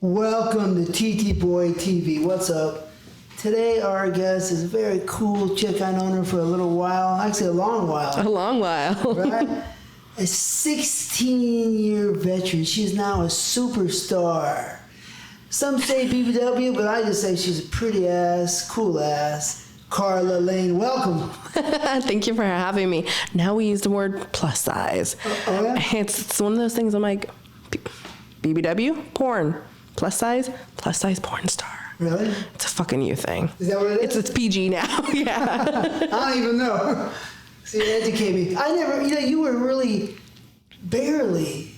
Welcome to TTBoy TV. What's up? Today our guest is a very cool chick. I've known her for a little while, actually a long while. A long while. Right? A 16-year veteran. She's now a superstar. Some say BBW, but I just say she's a pretty ass, cool ass. Karla Lane, welcome. Thank you for having me. Now we use the word plus size. Oh yeah? It's one of those things I'm like, BBW, porn. Plus size porn star. Really? It's a fucking you thing. Is that what it is? It's PG now. Yeah. I don't even know. See, educate me. I never, you were really barely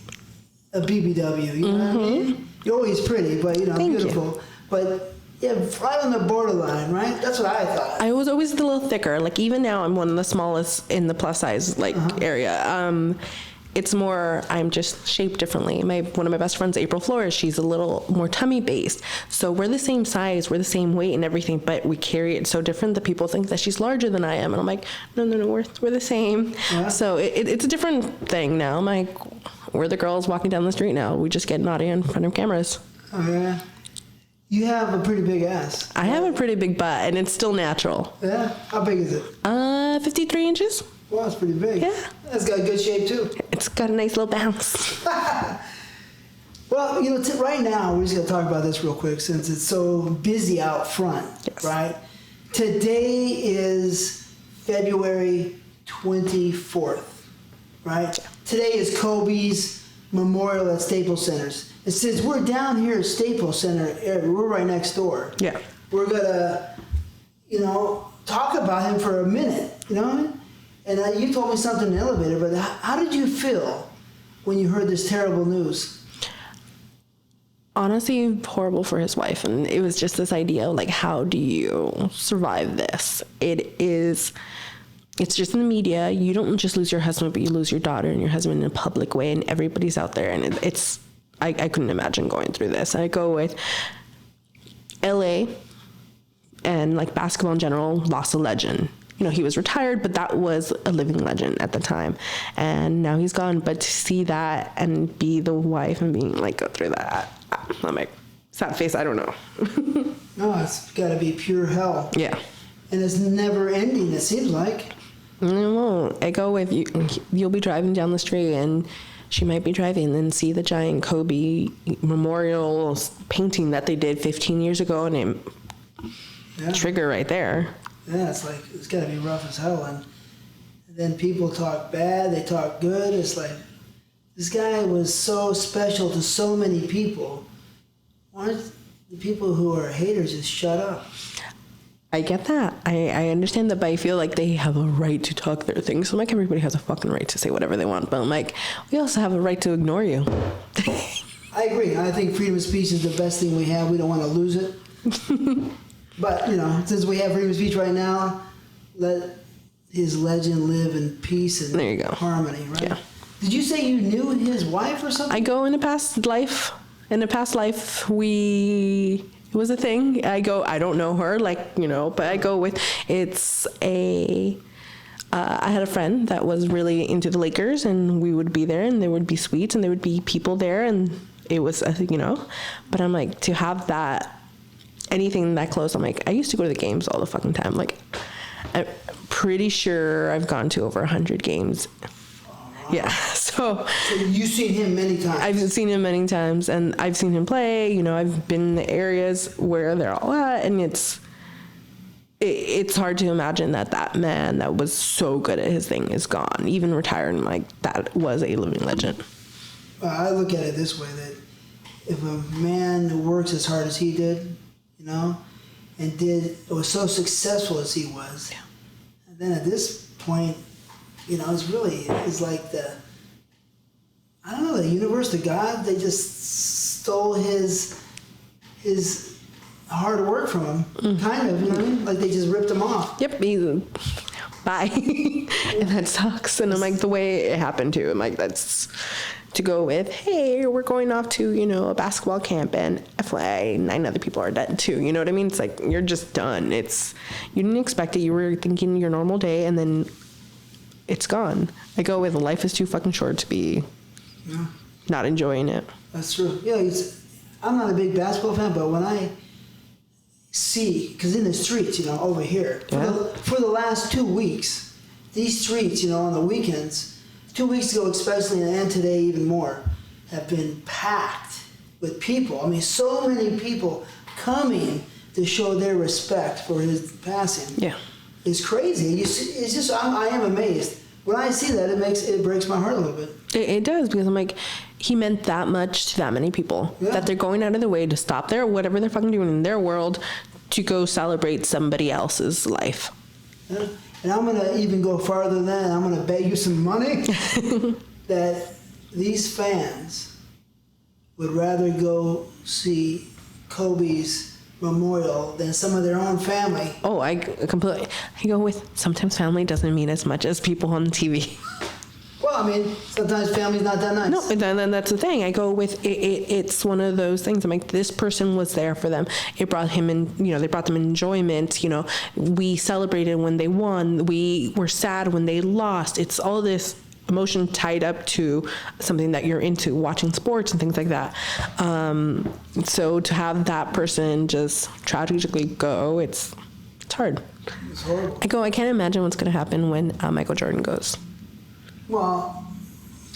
a BBW. You know what I mean? You're always pretty, but Thank beautiful. you. But yeah, right on the borderline, right? That's what I thought. I was always a little thicker. Like even now, I'm one of the smallest in the plus size area. It's more, I'm just shaped differently. One of my best friends, April Flores, she's a little more tummy based. So we're the same size, we're the same weight and everything, but we carry it so different that people think that she's larger than I am. And I'm like, no, we're the same. Yeah. So it's a different thing now. I'm like, we're the girls walking down the street now. We just get naughty in front of cameras. Oh yeah. You have a pretty big ass. I have a pretty big butt and it's still natural. Yeah? How big is it? 53 inches. Well, that's pretty big. Yeah. That's got good shape too. It's got a nice little bounce. Well, right now, we're just going to talk about this real quick since it's so busy out front, yes. Right? Today is February 24th, right? Yeah. Today is Kobe's memorial at Staples Centers. And since we're down here at Staples Center area, we're right next door. Yeah. We're going to, talk about him for a minute, you know what I mean? And you told me something in the elevator, but how did you feel when you heard this terrible news? Honestly, horrible for his wife. And it was just this idea of, like, how do you survive this? It's just in the media. You don't just lose your husband, but you lose your daughter and your husband in a public way, and everybody's out there. And I couldn't imagine going through this. I go with LA and, like, basketball in general, lost a legend. He was retired, but that was a living legend at the time. And now he's gone. But to see that and be the wife and being like, go through that, I'm like, sad face, I don't know. No, it's got to be pure hell. Yeah. And it's never ending, it seems like. It won't. I go with you. You'll be driving down the street and she might be driving and see the giant Kobe memorial painting that they did 15 years ago and trigger right there. Yeah, it's got to be rough as hell. And then people talk bad, they talk good. It's like, this guy was so special to so many people. Why don't the people who are haters just shut up? I get that. I understand that, but I feel like they have a right to talk their things. So I'm like, everybody has a fucking right to say whatever they want. But I'm like, we also have a right to ignore you. I agree. I think freedom of speech is the best thing we have. We don't want to lose it. But, since we have freedom of speech right now, let his legend live in peace and there you go. Harmony, right? Yeah. Did you say you knew his wife or something? I go in a past life. In a past life, it was a thing. I don't know her, but I go with, I had a friend that was really into the Lakers, and we would be there, and there would be suites, and there would be people there, and it was, but I'm like, to have that, anything that close, I'm like, I used to go to the games all the fucking time. Like, I'm pretty sure I've gone to over 100 games. Yeah, so you've seen him many times. I've seen him many times, and I've seen him play. I've been in the areas where they're all at, and it's hard to imagine that man that was so good at his thing is gone, even retired. And like, that was a living legend. I look at it this way: that if a man who works as hard as he did, and was so successful as he was, and then at this point, it's like the universe, the God, they just stole his hard work from him, kind of, like they just ripped him off. Yep, bye. And that sucks. And I'm like, the way it happened too, I'm like, that's to go with, hey, we're going off to, a basketball camp, and FYI, 9 other people are dead too. You know what I mean? It's like, you're just done. You didn't expect it. You were thinking your normal day, and then it's gone. I go with, life is too fucking short to be not enjoying it. That's true. Yeah, I'm not a big basketball fan, but when I see, because in the streets, you know, over here, for the last 2 weeks, these streets, you know, on the weekends, 2 weeks ago especially, and today even more, have been packed with people. I mean, so many people coming to show their respect for his passing. Yeah. It's crazy. It's just, I am amazed. When I see that, it breaks my heart a little bit. It does, because I'm like, he meant that much to that many people, that they're going out of their way to stop their whatever they're fucking doing in their world to go celebrate somebody else's life. Yeah. And I'm gonna even go farther than that. I'm gonna bet you some money that these fans would rather go see Kobe's memorial than some of their own family. Oh, I go with, sometimes family doesn't mean as much as people on TV. Well, I mean, sometimes family's not that nice. No, and that's the thing. I go with it's one of those things. I'm like, this person was there for them. It brought him in, you know, they brought them enjoyment. You know, we celebrated when they won. We were sad when they lost. It's all this emotion tied up to something that you're into, watching sports and things like that. So to have that person just tragically go, it's hard. It's horrible. I can't imagine what's going to happen when Michael Jordan goes. Well,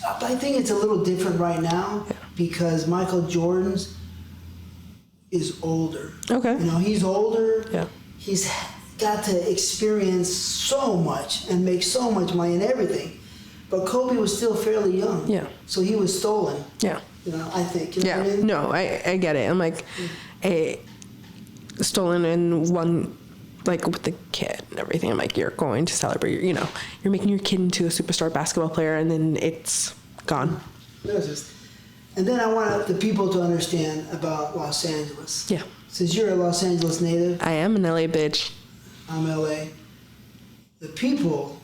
I think it's a little different right now because Michael Jordan's is older. Okay. You know, he's older. Yeah. He's got to experience so much and make so much money and everything. But Kobe was still fairly young. Yeah. So he was stolen. Yeah. You know, I think. You know what I mean? No, I get it. I'm like, stolen in one, like with the kid and everything. I'm like, you're going to celebrate, you know, you're making your kid into a superstar basketball player and then it's gone. And then I want the people to understand about Los Angeles. Yeah. Since you're a Los Angeles native. I am an LA bitch. I'm LA. The people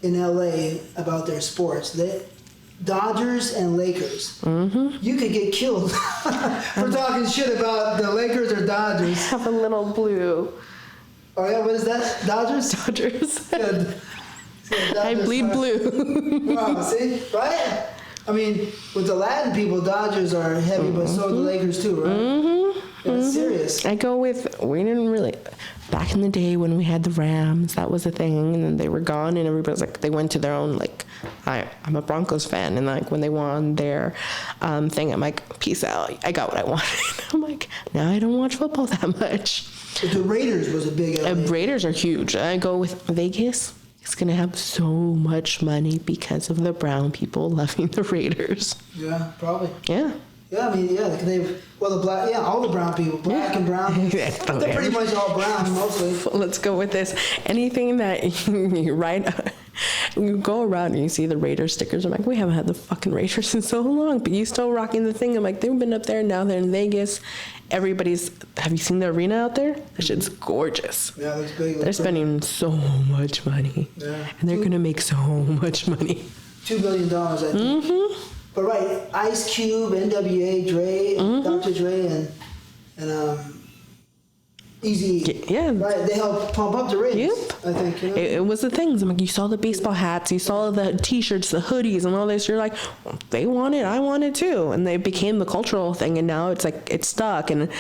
in LA about their sports, Dodgers and Lakers. Mm-hmm. You could get killed for talking shit about the Lakers or Dodgers. I have a little blue. Oh yeah, what is that? Dodgers? Dodgers. Dodgers I bleed blue. Wow, see? Right? I mean, with the Latin people, Dodgers are heavy, but so are the Lakers too, right? Mm-hmm. Yeah, it's serious. I go with, we didn't really, back in the day when we had the Rams, that was a thing, and then they were gone, and everybody was like, they went to their own, like, I'm a Broncos fan, and like when they won their thing, I'm like, peace out, I got what I wanted. I'm like, now I don't watch football that much. But the Raiders was a big LA. Raiders are huge. I go with Vegas. It's going to have so much money because of the brown people loving the Raiders. Yeah, probably. Yeah. Yeah, I mean, the black, all the brown people, black and brown. They're pretty much all brown, mostly. Let's go with this. Anything that you write, you go around and you see the Raiders stickers. I'm like, we haven't had the fucking Raiders in so long, but you still rocking the thing. I'm like, they've been up there, now they're in Vegas. Have you seen the arena out there? That shit's gorgeous. Yeah, it's big. They're spending so much money. Yeah. And they're going to make so much money. $2 billion, I think. Mm-hmm. But right, Ice Cube, NWA, Dre, Dr. Dre, and Easy. Yeah. Right, they helped pump up the ratings. Yep. I think. You know? It was the things. I'm like, you saw the baseball hats, you saw the T-shirts, the hoodies, and all this. You're like, well, they want it, I want it too, and they became the cultural thing. And now it's like it's stuck. And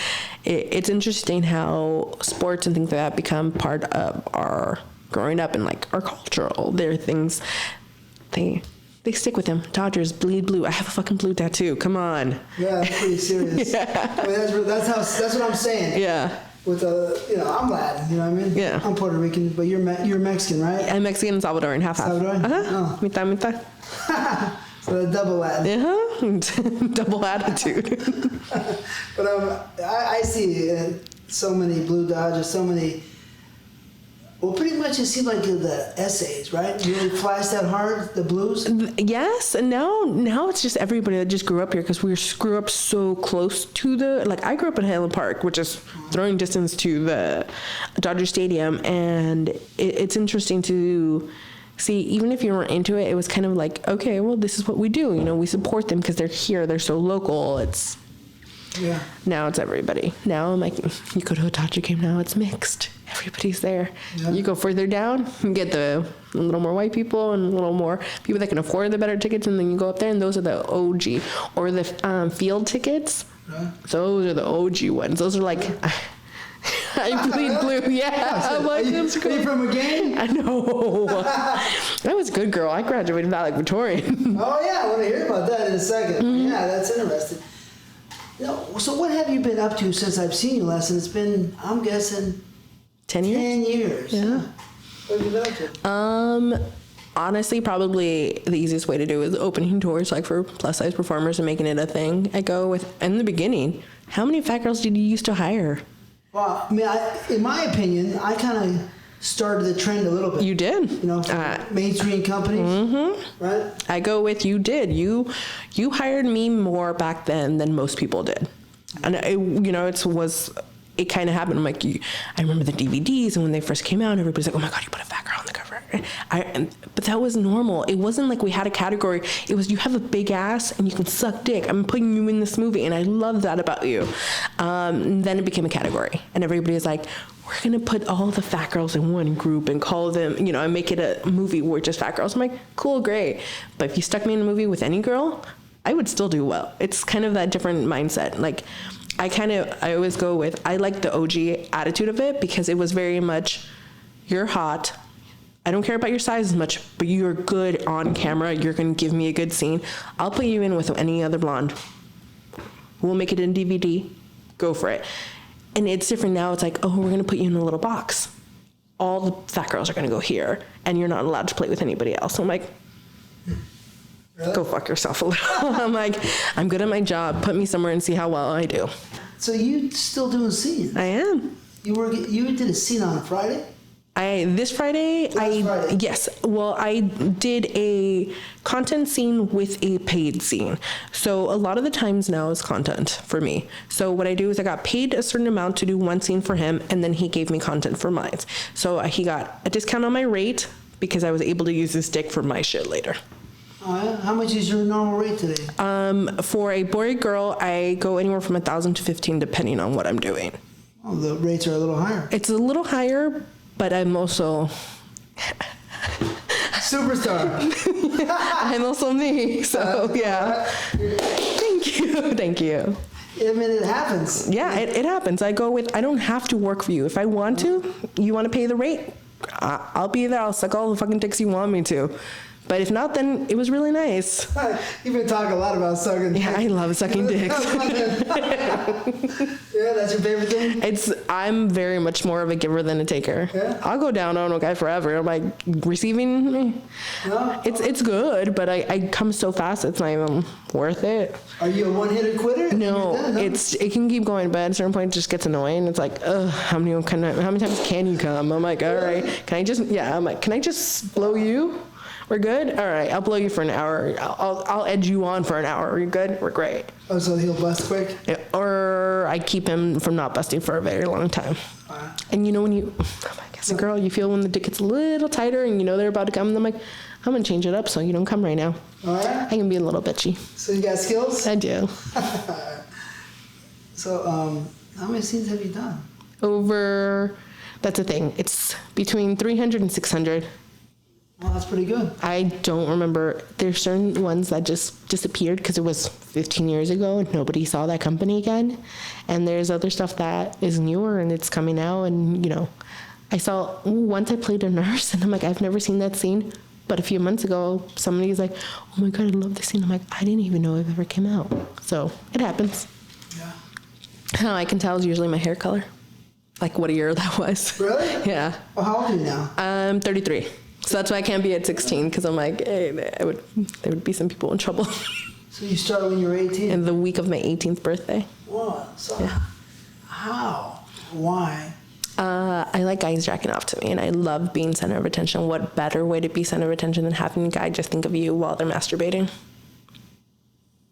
it's interesting how sports and things like that become part of our growing up and like our cultural. They're things they stick with them. Dodgers, bleed blue. I have a fucking blue tattoo. Come on. Yeah, that's pretty serious. Yeah. I mean, that's what I'm saying. Yeah. With I'm Latin, you know what I mean? Yeah. I'm Puerto Rican, but you're Mexican, right? I'm Mexican and Salvadoran, half. Salvadoran? Uh-huh. Oh. Mitad. So double Latin. Uh-huh. Double attitude. But I see so many blue Dodgers, so many. Well, pretty much it seemed like the essays, right? You really flash that hard, the Blues? Yes, and now it's just everybody that just grew up here because we grew up so close to I grew up in Highland Park, which is throwing distance to the Dodger Stadium, and it's interesting to see, even if you weren't into it, it was kind of like, okay, well, this is what we do. You know, we support them because they're here, they're so local. Yeah. Now it's everybody. Now I'm like, you go to a Dodger game now, it's mixed. Everybody's there. Yeah. You go further down, you get a little more white people and a little more people that can afford the better tickets, and then you go up there, and those are the OG or the field tickets. Right. Those are the OG ones. Those are like, I bleed blue. Yeah. I'm like, are you from a gang? I know. I was a good girl. I graduated valedictorian. Oh yeah, I want to hear about that in a second. Yeah, that's interesting. So what have you been up to since I've seen you last? And it's been, I'm guessing, 10 years? 10 years. Yeah. What have you been up to? Honestly, probably the easiest way to do is opening doors, like for plus size performers and making it a thing. I go with, in the beginning, how many fat girls did you used to hire? Well, I mean, in my opinion, I kind of started the trend a little bit. You did. You know, mainstream companies, right? I go with you did. You hired me more back then than most people did. And it kind of happened. I'm like, I remember the DVDs, and when they first came out, everybody's like, oh my God, you put a fat girl on the cover. But that was normal. It wasn't like we had a category. It was, you have a big ass and you can suck dick. I'm putting you in this movie, and I love that about you. Then it became a category, and everybody was like, we're going to put all the fat girls in one group and call them, and make it a movie where just fat girls. I'm like, cool, great. But if you stuck me in a movie with any girl, I would still do well. It's kind of that different mindset. Like, I always go with, I like the OG attitude of it, because it was very much, you're hot. I don't care about your size as much, but you're good on camera. You're going to give me a good scene. I'll put you in with any other blonde. We'll make it in DVD. Go for it. And it's different now. It's like, oh, we're going to put you in a little box. All the fat girls are going to go here, and you're not allowed to play with anybody else. So I'm like, really? Go fuck yourself a little. I'm like, I'm good at my job. Put me somewhere and see how well I do. So you still doing scenes? I am. You did a scene on Friday? This Friday, Friday. Yes. Well, I did a content scene with a paid scene. So a lot of the times now is content for me. So what I do is I got paid a certain amount to do one scene for him, and then he gave me content for mine. So he got a discount on my rate because I was able to use his dick for my shit later. How much is your normal rate today? For a boy girl, I go anywhere from 1,000 to 15, depending on what I'm doing. Oh, the rates are a little higher. It's a little higher, but I'm also superstar. I'm also me. So yeah. Thank you. I mean, it happens. Yeah, it happens. I go with, I don't have to work for you. If I want to, you want to pay the rate, I'll be there. I'll suck all the fucking dicks you want me to. But if not, then it was really nice. You've been talking a lot about sucking dicks. Yeah, I love sucking dicks. Yeah, that's your favorite thing? I'm very much more of a giver than a taker. Yeah? I'll go down on a guy forever. I'm like, receiving, No? It's good, but I come so fast, it's not even worth it. Are you a one-hitter quitter? No, it can keep going, but at a certain point it just gets annoying. It's like, how many times can you come? I'm like, all right, I'm like, can I just blow you? We're good? All right, I'll blow you for an hour. I'll edge you on for an hour. Are you good? We're great. Oh, so he'll bust quick? Yeah, or I keep him from not busting for a very long time. And when you, as a girl, you feel when the dick gets a little tighter and they're about to come, and I'm like, I'm going to change it up so you don't come right now. All right. I can be a little bitchy. So you got skills? I do. So how many scenes have you done? That's the thing. It's between 300 and 600. Well, that's pretty good. I don't remember. There's certain ones that just disappeared because it was 15 years ago and nobody saw that company again. And there's other stuff that is newer and it's coming out. And, I saw once I played a nurse and I'm like, I've never seen that scene. But a few months ago, somebody's like, oh my God, I love this scene. I'm like, I didn't even know it ever came out. So it happens. Yeah. How I can tell is usually my hair color. Like what a year that was. Really? Yeah. Well, how old are you now? I'm 33. So that's why I can't be at 16, because I'm like, hey, there would be some people in trouble. So you started when you were 18? In the week of my 18th birthday. Whoa. So yeah. How? Why? I like guys jacking off to me, and I love being center of attention. What better way to be center of attention than having a guy just think of you while they're masturbating?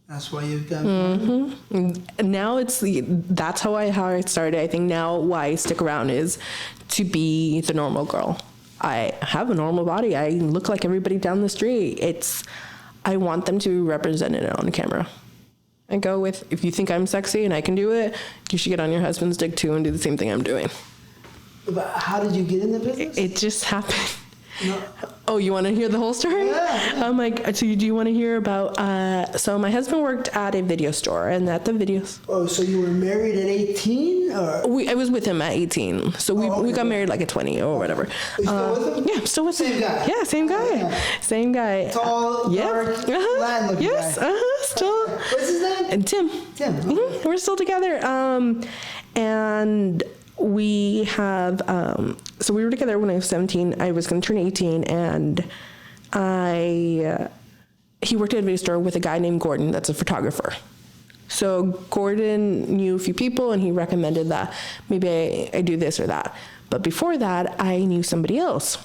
That's why you've got. Mm-hmm. Now that's how I started. I think now why I stick around is to be the normal girl. I have a normal body. I look like everybody down the street. I want them to be represented on camera. I go with, if you think I'm sexy and I can do it, you should get on your husband's dick too and do the same thing I'm doing. But how did you get in the business? It just happened. No. Oh, you want to hear the whole story? Yeah. I'm like, so do you want to hear about, so my husband worked at a video store, and at the videos. Oh, so you were married at 18? Or? I was with him at 18. So we got married like at 20 or whatever. Are you still with him? Yeah, I'm still with him. Same guy? Yeah, same guy. Yeah. Same guy. Tall, dark, Latin looking yes, guy. still. What's his name? And Tim. Tim. Okay. Mhm, we're still together. And we have, so we were together when I was 17. I was going to turn 18, and he worked at a video store with a guy named Gordon that's a photographer. So Gordon knew a few people, and he recommended that maybe I do this or that. But before that, I knew somebody else,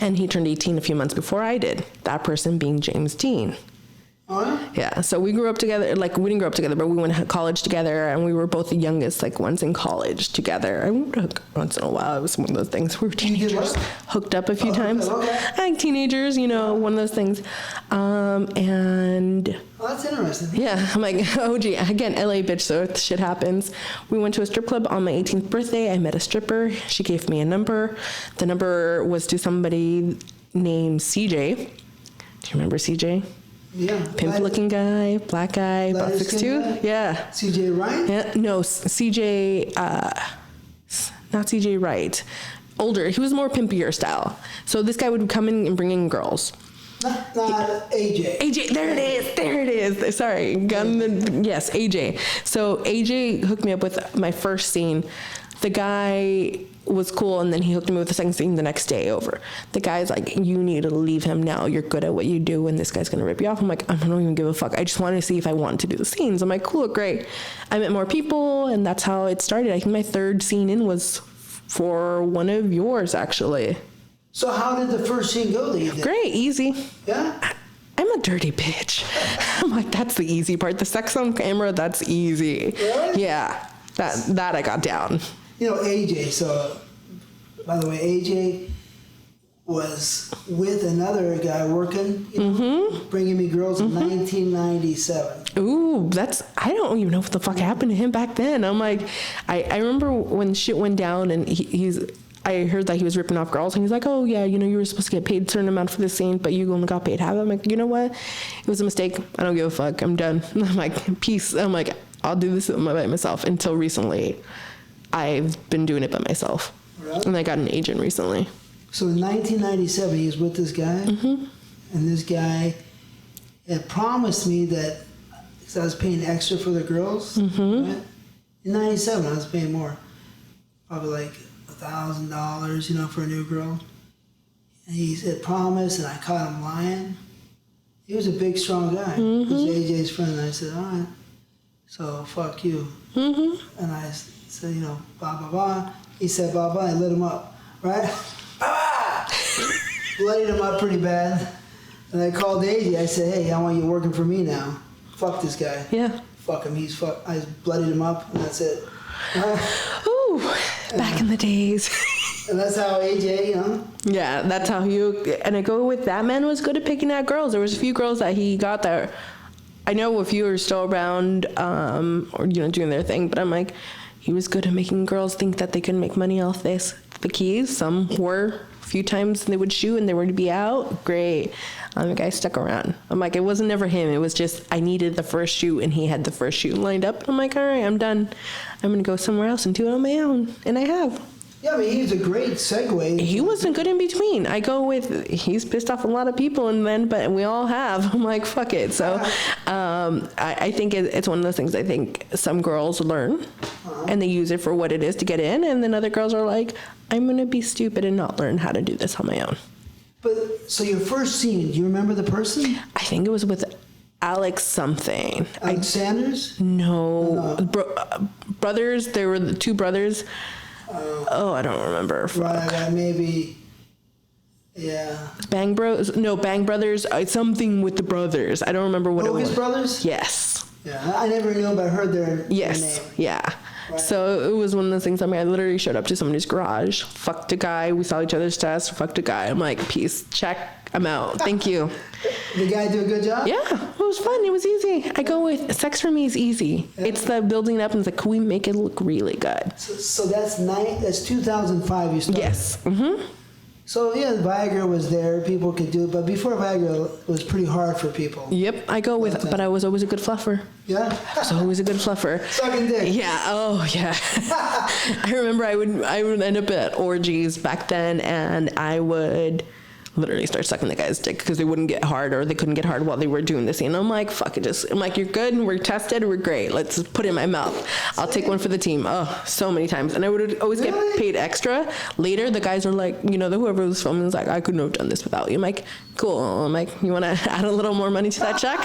and he turned 18 a few months before I did, that person being James Dean. Oh, yeah? Yeah, so we grew up together, like we didn't grow up together, but we went to college together, and we were both the youngest, like ones in college together. I went to once in a while. It was one of those things. We were teenagers, hooked up a few times. Okay. Like teenagers, you know, one of those things. And Oh, that's interesting. yeah, I'm like, oh gee, again, LA bitch, so shit happens. We went to a strip club on my 18th birthday. I met a stripper. She gave me a number. The number was to somebody named CJ. Do you remember CJ? Yeah. Pimp-looking guy, black guy, about 6'2". Yeah. CJ Ryan? Yeah. No, CJ, not CJ Wright. Older. He was more pimpier style. So this guy would come in and bring in girls. Not AJ. AJ, there it is. Sorry. Yes, AJ. So AJ hooked me up with my first scene. The guy was cool, and then he hooked me with the second scene the next day over. The guy's like, you need to leave him now. You're good at what you do, and this guy's gonna rip you off. I'm like, I don't even give a fuck. I just wanted to see if I wanted to do the scenes. I'm like, cool, great. I met more people, and that's how it started. I think my third scene in was for one of yours, actually. So how did the first scene go that you did? Great, easy. Yeah? I'm a dirty bitch. I'm like, that's the easy part. The sex on camera, that's easy. Really? Yeah, that I got down. You know, AJ, so, by the way, AJ was with another guy working, you know, bringing me girls in 1997. Ooh, I don't even know what the fuck happened to him back then. I'm like, I remember when shit went down, and I heard that he was ripping off girls, and he's like, oh yeah, you know, you were supposed to get paid a certain amount for this scene, but you only got paid half. I'm like, you know what? It was a mistake. I don't give a fuck. I'm done. I'm like, peace. I'm like, I'll do this by myself. Until recently, I've been doing it by myself. Really? And I got an agent recently. So in 1997, he was with this guy, and this guy had promised me that, because I was paying extra for the girls, right? In 97, I was paying more, probably like $1,000, you know, for a new girl. And he said promise, and I caught him lying. He was a big, strong guy. He was AJ's friend, and I said, all right, so fuck you. And I said, you know, blah, blah, blah. He said, blah, blah, I lit him up, right? Bloodied him up pretty bad. And I called AJ, I said, hey, I want you working for me now. Fuck this guy. Yeah. Fuck him, I bloodied him up, and that's it. Ooh, back in the days. And that's how AJ, you know? Yeah, that's how and I go with that man was good at picking out girls. There was a few girls that he got that, I know a few are still around, or, you know, doing their thing, but I'm like, he was good at making girls think that they could make money off this. The keys, some were, a few times they would shoot and they were to be out, great. The guy stuck around. I'm like, it wasn't never him, it was just, I needed the first shoot, and he had the first shoot lined up. I'm like, all right, I'm done. I'm gonna go somewhere else and do it on my own, and I have. Yeah, I mean, he's a great segue. He wasn't good in between. I go with, he's pissed off a lot of people, and then, but we all have. I'm like, fuck it. So I think it's one of those things I think some girls learn, and they use it for what it is to get in, and then other girls are like, I'm going to be stupid and not learn how to do this on my own. But, so your first scene, do you remember the person? I think it was with Alex something. Alex Sanders? No. Brothers, there were the two brothers. I don't remember. Right, maybe, yeah. Bang Bros? No, Bang Brothers. Something with the brothers. I don't remember what it was. Bogus Brothers? Yes. Yeah, I never knew, but I heard their name. Yeah. Right. So it was one of those things. I mean, I literally showed up to somebody's garage, fucked a guy. We saw each other's tests, fucked a guy. I'm like, peace, check, I'm out. Thank you. The guy do a good job? Yeah, it was fun. It was easy. I go with, sex for me is easy. Yeah. It's the building up and it's like, can we make it look really good? So that's 2005 you started? Yes. So yeah, Viagra was there. People could do it, but before Viagra, it was pretty hard for people. Yep, I go with, but I was always a good fluffer. Yeah. I was always a good fluffer. Sucking dick. Yeah. Oh yeah. I remember I would end up at orgies back then, and I would literally start sucking the guy's dick because they wouldn't get hard, or they couldn't get hard while they were doing this. And I'm like, fuck it, I'm like, you're good, we're tested, we're great. Let's just put it in my mouth. I'll take one for the team. Oh, so many times. And I would always get paid extra. Later, the guys are like, whoever was filming was like, I couldn't have done this without you. I'm like, cool. I'm like, you want to add a little more money to that check?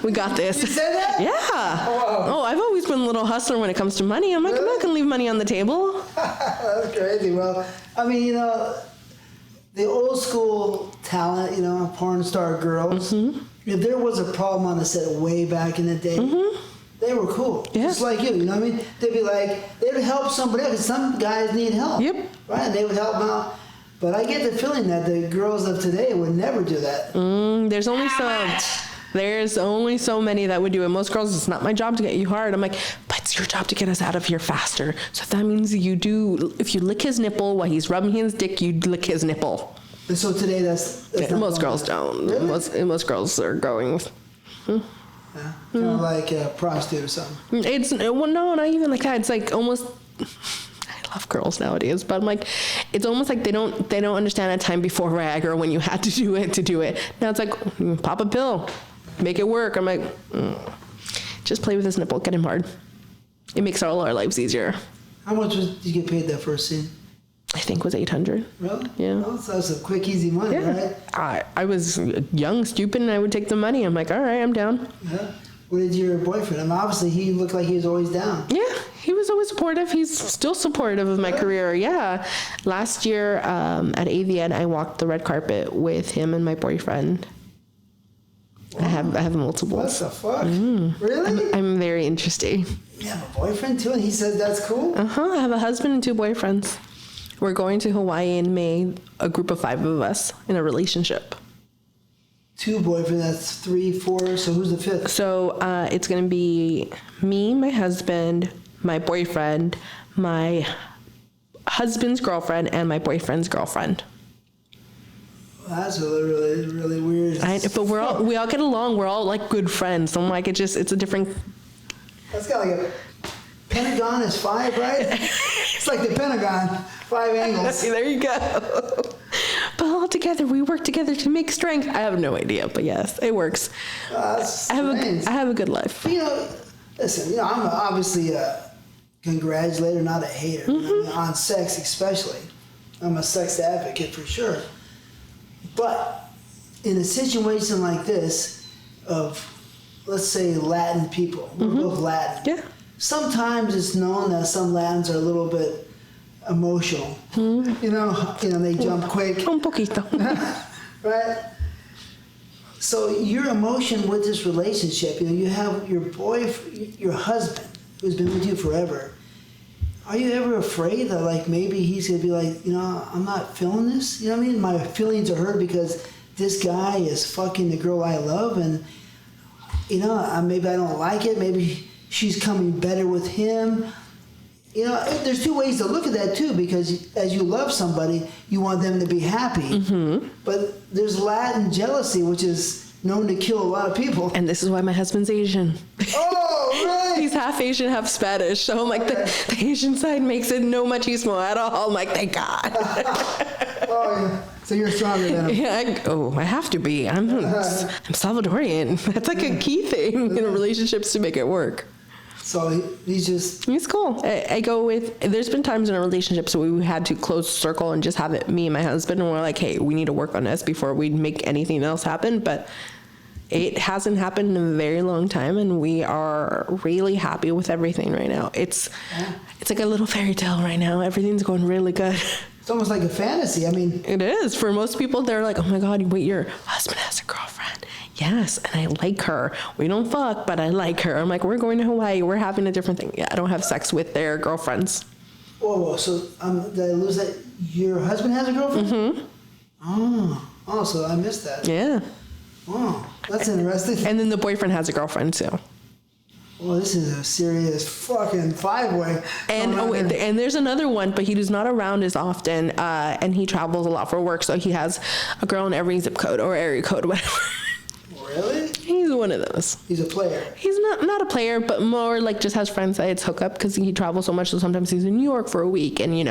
We got this. You said that? Yeah. Oh, I've always been a little hustler when it comes to money. I'm like, I'm not going to leave money on the table. That's crazy. Well, I mean, the old school talent, porn star girls, if there was a problem on the set way back in the day, they were cool. Yeah. Just like you, what I mean? They'd be like, they'd help somebody else. 'Cause some guys need help. Yep. Right? And they would help them out. But I get the feeling that the girls of today would never do that. There's only so many that would do it. Most girls, it's not my job to get you hard. I'm like, but it's your job to get us out of here faster. So that means if you lick his nipple while he's rubbing his dick, you lick his nipple. And so today that's not Most girls don't. Really? Most girls are going with, Yeah. Kind of like a prostitute or something. no, not even like that. It's like almost, I love girls nowadays, but I'm like, it's almost like they don't understand a time before Viagra when you had to do it. Now it's like, pop a pill, make it work. I'm like, just play with his nipple, get him hard. It makes all our lives easier. How much did you get paid that first scene? I think it was $800. Really? Yeah. Well, so that's a quick, easy money, right? I was young, stupid, and I would take the money. I'm like, all right, I'm down. Yeah. What did your boyfriend? I mean, obviously, he looked like he was always down. Yeah, he was always supportive. He's still supportive of my career. Yeah. Last year at AVN, I walked the red carpet with him and my boyfriend. Wow. I have multiples. What the fuck? Really? I'm very interesting. You have a boyfriend too, and he says that's cool? I have a husband and 2 boyfriends. We're going to Hawaii in May, a group of 5 of us in a relationship. 2 boyfriends, that's 3, 4, so who's the 5th? So it's going to be me, my husband, my boyfriend, my husband's girlfriend, and my boyfriend's girlfriend. Well, that's really, really weird. But we all get along. We're all like good friends. So I'm like, it's a different. That's got like a Pentagon is 5, right? It's like the Pentagon, 5 angles. There you go. But all together, we work together to make strength. I have no idea, but yes, it works. That's I have a good life. Listen, I'm obviously a congratulator, not a hater. On sex especially. I'm a sex advocate for sure. But in a situation like this of, let's say, Latin people, we're both Latin. Yeah. Sometimes it's known that some Latins are a little bit emotional. They jump quick. Un poquito. Right? So your emotion with this relationship, you have your husband who's been with you forever. Are you ever afraid that like maybe he's gonna be like, I'm not feeling this? You know what I mean? My feelings are hurt because this guy is fucking the girl I love, and maybe I don't like it. Maybe she's coming better with him. There's 2 ways to look at that too, because as you love somebody, you want them to be happy. But there's Latin jealousy, which is known to kill a lot of people. And this is why my husband's Asian. Oh, right. He's half Asian, half Spanish. So I'm like, the Asian side makes it no machismo at all. I'm like, thank God. Oh, yeah. So you're stronger than him. Yeah, I have to be. I'm Salvadorian. That's like a key thing in relationships to make it work. So he's cool. I go with, there's been times in our relationships where we had to close circle and just have it me and my husband, and we're like, hey, we need to work on this before we make anything else happen. But it hasn't happened in a very long time, and we are really happy with everything right now. It's like a little fairy tale right now. Everything's going really good. It's almost like a fantasy. I mean, it is. For most people, they're like, oh my God, wait, your husband has a girlfriend. Yes, and I like her. We don't fuck, but I like her. I'm like, we're going to Hawaii. We're having a different thing. Yeah, I don't have sex with their girlfriends. Whoa. So did I lose that? Your husband has a girlfriend? Oh, so I missed that. Yeah. Oh, that's interesting. And then the boyfriend has a girlfriend too. Well, this is a serious fucking 5-way. And there's another one, but he does not around as often, and he travels a lot for work, so he has a girl in every zip code or area code, whatever. Really? He's one of those. He's a player. He's not a player, but more like just has friends that it's hookup because he travels so much. So sometimes he's in New York for a week, and he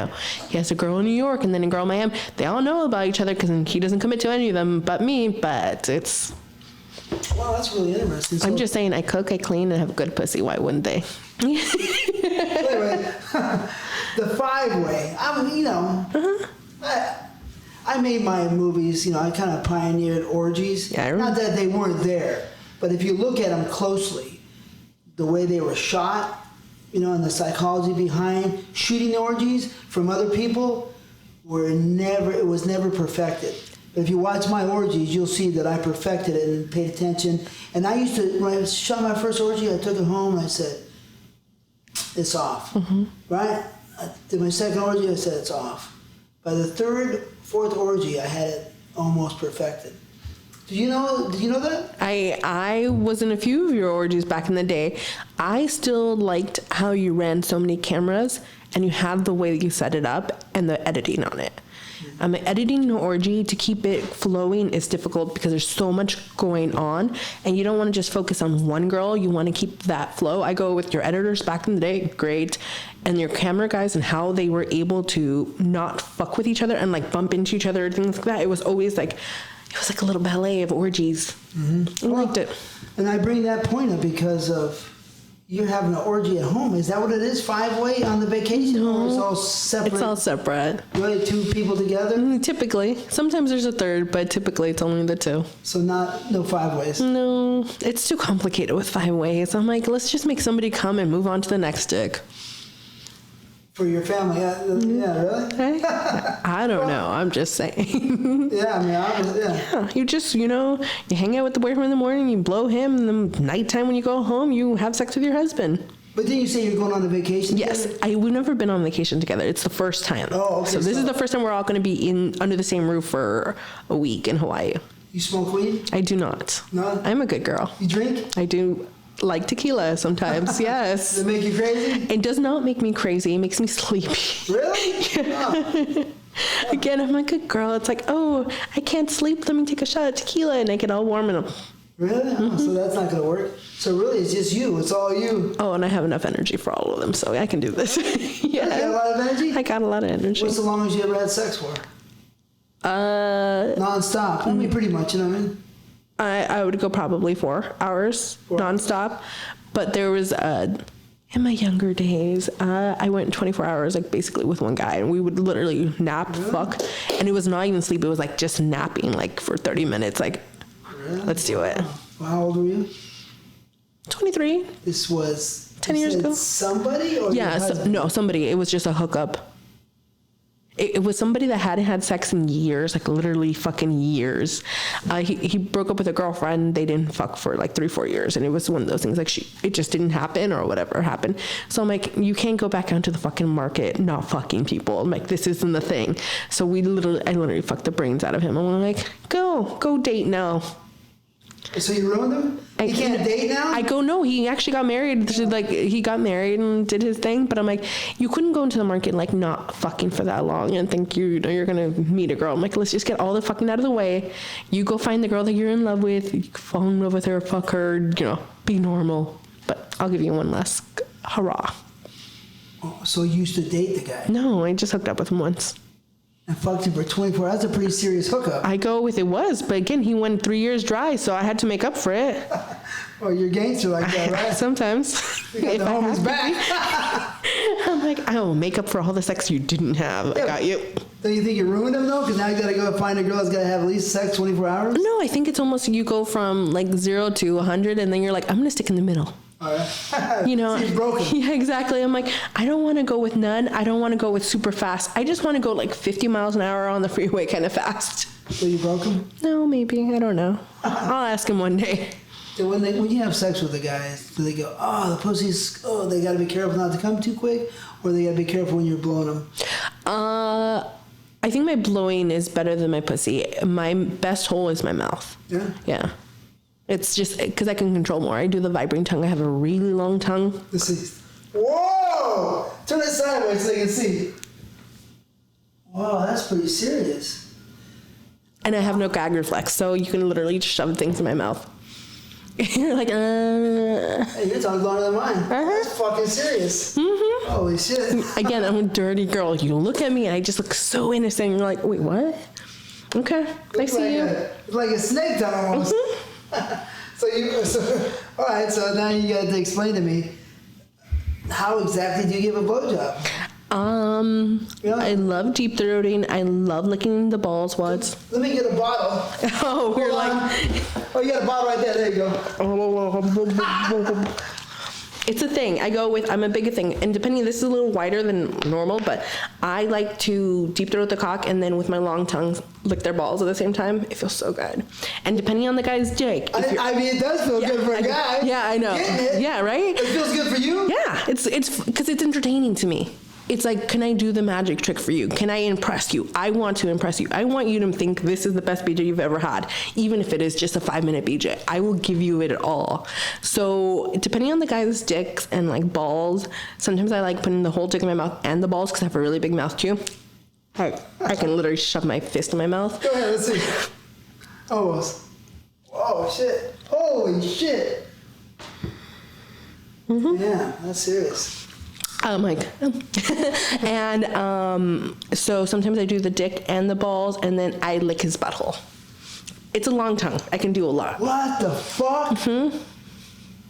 has a girl in New York and then a girl in Miami. They all know about each other because he doesn't commit to any of them but me. But it's. Wow, that's really interesting. So, I'm just saying, I cook, I clean, and have a good pussy. Why wouldn't they? Anyway, the 5-way. I made my movies, I kind of pioneered orgies. Yeah, I remember. Not that they weren't there, but if you look at them closely, the way they were shot, and the psychology behind shooting the orgies from other people it was never perfected. But if you watch my orgies, you'll see that I perfected it and paid attention. And I used to, when I shot my first orgy, I took it home and I said, it's off, right? I did my second orgy, I said, it's off. By the third, fourth orgy, I had it almost perfected. Did you know that? I was in a few of your orgies back in the day. I still liked how you ran so many cameras and you had the way that you set it up and the editing on it. Editing an orgy to keep it flowing is difficult because there's so much going on and you don't want to just focus on one girl. You want to keep that flow. I go with your editors back in the day, great, and your camera guys and how they were able to not fuck with each other and like bump into each other and things like that. It was always like, it was like a little ballet of orgies. I liked it. And I bring that point up because of you're having an orgy at home. Is that what it is? 5-way on the vacation? No, or it's all separate? It's all separate. Really, 2 people together? Typically. Sometimes there's a third, but typically it's only the 2. So no 5-ways? No, it's too complicated with 5 ways. I'm like, let's just make somebody come and move on to the next dick. For your family? Yeah, really? I don't know. I'm just saying. Yeah, I mean, obviously, Yeah, you just, you hang out with the boyfriend in the morning, you blow him, and then nighttime when you go home, you have sex with your husband. But didn't you say you're going on a vacation Yes, together? we've never been on vacation together. It's the first time. Oh, okay. So this is the first time we're all going to be under the same roof for a week in Hawaii. You smoke weed? I do not. No? I'm a good girl. You drink? I do like tequila sometimes, yes. Does it make you crazy? It does not make me crazy. It makes me sleepy. Really? Yeah. Oh. Again, I'm a good girl. It's like, oh, I can't sleep. Let me take a shot of tequila, and I get all warm and Really? Oh, so that's not going to work? So really, it's just you. It's all you. Oh, and I have enough energy for all of them, so I can do this. Yeah. You got a lot of energy? I got a lot of energy. What's the longest you ever had sex for? Non-stop. I mean, pretty much, you know what I mean? I would go probably 4 hours nonstop, but there was in my younger days, I went 24 hours like basically with one guy, and we would literally nap, fuck, and it was not even sleep. It was like just napping like for 30 minutes. Like, let's do it. Well, how old were you? 23. This was 10 years ago. Somebody or Yeah, no, somebody. It was just a hookup. It was somebody that hadn't had sex in years, like literally fucking years. He broke up with a girlfriend. They didn't fuck for like 3-4 years. And it was one of those things like it just didn't happen or whatever happened. So I'm like, you can't go back onto the fucking market not fucking people. I'm like, this isn't the thing. So I literally fucked the brains out of him. I'm like, go date now. So you ruined him? He can't date now? I go, no, he actually got married. Like, he got married and did his thing. But I'm like, you couldn't go into the market, like, not fucking for that long and think you're going to meet a girl. I'm like, let's just get all the fucking out of the way. You go find the girl that you're in love with. You can fall in love with her, fuck her, be normal. But I'll give you one last hurrah. Oh, so you used to date the guy? No, I just hooked up with him once. And fucked him for 24 hours. That's a pretty serious hookup. I go with it was, but again, he went 3 years dry, so I had to make up for it. Oh, you're gangster like that, right? Sometimes. You got the homies back. I'm like, I will make up for all the sex you didn't have. I got you. Don't you think you ruined him, though? Because now you got to go find a girl that's got to have at least sex 24 hours? No, I think it's almost you go from like 0 to 100, and then you're like, I'm going to stick in the middle. All right. Seems broken. Yeah, exactly. I'm like, I don't want to go with none. I don't want to go with super fast. I just want to go like 50 miles an hour on the freeway kind of fast. So you broke him? No, maybe. I don't know. I'll ask him one day. So when you have sex with the guys, do they go, oh, the pussy's, they got to be careful not to come too quick? Or they got to be careful when you're blowing them? I think my blowing is better than my pussy. My best hole is my mouth. Yeah? Yeah. It's just because I can control more. I do the vibrating tongue. I have a really long tongue. Let's see. Whoa! Turn it sideways so they can see. Wow, that's pretty serious. And I have no gag reflex, so you can literally just shove things in my mouth. You're like, Hey, your tongue's longer than mine. That's fucking serious. Mm-hmm. Holy shit. Again, I'm a dirty girl. You look at me and I just look so innocent. You're like, wait, what? Okay, I see you. It's like a snake tongue almost. So, all right, so now you got to explain to me, how exactly do you give a blowjob? I love deep throating. I love licking the balls. What? Let me get a bottle. Oh, we're like, oh, you got a bottle right there. There you go. it's a thing. I'm a bigger thing. And depending, this is a little wider than normal, but I like to deep throat the cock and then with my long tongue lick their balls at the same time. It feels so good. And depending on the guy's dick. I mean, it does feel good for a guy. Yeah, I know. Yeah, right? It feels good for you? Yeah, it's because it's entertaining to me. It's like, can I do the magic trick for you? Can I impress you? I want to impress you. I want you to think this is the best BJ you've ever had. Even if it is just a 5-minute BJ, I will give you it all. So depending on the guy's dicks and like balls, sometimes I like putting the whole dick in my mouth and the balls because I have a really big mouth too. I can literally shove my fist in my mouth. Go ahead, let's see. Almost. Oh, shit. Holy shit. Mm-hmm. Yeah, that's serious. I'm like, and so sometimes I do the dick and the balls, and then I lick his butthole. It's a long tongue. I can do a lot. What the fuck? Mm-hmm.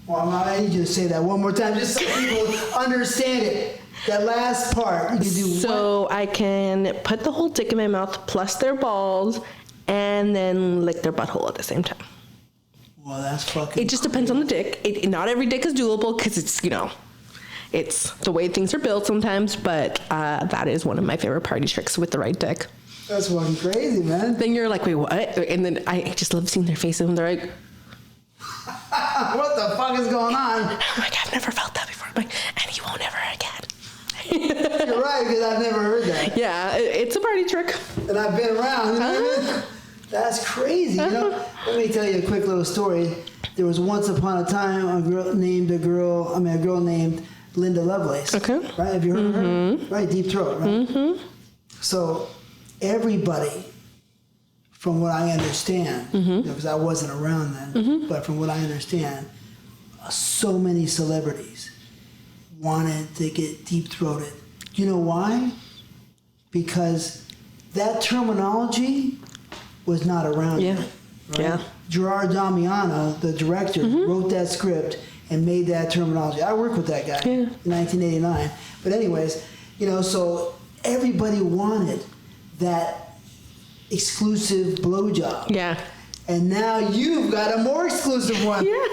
Well, I need you to say that one more time, just so people understand it. That last part, you can do so what? I can put the whole dick in my mouth plus their balls, and then lick their butthole at the same time. Well, that's fucking. It just depends on the dick. Not every dick is doable because it's it's the way things are built sometimes, but that is one of my favorite party tricks with the right dick. That's fucking crazy, man. Then you're like, wait, what? And then I just love seeing their faces and they're like, what the fuck is going on? I'm like, I've never felt that before. I'm like, and you won't ever again. You're right, because I've never heard that. Yeah, it's a party trick. And I've been around, you know what I mean? That's crazy, you know? Let me tell you a quick little story. There was once upon a time a girl named Linda Lovelace. Okay. Right? Have you heard of her? Right? Deep throat, right? Mm-hmm. So everybody, from what I understand, because I wasn't around then, but from what I understand, so many celebrities wanted to get deep throated. You know why? Because that terminology was not around yet. Right? Yeah. Gerard Damiano, the director, wrote that script and made that terminology. I worked with that guy in 1989. But anyways, so everybody wanted that exclusive blowjob. Yeah. And now you've got a more exclusive one. Yeah.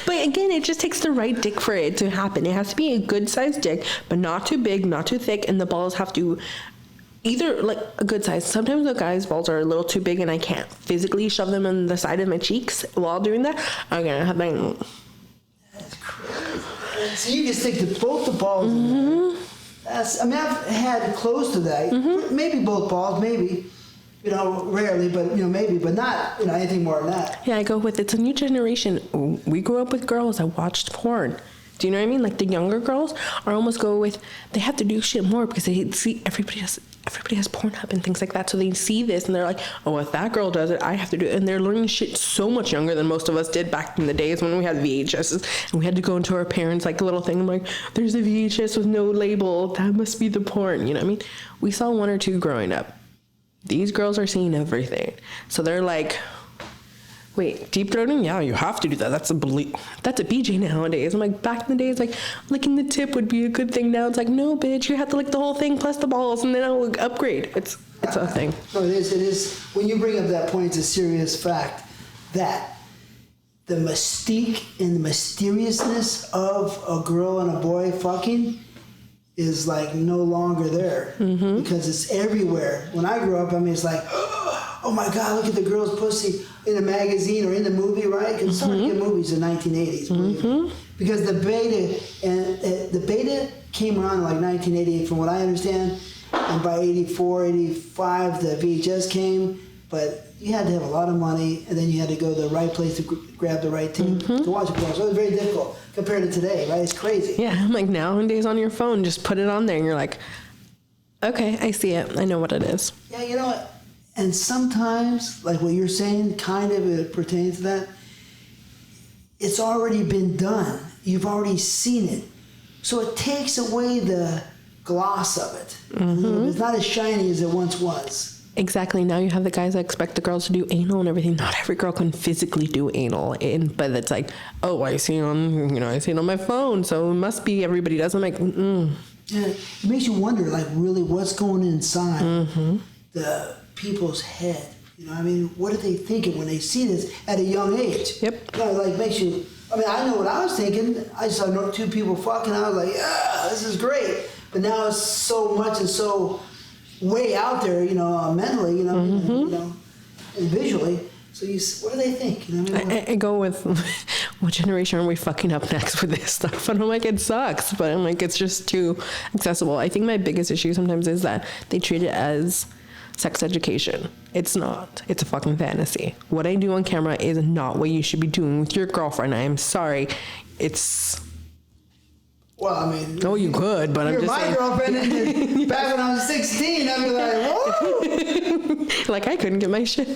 But again, it just takes the right dick for it to happen. It has to be a good sized dick, but not too big, not too thick, and the balls have to either like a good size. Sometimes the guy's balls are a little too big and I can't physically shove them on the side of my cheeks while doing that. I'm gonna have my... That's crazy. So you can stick both the balls in there. I've had close to that. Maybe both balls, maybe. Rarely, but maybe, but not anything more than that. Yeah, I go with it's a new generation. We grew up with girls that watched porn. Do you know what I mean? Like the younger girls are almost go with they have to do shit more because they see everybody has Pornhub and things like that. So they see this and they're like, oh, if that girl does it, I have to do it. And they're learning shit so much younger than most of us did back in the days when we had VHSs and we had to go into our parents' like little thing. I'm like, there's a VHS with no label. That must be the porn. You know what I mean? We saw one or two growing up. These girls are seeing everything. So they're like, wait, deep throating? Yeah, you have to do that. That's a BJ nowadays. I'm like, back in the days, like, licking the tip would be a good thing. Now it's like, no, bitch, you have to lick the whole thing plus the balls, and then I'll upgrade. It's a thing. No, it is. When you bring up that point, it's a serious fact that the mystique and the mysteriousness of a girl and a boy fucking is like no longer there because it's everywhere. When I grew up, it's like, oh my God, look at the girl's pussy in a magazine or in the movie, right? Because some of the movies in the 1980s. Because the beta came around in like 1988 from what I understand. And by 84, 85, the VHS came. but you had to have a lot of money, and then you had to go to the right place to grab the right tape to watch a porno. So it was very difficult compared to today, right? It's crazy. Yeah, I'm like, nowadays on your phone, just put it on there and you're like, okay, I see it. I know what it is. Yeah, you know what? And sometimes, like what you're saying, kind of it pertains to that. It's already been done. You've already seen it. So it takes away the gloss of it. It's not as shiny as it once was. Exactly. Now you have the guys that expect the girls to do anal and everything. Not every girl can physically do anal, but it's like, oh, I see it on my phone, so it must be everybody does. I'm like, Yeah, it makes you wonder, like, really what's going inside the people's head. You know, I mean, what are they thinking when they see this at a young age? Yep. You know, like, makes you, I mean, I know what I was thinking. I saw two people fucking, I was like, yeah, this is great. But now it's so much and so way out there, mentally, you know, and visually. So what do they think? You know, I go with, what generation are we fucking up next with this stuff? And I'm like, it sucks, but I'm like, it's just too accessible. I think my biggest issue sometimes is that they treat it as sex education. It's not. It's a fucking fantasy. What I do on camera is not what you should be doing with your girlfriend. I am sorry. It's... Well, I mean... No, you could, but I'm just saying. You're my girlfriend, and back when I was 16, I'd be like, whoa! Like, I couldn't get my shit.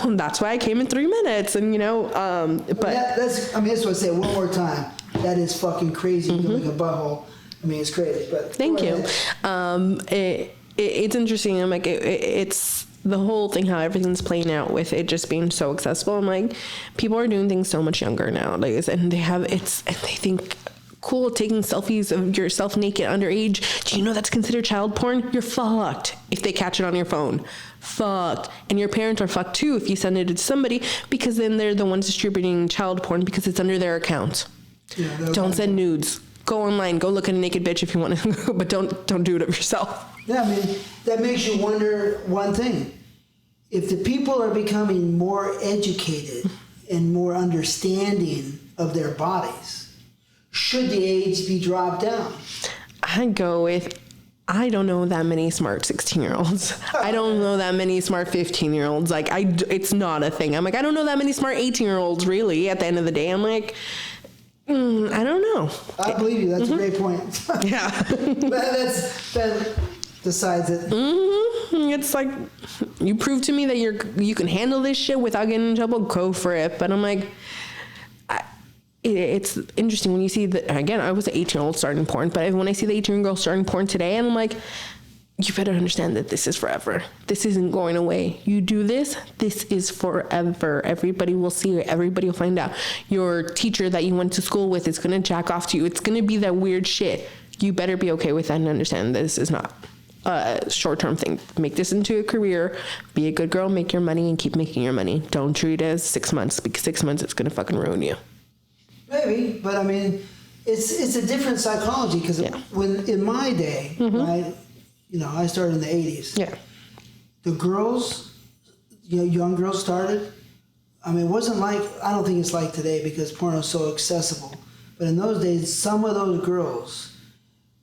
That's why I came in 3 minutes, and, but... That's what I say one more time. That is fucking crazy. You like a butthole. I mean, it's crazy, but... Thank you. It's interesting. I'm like, it's the whole thing, how everything's playing out with it just being so accessible. I'm like, people are doing things so much younger nowadays, and and they think, cool, taking selfies of yourself naked underage. Do you know that's considered child porn? You're fucked if they catch it on your phone. Fucked. And your parents are fucked too if you send it to somebody, because then they're the ones distributing child porn because it's under their account. Yeah, don't send nudes. Go online, go look at a naked bitch if you want to, but don't do it of yourself. Yeah, I mean, that makes you wonder one thing. If the people are becoming more educated and more understanding of their bodies, should the age be dropped down? I'd go with, I don't know that many smart 16-year-olds. I don't know that many smart 15-year-olds. Like, it's not a thing. I'm like, I don't know that many smart 18-year-olds, really, at the end of the day. I'm like... I don't know. I believe you. That's a great point. Yeah. that decides it. It's like, you prove to me that you can handle this shit without getting in trouble, go for it. But I'm like, it's interesting when you see that, again, I was an 18-year-old starting porn, but when I see the 18-year-old girl starting porn today, and I'm like, you better understand that this is forever. This isn't going away. You do this is forever. Everybody will see it. Everybody will find out. Your teacher that you went to school with is going to jack off to you. It's going to be that weird shit. You better be okay with that and understand that this is not a short-term thing. Make this into a career. Be a good girl, make your money, and keep making your money. Don't treat it as 6 months, because 6 months it's going to fucking ruin you. Maybe, but I mean, it's a different psychology, because when in my day, right, I started in the 80s. Yeah. The girls, young girls started. I mean, it wasn't like, I don't think it's like today because porno is so accessible. But in those days, some of those girls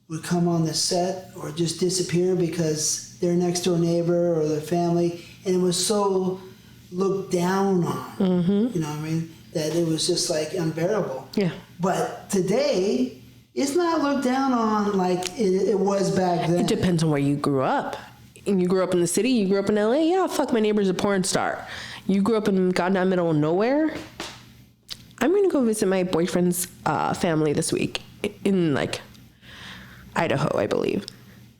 would come on the set or just disappear because their next door neighbor or their family, and it was so looked down on, you know what I mean, that it was just like unbearable. Yeah. But today, it's not looked down on like it was back then. It depends on where you grew up. And you grew up in the city, you grew up in LA, yeah, fuck, my neighbor's a porn star. You grew up in goddamn middle of nowhere. I'm gonna go visit my boyfriend's family this week in like Idaho, I believe.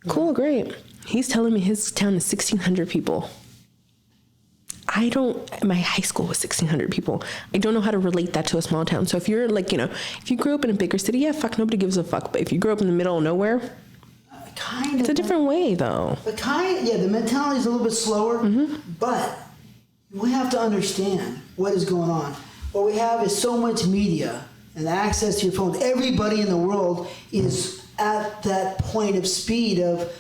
Cool, great. He's telling me his town is 1,600 people. My high school was 1,600 people. I don't know how to relate that to a small town. So if you're like, if you grew up in a bigger city, yeah, fuck, nobody gives a fuck. But if you grew up in the middle of nowhere, it's a different way though. The mentality is a little bit slower, but we have to understand what is going on. What we have is so much media and access to your phone. Everybody in the world is at that point of speed of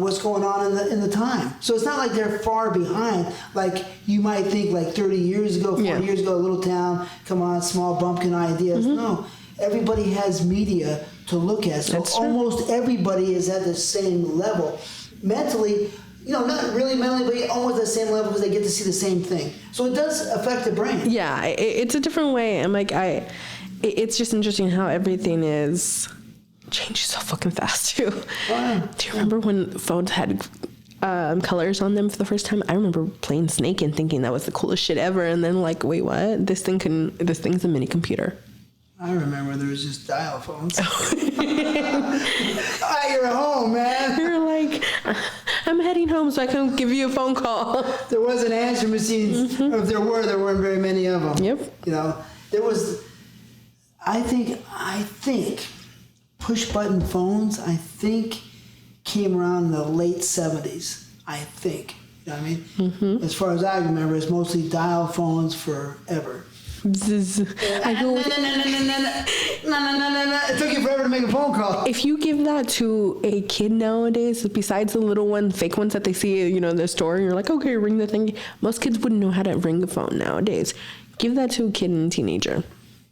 what's going on in the time. So it's not like they're far behind. Like you might think like 30 years ago, 40 years ago, a little town, come on, small bumpkin ideas. No, everybody has media to look at. So almost everybody is at the same level. Mentally, not really mentally, but almost the same level because they get to see the same thing. So it does affect the brain. Yeah, it's a different way. I'm like, it's just interesting how everything changes so fucking fast too. Do you remember when phones had colors on them for the first time? I remember playing Snake and thinking that was the coolest shit ever, and then like, wait, what? This thing's a mini computer. I remember there was just dial phones. You're at home, man. You're like, I'm heading home so I can give you a phone call. There wasn't answer machines. Or if there weren't very many of them. Yep. There was, I think push button phones, came around in the late 70s. I think. You know what I mean? Mm-hmm. As far as I remember, it's mostly dial phones forever. I go with, it took you forever to make a phone call. If you give that to a kid nowadays, besides the little one, fake ones that they see, in the store, and you're like, okay, ring the thing. Most kids wouldn't know how to ring the phone nowadays. Give that to a kid and a teenager.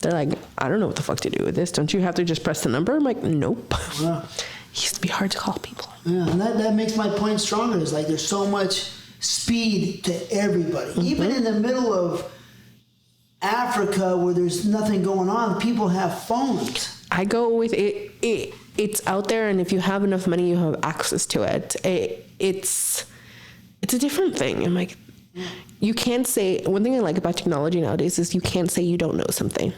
They're like, I don't know what the fuck to do with this. Don't you have to just press the number? I'm like, nope. Yeah. It used to be hard to call people. Yeah, and that makes my point stronger. It's like there's so much speed to everybody. Mm-hmm. Even in the middle of Africa where there's nothing going on, people have phones. I go with it. It's out there, and if you have enough money, you have access to it. It's a different thing. I'm like, you can't say, one thing I like about technology nowadays is you can't say you don't know something.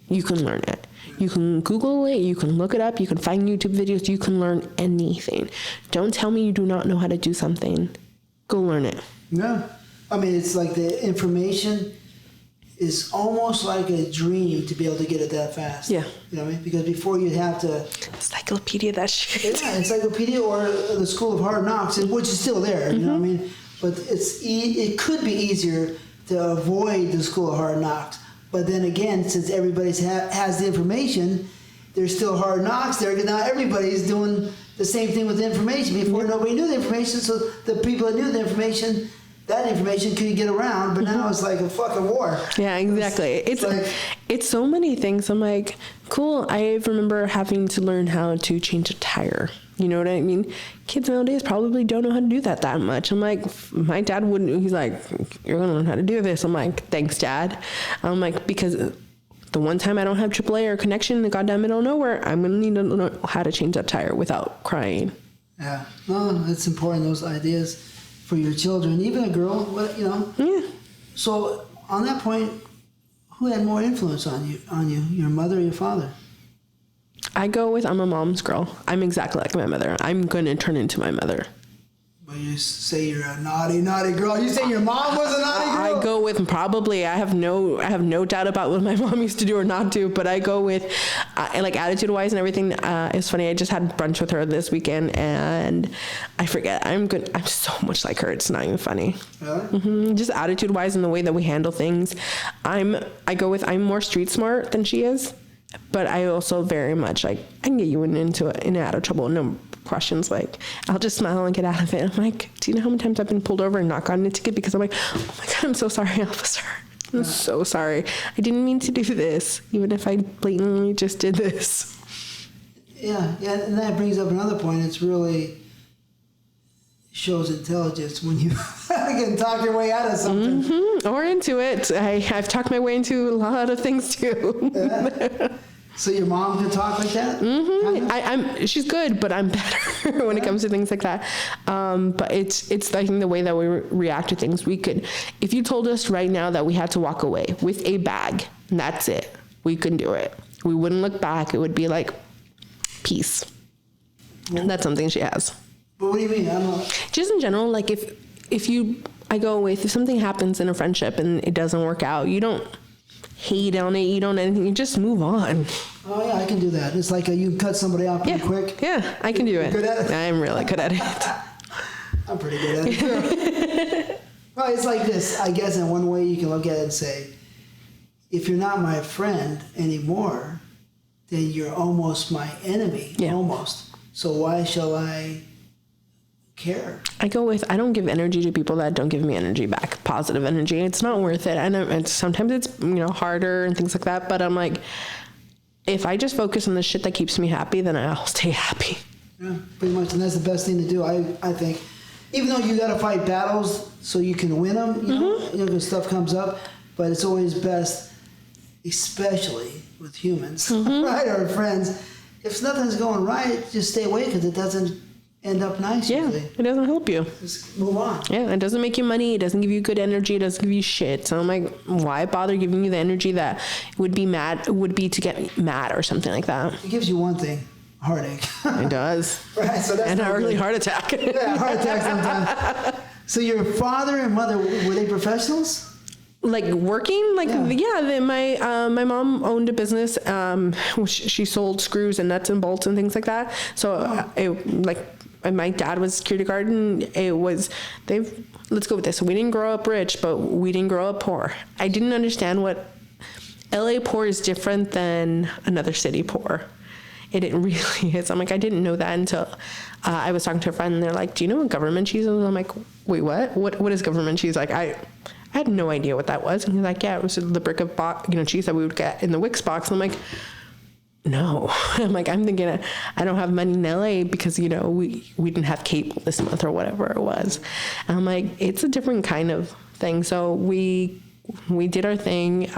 You can learn it. You can Google it, you can look it up, you can find YouTube videos, you can learn anything. Don't tell me you do not know how to do something. Go learn it. Yeah. I mean, it's like the information is almost like a dream to be able to get it that fast. Yeah. You know what I mean? Because before you'd have to... Encyclopedia that shit. Yeah, encyclopedia or the School of Hard Knocks, which is still there, you know what I mean? But it could be easier to avoid the School of Hard Knocks. But then again, since everybody has the information, there's still hard knocks there. Now everybody's doing the same thing with the information. Before nobody knew the information, so the people that knew the information, that information couldn't get around. But now it's like a fucking war. Yeah, exactly. It's so many things. I'm like, cool. I remember having to learn how to change a tire. You know what I mean? Kids nowadays probably don't know how to do that much. I'm like, my dad wouldn't. He's like, you're going to learn how to do this. I'm like, thanks, Dad. I'm like, because the one time I don't have AAA or connection in the goddamn middle of nowhere, I'm going to need to know how to change that tire without crying. Yeah. No, it's important, those ideas for your children. Even a girl, Yeah. So on that point, who had more influence on you, your mother or your father? I go with, I'm a mom's girl. I'm exactly like my mother. I'm going to turn into my mother. Well, you say you're a naughty girl. You say your mom was a naughty girl? I go with probably, I have no doubt about what my mom used to do or not do, but I go with, like attitude-wise and everything. It's funny, I just had brunch with her this weekend, and I forget, I'm so much like her, it's not even funny. Really? Mm-hmm. Just attitude-wise and the way that we handle things. I go with, I'm more street smart than she is. But I also very much like, I can get you in and out of trouble. No questions. Like, I'll just smile and get out of it. I'm like, do you know how many times I've been pulled over and not gotten a ticket because I'm like, oh my God, I'm so sorry, officer. I'm so sorry. I didn't mean to do this, even if I blatantly just did this. Yeah, and that brings up another point. It's really shows intelligence when you can talk your way out of something. Mm-hmm. Or into it. I've talked my way into a lot of things too. Yeah. So your mom can talk like that? Mm-hmm. Kind of? She's good, but I'm better when it comes to things like that. But it's I think the way that we react to things. We could, if you told us right now that we had to walk away with a bag, and that's it, we couldn't do it. We wouldn't look back. It would be like, peace. And that's something she has. But what do you mean? I don't know. Just in general, like I go with, if something happens in a friendship and it doesn't work out, you don't hate on it, you don't anything, you just move on. Oh yeah, I can do that. It's like you can cut somebody out pretty quick. Yeah, I can do it. Good at it? I'm really good at it. I'm pretty good at it too. Well, it's like this. I guess in one way you can look at it and say, if you're not my friend anymore, then you're almost my enemy. Yeah. Almost. So why shall I care? I go with, I don't give energy to people that don't give me energy back, positive energy. It's not worth it. I know sometimes it's harder and things like that, but I'm like, if I just focus on the shit that keeps me happy, then I'll stay happy. Yeah, pretty much, and that's the best thing to do. I think even though you got to fight battles so you can win them, you know, because stuff comes up, but it's always best, especially with humans, right, or friends, if nothing's going right, just stay away because it doesn't end up nice. Yeah, usually. it doesn't help you. Just move on. Yeah, it doesn't make you money. It doesn't give you good energy. It doesn't give you shit. So I'm like, why bother giving you the energy that would be to get mad or something like that? It gives you one thing, heartache. It does. Right, so that's and an not early good. heart attack. Yeah, heart attack sometimes. So your father and mother, were they professionals? Like working, like Yeah. my mom owned a business. She sold screws and nuts and bolts and things like that. So my dad was a security guard, and let's go with this. We didn't grow up rich, but we didn't grow up poor. I didn't understand what LA poor is different than another city poor. It really is. I'm like, I didn't know that until I was talking to a friend, and they're like, do you know what government cheese is? I'm like, wait, what? What is government cheese? Like, I had no idea what that was. And he's like, yeah, it was the brick of cheese that we would get in the Wix box. And I'm like, no. I'm like, I'm thinking I don't have money in LA because, we didn't have cable this month or whatever it was. And I'm like, it's a different kind of thing. So we did our thing.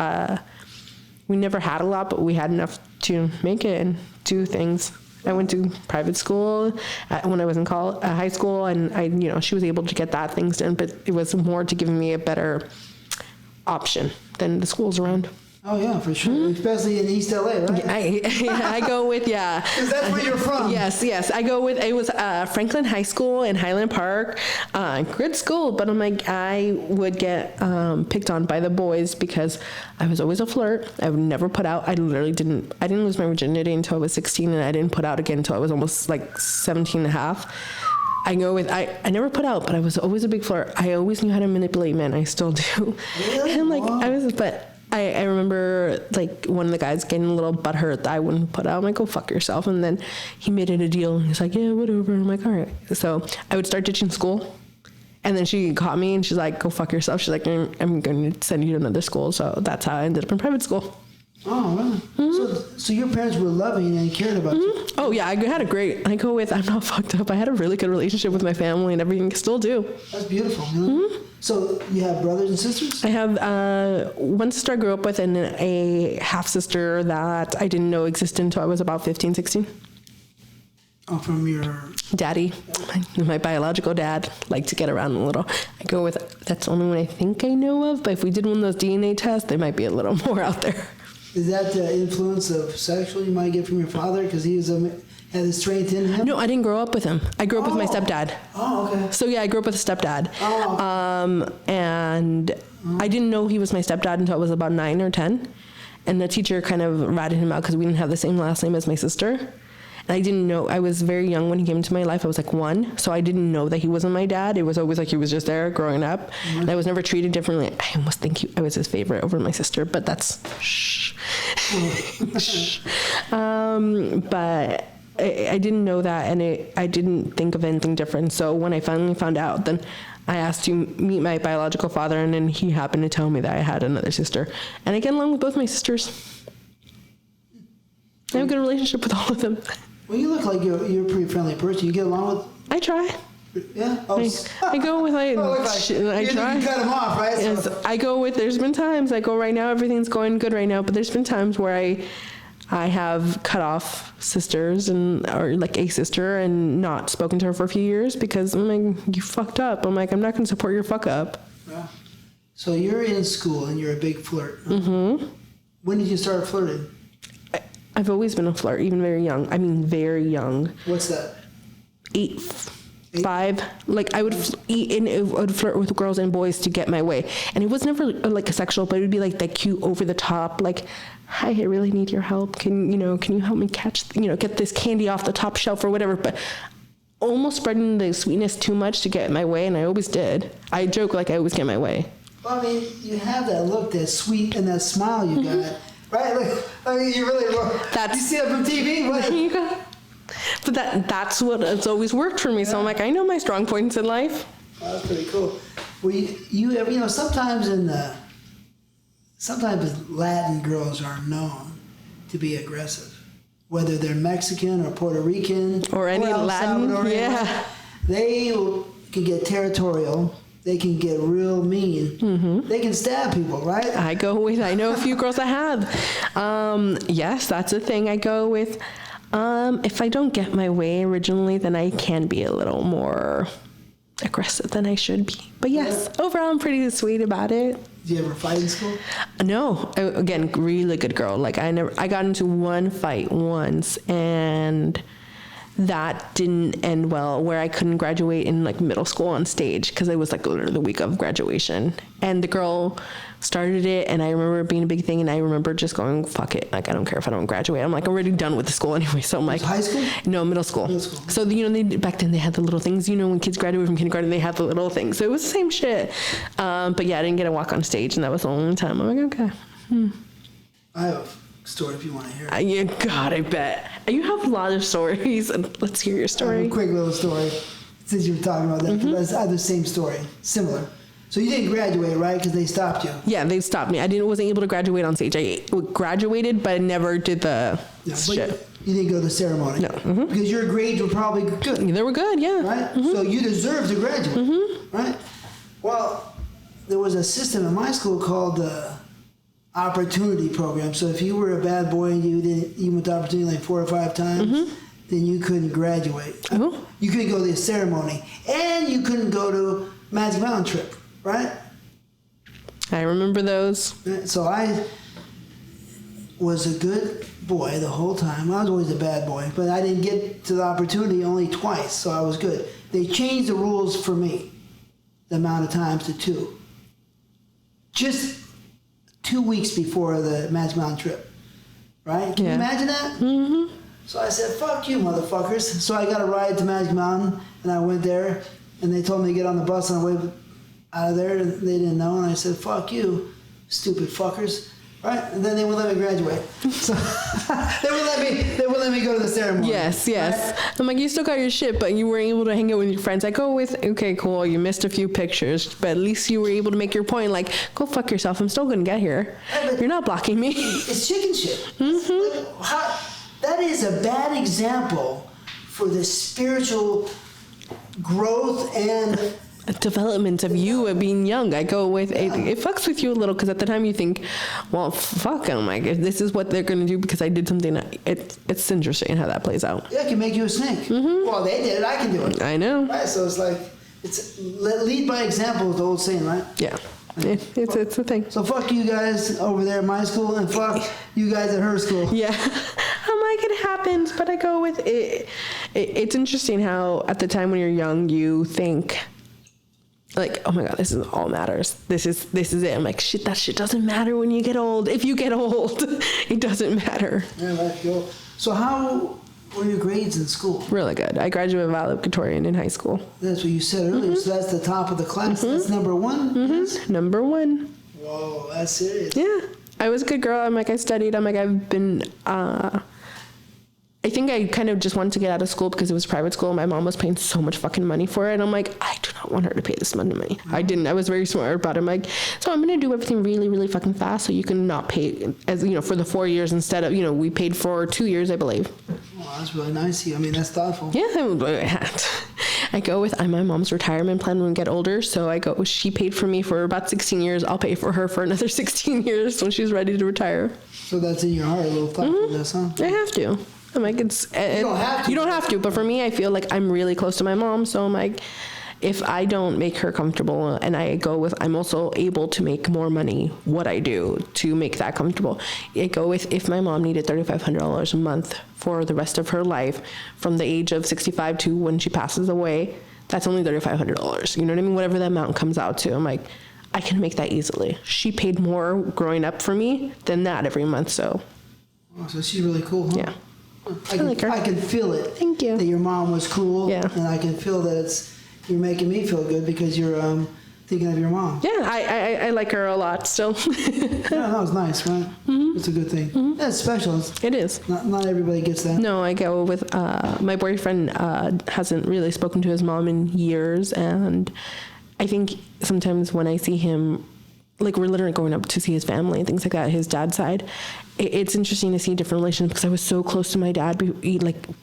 We never had a lot, but we had enough to make it and do things. I went to private school when I was in high school, and she was able to get that things done, but it was more to give me a better option than the schools around. Oh yeah, for sure. Especially in East LA, right? I go with, yeah. Because that's where you're from. Yes. I go with, it was Franklin High School in Highland Park. Good school, but I'm like, I would get picked on by the boys because I was always a flirt. I would never put out. I didn't lose my virginity until I was 16, and I didn't put out again until I was almost like 17 and a half. I go with, I never put out, but I was always a big flirt. I always knew how to manipulate men. I still do. Really? And like, Wow. I remember like one of the guys getting a little butthurt that I wouldn't put out. I'm like, go fuck yourself. And then he made it a deal, and he's like, yeah, whatever. And I'm like, all right. So I would start ditching school, and then she caught me, and she's like, go fuck yourself. She's like, I'm going to send you to another school. So that's how I ended up in private school. Oh, really? So your parents were loving and cared about you. Oh yeah, I had I'm not fucked up. I had a really good relationship with my family and everything. Still do. That's beautiful. So you have brothers and sisters? I have one sister I grew up with, and a half sister that I didn't know existed until I was about 15, 16. Oh, from your daddy. My biological dad liked to get around a little. I go with, that's the only one I think I know of, but if we did one of those DNA tests, there might be a little more out there. Is that the influence of sexual you might get from your father because he had the strength in him? No, I didn't grow up with him. I grew up with my stepdad. Oh, okay. So yeah, I grew up with a stepdad. Oh. And I didn't know he was my stepdad until I was about 9 or 10. And the teacher kind of ratted him out because we didn't have the same last name as my sister. And I didn't know, I was very young when he came into my life. I was like 1. So I didn't know that he wasn't my dad. It was always like he was just there growing up. And I was never treated differently. I almost think I was his favorite over my sister, but that's shh. But I didn't know that, and I didn't think of anything different. So when I finally found out, then I asked to meet my biological father, and then he happened to tell me that I had another sister. And I get along with both my sisters. I have a good relationship with all of them. Well, you look like you're a pretty friendly person. You get along with... I try. Yeah? I go with, I try. You cut them off, right? Yes, So. I go with, there's been times, I go right now, everything's going good right now, but there's been times where I have cut off sisters or like a sister and not spoken to her for a few years because I'm like, you fucked up. I'm like, I'm not going to support your fuck up. Yeah. So you're in school and you're a big flirt. Mm-hmm. When did you start flirting? I've always been a flirt, even very young. I mean, very young. What's that? 8, 5. Like I would flirt with girls and boys to get my way, and it was never like a sexual, but it would be like that cute, over the top, like, hi, I really need your help. Can you help me catch, get this candy off the top shelf or whatever? But almost spreading the sweetness too much to get my way, and I always did. I joke like I always get my way. Well, I mean, you have that look, that sweet, and that smile you got. Right? Like you really were. You see it from TV? What? But that's what it's always worked for me. So I'm like, I know my strong points in life. Oh, that's pretty cool. Well, you ever, sometimes Latin girls are known to be aggressive, whether they're Mexican or Puerto Rican or any or Latin. Salvadorian. Yeah. They will can get territorial. They can get real mean. Mm-hmm. They can stab people, right? I know a few girls that have. Yes, that's a thing I go with. If I don't get my way originally, then I can be a little more aggressive than I should be. But yes, overall, I'm pretty sweet about it. Did you ever fight in school? No. Again, really good girl. Like I got into one fight once, and that didn't end well, where I couldn't graduate in like middle school on stage because it was like literally the week of graduation. And the girl started it, and I remember it being a big thing, and I remember just going, fuck it. Like, I don't care if I don't graduate. I'm like, I'm already done with the school anyway. So I'm like, high school? No, middle school. Middle school. So, back then they had the little things, when kids graduate from kindergarten, they had the little things. So it was the same shit. But yeah, I didn't get to walk on stage, and that was the only time. I'm like, okay. I have a story if you want to hear it. Yeah, God, I bet. You have a lot of stories. Let's hear your story. I have a quick little story, since you were talking about that. But I have the same story, similar. So you didn't graduate, right? Because they stopped you. Yeah, they stopped me. Wasn't able to graduate on stage. I graduated, but I never did the shit. You didn't go to the ceremony. No. Mm-hmm. Because your grades were probably good. They were good, yeah. Right? Mm-hmm. So you deserved to graduate, right? Well, there was a system in my school called the opportunity program. So if you were a bad boy and you went to opportunity like 4 or 5 times, then you couldn't graduate. You couldn't go to the ceremony, and you couldn't go to Magic Mountain trip, right? I remember those. So I was a good boy the whole time. I was always a bad boy, but I didn't get to the opportunity only twice, so I was good. They changed the rules for me, the amount of times to 2. Just 2 weeks before the Magic Mountain trip, right? Can you imagine that? Mm-hmm. So I said, fuck you, motherfuckers. So I got a ride to Magic Mountain, and I went there, and they told me to get on the bus on the way out of there, and they didn't know, and I said, fuck you, stupid fuckers. Right? And then they would let me graduate. So they would let me go to the ceremony. Yes. Right? I'm like, you still got your shit, but you weren't able to hang out with your friends. I go with, okay, cool, you missed a few pictures, but at least you were able to make your point. Like, go fuck yourself. I'm still gonna get here. You're not blocking me. It's chicken shit. Mm-hmm. That is a bad example for the spiritual growth and development of you being young. I go with it fucks with you a little, because at the time you think, well, fuck, I'm like, if this is what they're gonna do because I did something, it's interesting how that plays out. Yeah, it can make you a snake. Mm-hmm. Well, they did it, I can do it. I know. Right, so it's like, it's lead by example is the old saying, right? Yeah. It's a thing. So fuck you guys over there at my school, and fuck you guys at her school. Yeah. I'm like, it happens, but I go with it. It's interesting how at the time when you're young, you think, like, oh my God, this is all matters. This is it. I'm like, shit, that shit doesn't matter when you get old. If you get old, it doesn't matter. Yeah, let's go. So how were your grades in school? Really good. I graduated valedictorian in high school. That's what you said earlier. Mm-hmm. So that's the top of the class. Mm-hmm. That's number 1? Mm-hmm. Yes? Number 1. Whoa, that's serious. Yeah. I was a good girl. I'm like, I studied. I'm like, I've been, I think I kind of just wanted to get out of school because it was private school. My mom was paying so much fucking money for it. And I'm like, I do not want her to pay this much money. I didn't. I was very smart about it. I'm like, so I'm going to do everything really, really fucking fast so you can not pay, as for the 4 years instead of, we paid for 2 years, I believe. Wow, that's really nice of you. I mean, that's thoughtful. Yeah. I go with, I'm my mom's retirement plan when we get older. So I go, she paid for me for about 16 years. I'll pay for her for another 16 years when she's ready to retire. So that's in your heart, a little thoughtfulness, huh? I have to. I'm like, you don't have to, but for me, I feel like I'm really close to my mom, so I'm like, if I don't make her comfortable, and I go with, I'm also able to make more money, what I do to make that comfortable. I go with, if my mom needed $3,500 a month for the rest of her life, from the age of 65 to when she passes away, that's only $3,500. You know what I mean? Whatever that amount comes out to, I'm like, I can make that easily. She paid more growing up for me than that every month, so. Oh, so she's really cool, huh? Yeah. I can feel it. Thank you. That your mom was cool. Yeah. And I can feel that you're making me feel good because you're thinking of your mom. Yeah, I like her a lot still. Yeah, that was nice, right? Mm-hmm. It's a good thing. Mm-hmm. That's special. It is. Not everybody gets that. No, I go with, my boyfriend hasn't really spoken to his mom in years, and I think sometimes when I see him like we're literally going up to see his family and things like that, his dad's side. It's interesting to see different relationships because I was so close to my dad,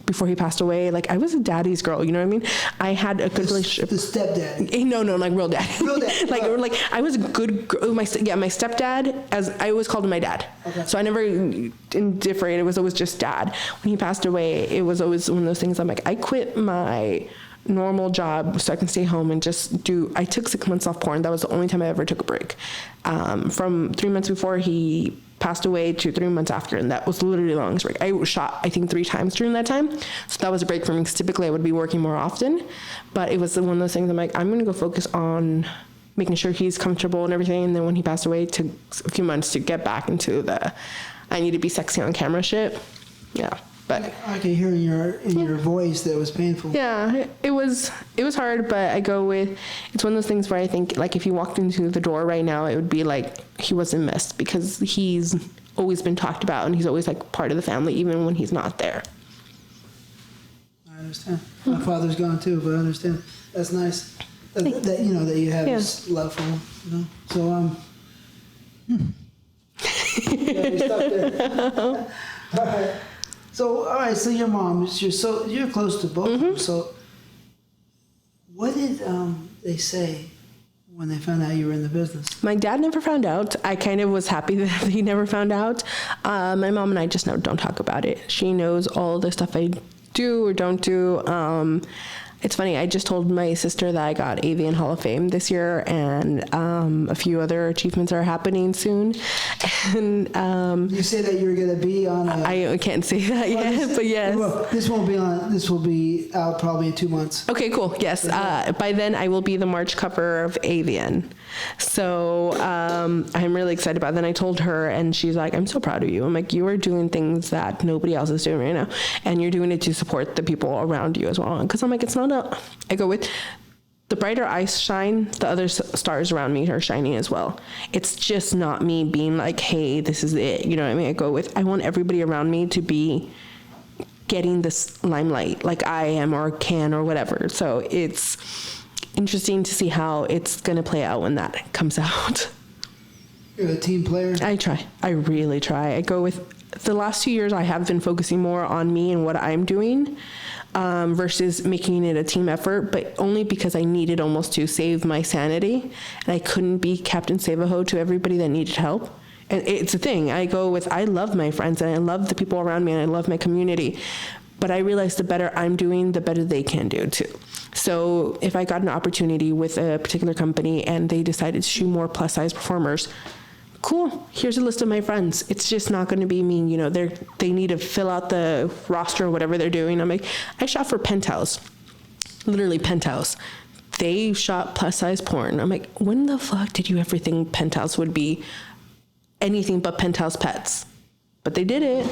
before he passed away. Like I was a daddy's girl, you know what I mean? I had a good relationship. The stepdad. No, like real dad. Real dad. like I was a good girl. My stepdad, as I always called him my dad. Okay. So I never indifferent. It was always just dad. When he passed away, it was always one of those things. I'm like, I quit my normal job so I can stay home and just I took 6 months off porn. That was the only time I ever took a break. From 3 months before he passed away to 3 months after, and that was literally the longest break. I shot, I think, 3 times during that time, so that was a break for me, because typically I would be working more often, but it was one of those things. I'm like, I'm gonna go focus on making sure he's comfortable and everything, and then when he passed away, it took a few months to get back into I need to be sexy on camera shit. Yeah. But I can hear in your voice that it was painful. Yeah, it was hard, but I go with, it's one of those things where I think, like, if he walked into the door right now, it would be like he wasn't missed, because he's always been talked about and he's always like part of the family, even when he's not there. I understand. My father's gone too, but I understand. That's nice that you know that you have this love for him. You know, so yeah, you stop there. All right. So, all right, so your mom, you're close to both of them. So, what did they say when they found out you were in the business? My dad never found out. I kind of was happy that he never found out. My mom and I just don't talk about it. She knows all the stuff I do or don't do. It's funny, I just told my sister that I got AVN Hall of Fame this year, and a few other achievements are happening soon. And you say that you're going to be on I can't say that yet, but yes. Well, this will be out probably in 2 months. Okay, cool. Yes. By then I will be the March cover of AVN. So I'm really excited about it. Then I told her, and she's like, I'm so proud of you. I'm like, you are doing things that nobody else is doing right now, and you're doing it to support the people around you as well. Because I'm like, it's not I go with, the brighter I shine, the other stars around me are shining as well. It's just not me being like, hey, this is it. You know what I mean? I go with, I want everybody around me to be getting this limelight like I am or can or whatever. So it's interesting to see how it's going to play out when that comes out. You're a team player? I try. I really try. I go with, the last 2 years I have been focusing more on me and what I'm doing, versus making it a team effort, but only because I needed almost to save my sanity, and I couldn't be Captain Save-A-Ho to everybody that needed help. And it's a thing. I go with, I love my friends and I love the people around me and I love my community, but I realize the better I'm doing, the better they can do too. So if I got an opportunity with a particular company and they decided to shoot more plus size performers, cool, here's a list of my friends. It's just not going to be me, you know, they need to fill out the roster or whatever they're doing. I'm like, I shot for Penthouse, literally Penthouse. They shot plus size porn. I'm like, when the fuck did you ever think Penthouse would be anything but Penthouse Pets? But they did it.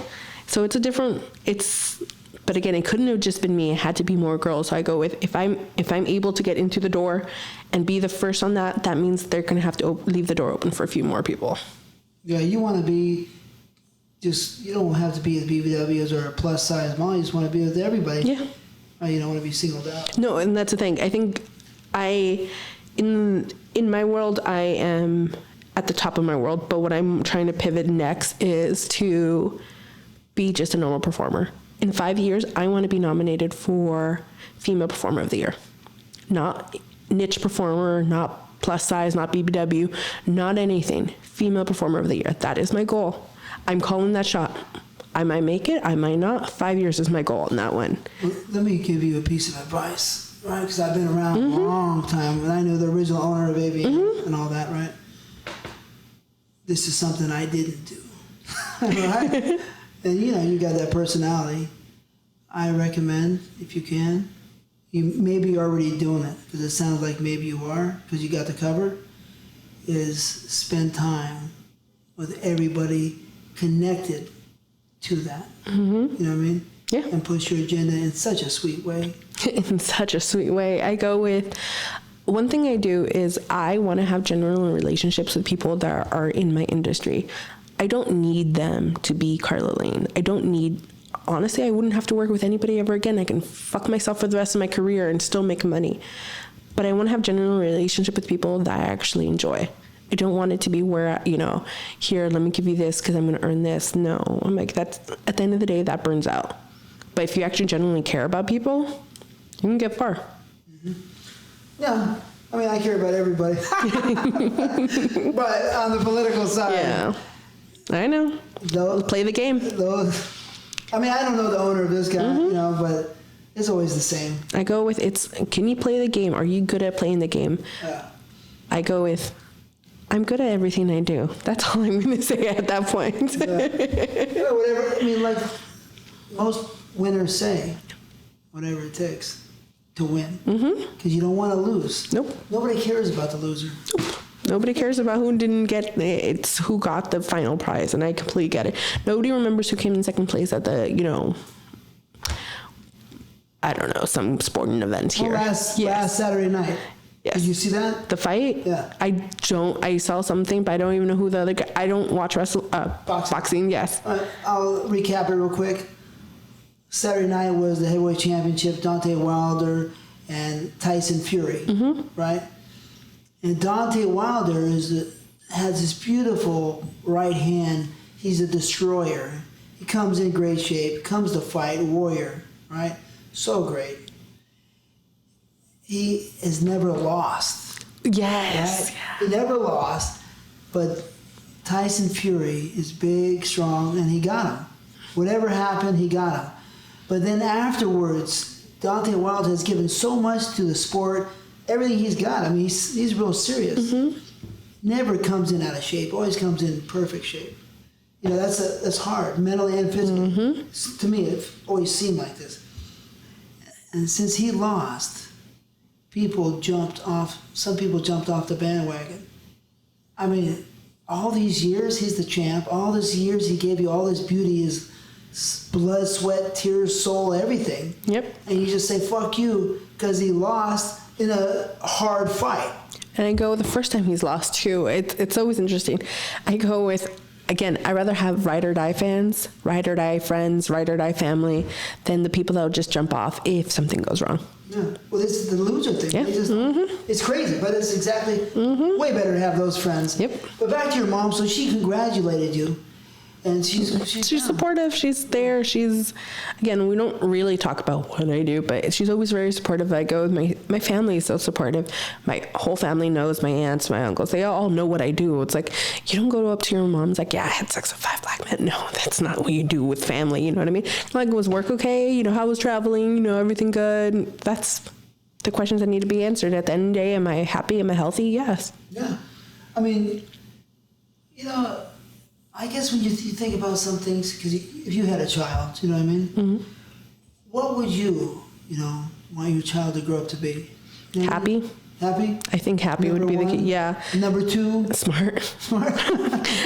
So but again, it couldn't have just been me. It had to be more girls. So I go with, if I'm able to get into the door and be the first on that means they're going to have to leave the door open for a few more people. Yeah, you want to be you don't have to be with BBWs or a plus size model. You just want to be with everybody. Yeah. You don't want to be singled out. No, and that's the thing. I think in my world, I am at the top of my world, but what I'm trying to pivot next is to be just a normal performer. In 5 years, I want to be nominated for Female Performer of the Year. Not niche performer, not plus size, not BBW, not anything. Female Performer of the Year. That is my goal. I'm calling that shot. I might make it, I might not. 5 years is my goal on that one. Well, let me give you a piece of advice, right? Because I've been around a long time, and I knew the original owner of AVN and all that, right? This is something I didn't do, right? And you got that personality. I recommend, if you can, you maybe you're already doing it, because it sounds like maybe you are, because you got the cover, is spend time with everybody connected to that. Mm-hmm. You know what I mean? Yeah. And push your agenda in such a sweet way. In such a sweet way. I go with, one thing I do is I want to have genuine relationships with people that are in my industry. I don't need them to be Karla Lane. Honestly, I wouldn't have to work with anybody ever again. I can fuck myself for the rest of my career and still make money. But I want to have genuine relationship with people that I actually enjoy. I don't want it to be where, you know, here, let me give you this because I'm going to earn this. No, I'm like, that's, at the end of the day, that burns out. But if you actually genuinely care about people, you can get far. Mm-hmm. Yeah. I mean, I care about everybody. But on the political side. Yeah. I know. Play the game. I mean, I don't know the owner of this guy, you know, but it's always the same. I go with can you play the game? Are you good at playing the game? Yeah. I go with, I'm good at everything I do. That's all I'm going to say at that point. Yeah, whatever. I mean, like most winners say, whatever it takes to win. Because you don't want to lose. Nope. Nobody cares about the loser. Nope. Nobody cares about who didn't get it's who got the final prize, and I completely get it. Nobody remembers who came in second place at the, you know, I don't know, some sporting event here. Last Saturday night. Yes. Did you see that? The fight? Yeah. I saw something, but I don't even know who the other guy. I don't watch boxing. Yes. I'll recap it real quick. Saturday night was the heavyweight championship, Deontay Wilder and Tyson Fury, right? And Deontay Wilder has this beautiful right hand. He's a destroyer. He comes in great shape, comes to fight, warrior, right? So great. He has never lost. Yes. Right? He never lost, but Tyson Fury is big, strong, and he got him. Whatever happened, he got him. But then afterwards, Deontay Wilder has given so much to the sport, everything he's got. I mean, he's real serious. Never comes in out of shape. Always comes in perfect shape. You know, that's hard, mentally and physically. To me, it always seemed like this. And since he lost, some people jumped off the bandwagon. I mean, all these years he's the champ. All these years he gave you all this beauty, his blood, sweat, tears, soul, everything. Yep. And you just say, fuck you, because he lost in a hard fight. And I go the first time he's lost too. It's always interesting. I go with, again, I'd rather have ride or die fans, ride or die friends, ride or die family than the people that will just jump off if something goes wrong. Yeah. Well, this is the loser thing. Yeah. It's crazy, but it's exactly way better to have those friends. Yep. But back to your mom, so she congratulated you. And she's supportive. She's there. She's, again, we don't really talk about what I do, but she's always very supportive. I go with my family is so supportive. My whole family knows, my aunts, my uncles, they all know what I do. It's like, you don't go up to your mom's like, yeah, I had sex with 5 black men. No, that's not what you do with family. You know what I mean? Like, was work okay? You know, how was traveling? You know, everything good? That's the questions that need to be answered. At the end of the day, am I happy? Am I healthy? Yes. Yeah. I mean, you know, I guess when you think about some things, because if you had a child, you know what I mean? What would you want your child to grow up to be? You know, happy. Happy? I think happy would be the key. Yeah. Number 2? Smart.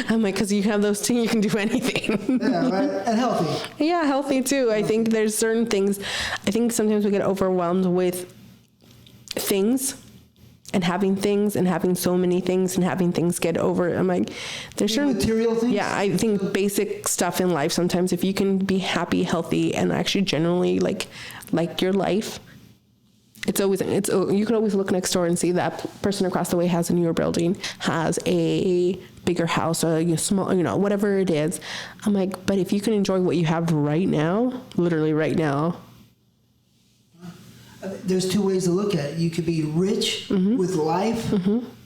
I'm like, because you have those two, you can do anything. Yeah, right? And healthy. Yeah, healthy too. I think there's certain things, I think sometimes we get overwhelmed with things. And having so many things and having things get over. I'm like, there's certain material things. Yeah, I think basic stuff in life. Sometimes if you can be happy, healthy, and actually generally like your life, you can always look next door and see that person across the way has a newer building, has a bigger house, a small, whatever it is. I'm like, but if you can enjoy what you have right now, literally right now. There's 2 ways to look at it. You could be rich with life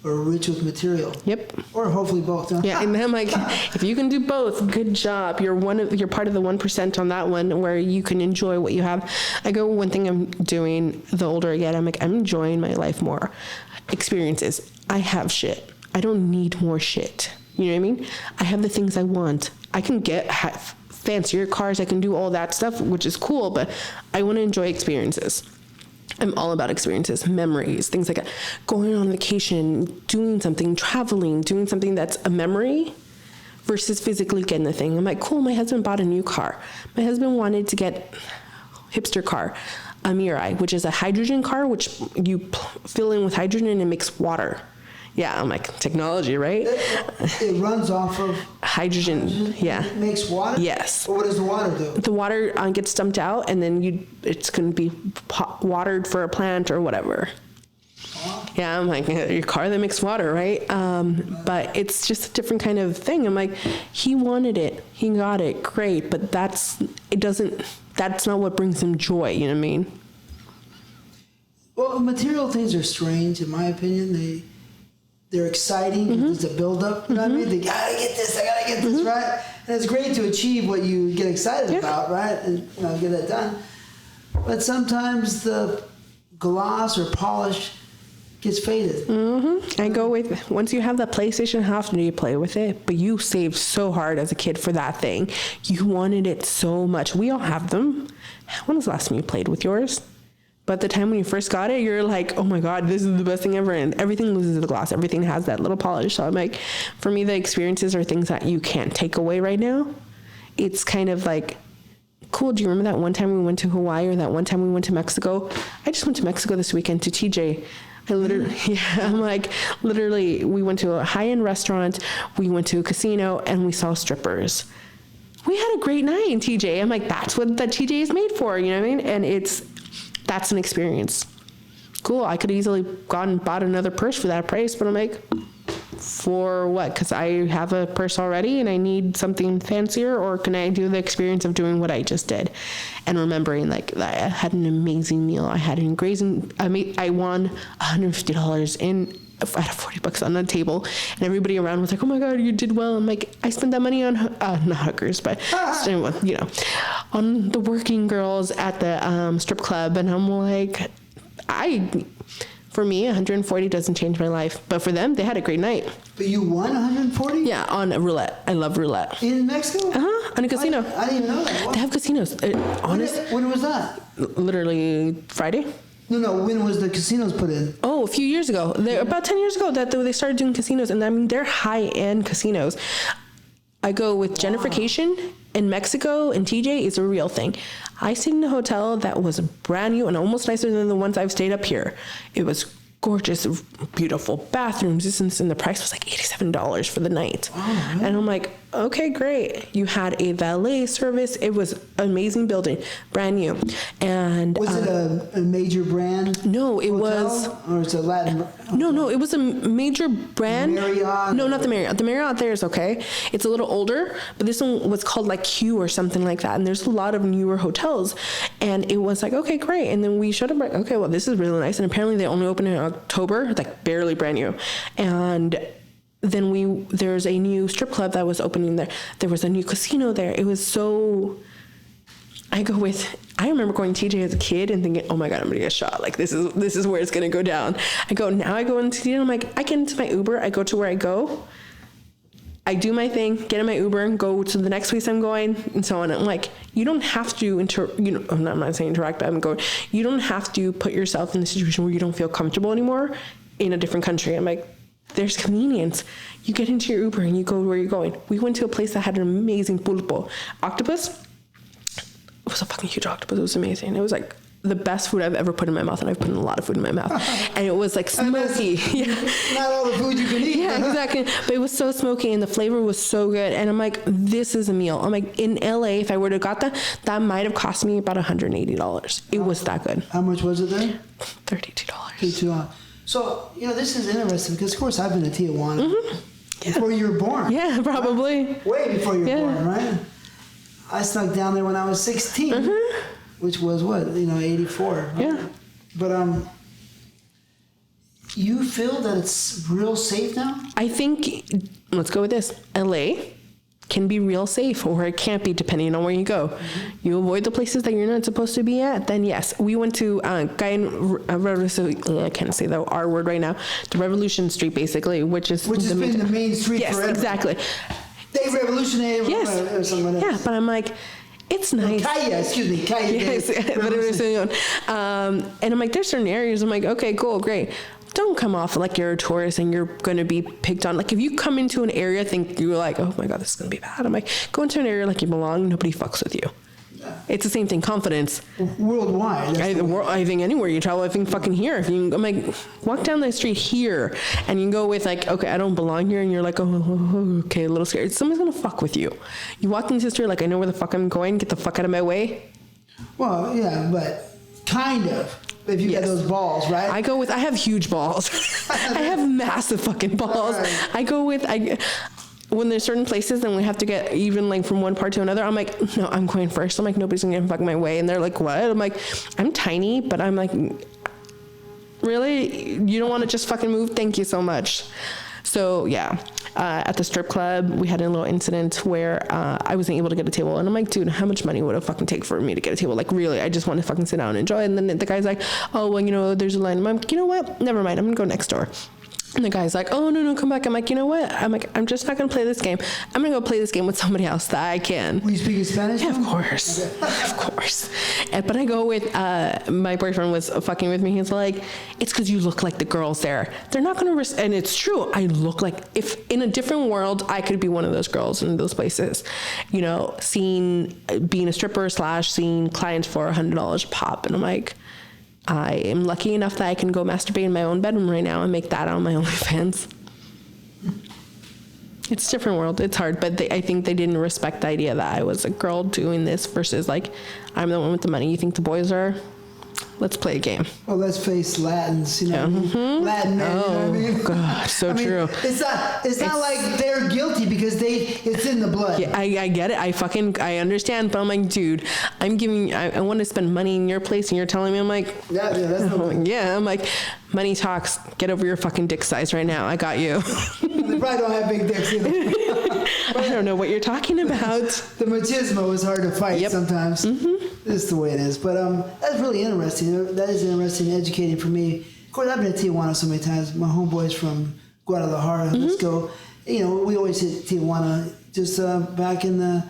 or rich with material. Yep. Or hopefully both. Huh? Yeah, and I'm like, if you can do both, good job. You're part of the 1% on that one where you can enjoy what you have. I go, one thing I'm doing, the older I get, I'm like, I'm enjoying my life more. Experiences. I have shit. I don't need more shit. You know what I mean? I have the things I want. I can have fancier cars. I can do all that stuff, which is cool, but I want to enjoy experiences. I'm all about experiences, memories, things like that. Going on vacation, doing something, traveling, doing something that's a memory versus physically getting the thing. I'm like, cool, my husband bought a new car. My husband wanted to get hipster car, a Mirai, which is a hydrogen car, which you fill in with hydrogen and it makes water. Yeah, I'm like, technology, right? It runs off of hydrogen. Yeah. It makes water? Yes. But what does the water do? The water gets dumped out, and then it's going to be watered for a plant or whatever. Yeah, I'm like, your car that makes water, right? But it's just a different kind of thing. I'm like, he wanted it, he got it, great, but that's not what brings him joy, you know what I mean? Well, material things are strange, in my opinion. They're exciting. There's a build-up, you know what I mean? They gotta get this, I gotta get this, right? And it's great to achieve what you get excited about, right? And get that done. But sometimes the gloss or polish gets faded. I go with, once you have that PlayStation, how often do you play with it? But you saved so hard as a kid for that thing. You wanted it so much. We all have them. When was the last time you played with yours? But the time when you first got it, you're like, oh my God, this is the best thing ever. And everything loses the gloss. Everything has that little polish. So I'm like, for me, the experiences are things that you can't take away right now. It's kind of like, cool. Do you remember that one time we went to Hawaii or that one time we went to Mexico? I just went to Mexico this weekend to TJ. We went to a high-end restaurant. We went to a casino and we saw strippers. We had a great night in TJ. I'm like, that's what the TJ is made for. You know what I mean? And that's an experience. Cool. I could easily gone and bought another purse for that price, but I'm like, for what? Because I have a purse already and I need something fancier, or can I do the experience of doing what I just did? And remembering like that I had an amazing meal. I had an grazing, I won $150 I had $40 on the table, and everybody around was like, oh my God, you did well. I'm like, I spent that money on, not hookers, but, on the working girls at the strip club. And I'm like, for me, 140 doesn't change my life, but for them, they had a great night. But you won 140? Yeah, on a roulette. I love roulette. In Mexico? On a casino. I didn't even know that. What? They have casinos. When was that? Literally Friday. No, when was the casinos put in? Oh, a few years ago. About 10 years ago that they started doing casinos, and I mean, they're high-end casinos. I go with gentrification in Mexico, and TJ is a real thing. I stayed in a hotel that was brand new and almost nicer than the ones I've stayed up here. It was gorgeous, beautiful bathrooms, and the price was like $87 for the night. Oh, really? And I'm like, okay, great. You had a valet service. It was an amazing building, brand new. And was it a major brand? No, it was. Or it's a Latin? No, it was a major brand. Marriott? No, not the Marriott. The Marriott there is okay. It's a little older, but this one was called like Q or something like that. And there's a lot of newer hotels. And it was like, okay, great. And then we showed up like, okay, well, this is really nice. And apparently they only opened in October, like barely brand new. And then there's a new strip club that was opening there. There was a new casino there. It was so, I remember going to TJ as a kid and thinking, oh my God, I'm gonna get shot. Like this is where it's gonna go down. I go into TJ and I'm like, I get into my Uber, I go to where I go, I do my thing, get in my Uber and go to the next place I'm going, and so on. I'm like, you don't have to I'm not saying interact, but I'm going, you don't have to put yourself in a situation where you don't feel comfortable anymore in a different country. I'm like, there's convenience. You get into your Uber and you go where you're going. We went to a place that had an amazing pulpo. Octopus. It was a fucking huge octopus. It was amazing. It was like the best food I've ever put in my mouth, and I've put in a lot of food in my mouth. And it was like smoky. Not all the food you can eat. Yeah, exactly. But it was so smoky and the flavor was so good. And I'm like, this is a meal. I'm like, in LA, if I were to got that might have cost me about $180. It was that good. How much was it then? $32. $32. So, this is interesting because, of course, I've been to Tijuana before you were born. Yeah, probably. Right? Way before you were born, right? I snuck down there when I was 16, which was what, 84. Right? Yeah. But you feel that it's real safe now? I think, let's go with this. LA can be real safe, or it can't be depending on where you go. You avoid the places that you're not supposed to be at, then yes. We went to I can't say the R word right now, the Revolution Street basically, which has been the main street forever. Yes, exactly. They revolutionary. Yes. Yeah, but I'm like, it's nice. Calle. Yes, and I'm like, there's certain areas, I'm like, okay, cool, great. Don't come off like you're a tourist and you're going to be picked on. Like if you come into an area, think you're like, oh my God, this is going to be bad. I'm like, go into an area like you belong. Nobody fucks with you. Yeah. It's the same thing. Confidence. Worldwide. I think anywhere you travel, I think fucking here. I'm like, walk down the street here and you go with like, okay, I don't belong here. And you're like, oh, okay, a little scared. Someone's going to fuck with you. You walk into the street like, I know where the fuck I'm going. Get the fuck out of my way. Well, yeah, but kind of. If you got those balls, right? I have huge balls. I have massive fucking balls. Right. When there's certain places and we have to get even like from one part to another, I'm like, no, I'm going first. I'm like, nobody's gonna fuck my way. And they're like, what? I'm like, I'm tiny, but I'm like, really? You don't want to just fucking move? Thank you so much. So yeah, at the strip club, we had a little incident where I wasn't able to get a table. And I'm like, dude, how much money would it fucking take for me to get a table? Like, really, I just want to fucking sit down and enjoy it. And then the guy's like, oh, well, you know, there's a line. I'm like, you know what? Never mind. I'm going to go next door. And the guy's like, oh, no, come back. I'm like, you know what? I'm like, I'm just not going to play this game. I'm going to go play this game with somebody else that I can. Were you speaking Spanish? Yeah, of course. Okay. Of course. But I go with, my boyfriend was fucking with me. He's like, it's because you look like the girls there. They're not going to, and it's true. I look like, if in a different world, I could be one of those girls in those places. You know, being a stripper / seeing clients for $100 a pop. And I'm like, I am lucky enough that I can go masturbate in my own bedroom right now and make that on my OnlyFans. It's a different world. It's hard, but I think they didn't respect the idea that I was a girl doing this versus like, I'm the one with the money. You think the boys are? Let's play a game. Well, let's face Latins, you know. Yeah. Mm-hmm. Latin men, you know what I mean? God, so true. It's not like they're guilty because it's in the blood. Yeah, I get it. I understand. But I'm like, dude, I want to spend money in your place and you're telling me, I'm like, yeah, that's no good. Yeah, I'm like, money talks. Get over your fucking dick size right now. I got you. They probably don't have big dicks either. I don't know what you're talking about. The machismo is hard to fight sometimes. Mm-hmm. It's the way it is. But that's really interesting. That is interesting and educating for me. Of course, I've been to Tijuana so many times. My homeboy's from Guadalajara. Mm-hmm. Let's go. You know, we always hit Tijuana just back in the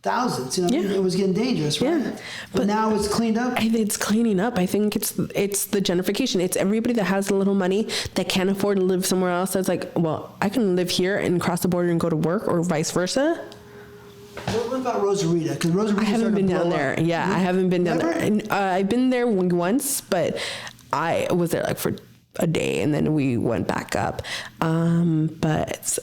thousands. You know, it was getting dangerous, right? Yeah. But now it's cleaned up. It's cleaning up. I think it's the gentrification. It's everybody that has a little money that can't afford to live somewhere else. That's like, well, I can live here and cross the border and go to work, or vice versa. What about Rosarita? Because Rosarita, I haven't been down there. Yeah, I haven't been down there. And, I've been there once, but I was there like for a day, and then we went back up. But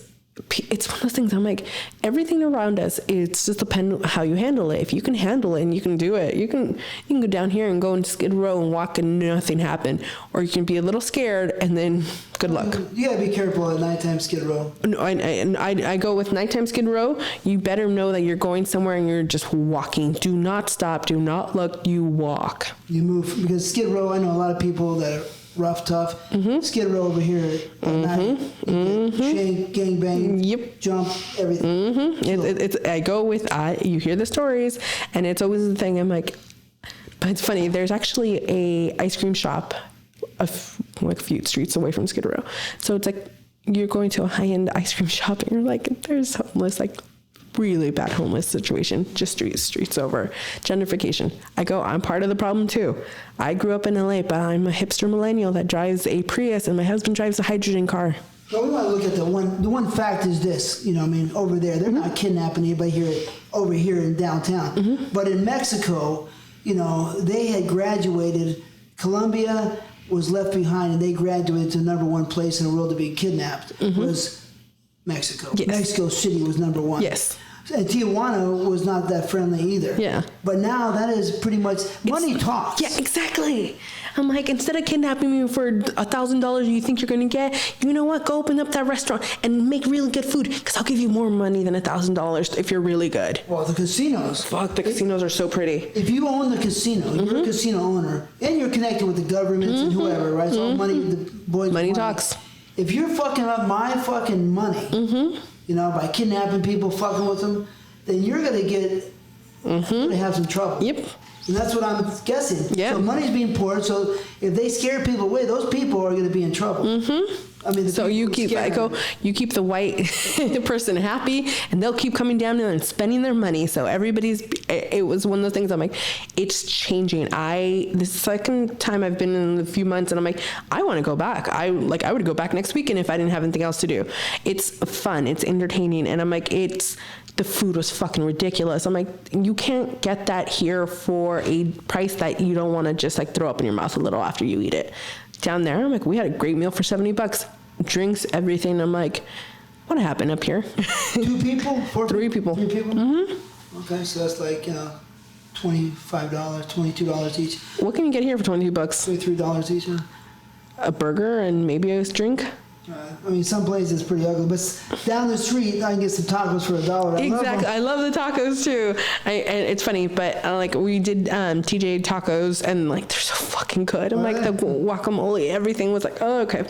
it's one of those things. I'm like, everything around us, it's just depend how you handle it. If you can handle it and you can do it, you can go down here and go in Skid Row and walk and nothing happen, or you can be a little scared and then good luck. You gotta be careful at nighttime Skid Row. No, I go with nighttime Skid Row. You better know that you're going somewhere and you're just walking. Do not stop. Do not look. You walk. You move, because Skid Row, I know a lot of people that are rough, tough. Mm-hmm. Skid Row over here at night. Shank, gangbang, jump, everything. Mm-hmm. I go with, you hear the stories, and it's always the thing. I'm like, but it's funny. There's actually a ice cream shop like a few streets away from Skid Row. So it's like you're going to a high-end ice cream shop, and you're like, there's homeless, like really bad homeless situation, just streets over. Gentrification. I'm part of the problem too. I grew up in LA, but I'm a hipster millennial that drives a Prius, and my husband drives a hydrogen car. Well, we want to look at the one fact is this, you know, I mean, over there, they're not kidnapping anybody over here in downtown. Mm-hmm. But in Mexico, you know, they had graduated. Colombia was left behind, and they graduated to number one place in the world to be kidnapped. Was Mexico. Yes. Mexico City was number one. Yes. And Tijuana was not that friendly either. Yeah. But now that is pretty much money talks. Yeah, exactly. I'm like, instead of kidnapping me for $1,000 you think you're going to get, you know what? Go open up that restaurant and make really good food, because I'll give you more money than $1,000 if you're really good. Well, the casinos. Fuck, the casinos are so pretty. If you own the casino, you're a casino owner, and you're connected with the governments and whoever, right? So money, the boys. Money talks. If you're fucking up my fucking money, you know, by kidnapping people, fucking with them, then you're gonna have some trouble. Yep. And that's what I'm guessing. Yeah. So money's being poured. So if they scare people away, those people are gonna be in trouble. I mean, so you keep the white person happy, and they'll keep coming down there and spending their money. So it was one of those things. I'm like, it's changing. This is the second time I've been in a few months, and I'm like, I want to go back. I would go back next weekend if I didn't have anything else to do. It's fun. It's entertaining. And I'm like, the food was fucking ridiculous. I'm like, you can't get that here for a price that you don't want to just like throw up in your mouth a little after you eat it. Down there, I'm like, we had a great meal for $70. Drinks, everything. I'm like, what happened up here? 2 people? 3 people. 3 people? Mm-hmm. Okay, so that's like, $25, $22 each. What can you get here for $22? $23 each. Huh? A burger and maybe a drink. I mean, some places it's pretty ugly, but down the street I can get some tacos for $1. Exactly, I love the tacos too. And it's funny, but like we did TJ tacos, and like they're so fucking good. I'm like the guacamole, everything was like, oh okay.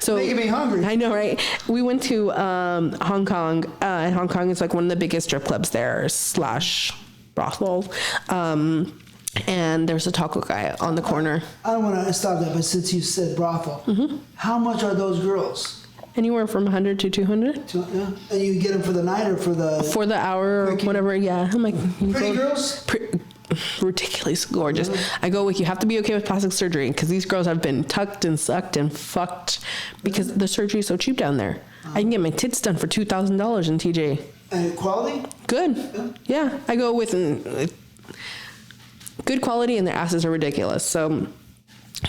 So making me hungry. I know, right? We went to Hong Kong. Hong Kong is like one of the biggest strip clubs there / brothel. And there's a taco guy on the corner. I don't want to stop that, but since you said brothel, how much are those girls? Anywhere from 100 to 200. Yeah. And you get them for the night or for the hour or whatever. Yeah, I'm like pretty girls. Ridiculously gorgeous. I go with, you have to be okay with plastic surgery, because these girls have been tucked and sucked and fucked because the surgery is so cheap down there. I can get my tits done for $2,000 in TJ. And quality? Good. Yeah, I go with good quality, and their asses are ridiculous. So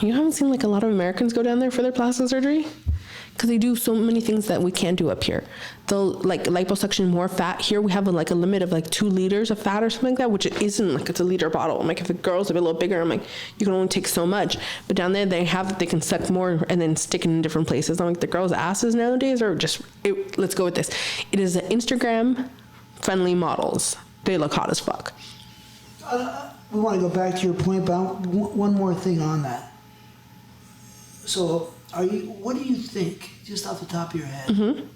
you haven't seen like a lot of Americans go down there for their plastic surgery, because they do so many things that we can't do up here. They'll like liposuction more fat. Here we have a limit of like 2 liters of fat or something like that, which it isn't like it's a liter bottle. I'm like, if the girl's a little bigger, I'm like, you can only take so much. But down there they can suck more and then stick it in different places. I'm like, the girls' asses nowadays are just, let's go with this. It is an Instagram friendly models. They look hot as fuck. We want to go back to your point, but one more thing on that. So, what do you think, just off the top of your head,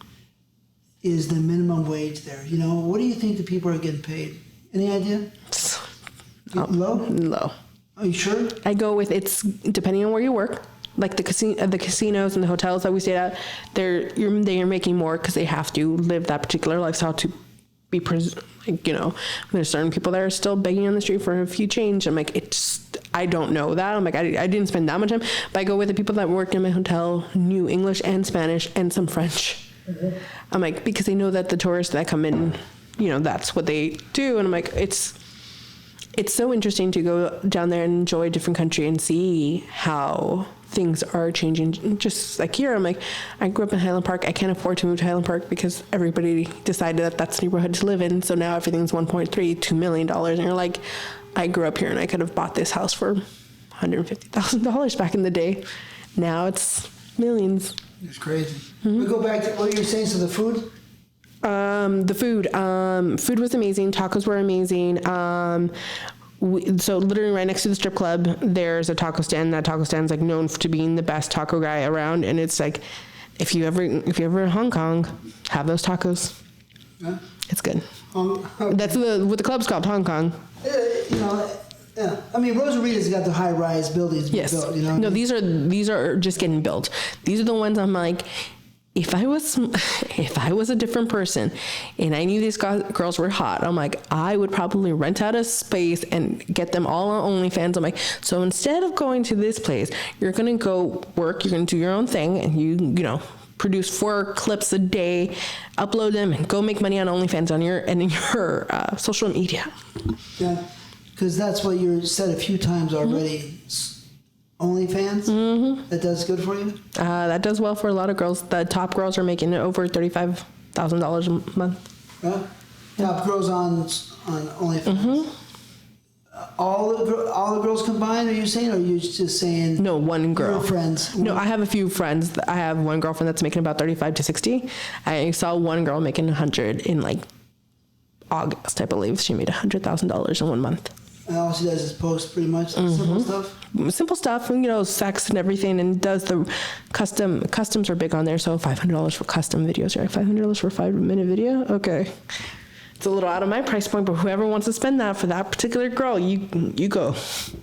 is the minimum wage there? You know, what do you think the people are getting paid? Any idea? Low? Low. Are you sure? I go with, it's depending on where you work. Like the casinos and the hotels that we stayed at, they're making more because they have to live that particular lifestyle to be there's certain people that are still begging on the street for a few change. I'm like, I don't know that. I'm like, I didn't spend that much time, but I go with the people that worked in my hotel, knew English and Spanish and some French. I'm like, because they know that the tourists that come in, that's what they do. And I'm like, it's so interesting to go down there and enjoy a different country and see how things are changing. Just like here, I'm like, I grew up in Highland Park. I can't afford to move to Highland Park because everybody decided that that's the neighborhood to live in. So now everything's $1.3-2 million. And you're like, I grew up here and I could have bought this house for $150,000 back in the day. Now it's millions. It's crazy. We go back to what you were saying. So the food? Food was amazing. Tacos were amazing. So literally right next to the strip club, there's a taco stand. That taco stand's like known to being the best taco guy around. And it's like, if you ever in Hong Kong, have those tacos. Yeah. It's good. That's what the club's called, Hong Kong. Yeah. I mean, Rosarita's got the high-rise buildings built. No, these are just getting built. These are the ones I'm like, if I was a different person and I knew these girls were hot, I'm like, I would probably rent out a space and get them all on OnlyFans. I'm like, so instead of going to this place, you're going to go work, you're going to do your own thing, and you produce 4 clips a day, upload them, and go make money on OnlyFans on your social media. Yeah, because that's what you said a few times already. OnlyFans? That does good for you? That does well for a lot of girls. The top girls are making over $35,000 a month. Yeah? Top girls on OnlyFans? All the girls combined, are you saying? Or are you just saying? No, one girl. Your friends? No, I have a few friends. I have one girlfriend that's making about 35 to 60. I saw one girl making 100 in like August, I believe. She made $100,000 in 1 month. And all she does is post pretty much simple stuff? Simple stuff, and sex and everything, and does the customs are big on there. So $500 for custom videos. You're like, $500 for a 5-minute video? Okay. It's a little out of my price point, but whoever wants to spend that for that particular girl, you go.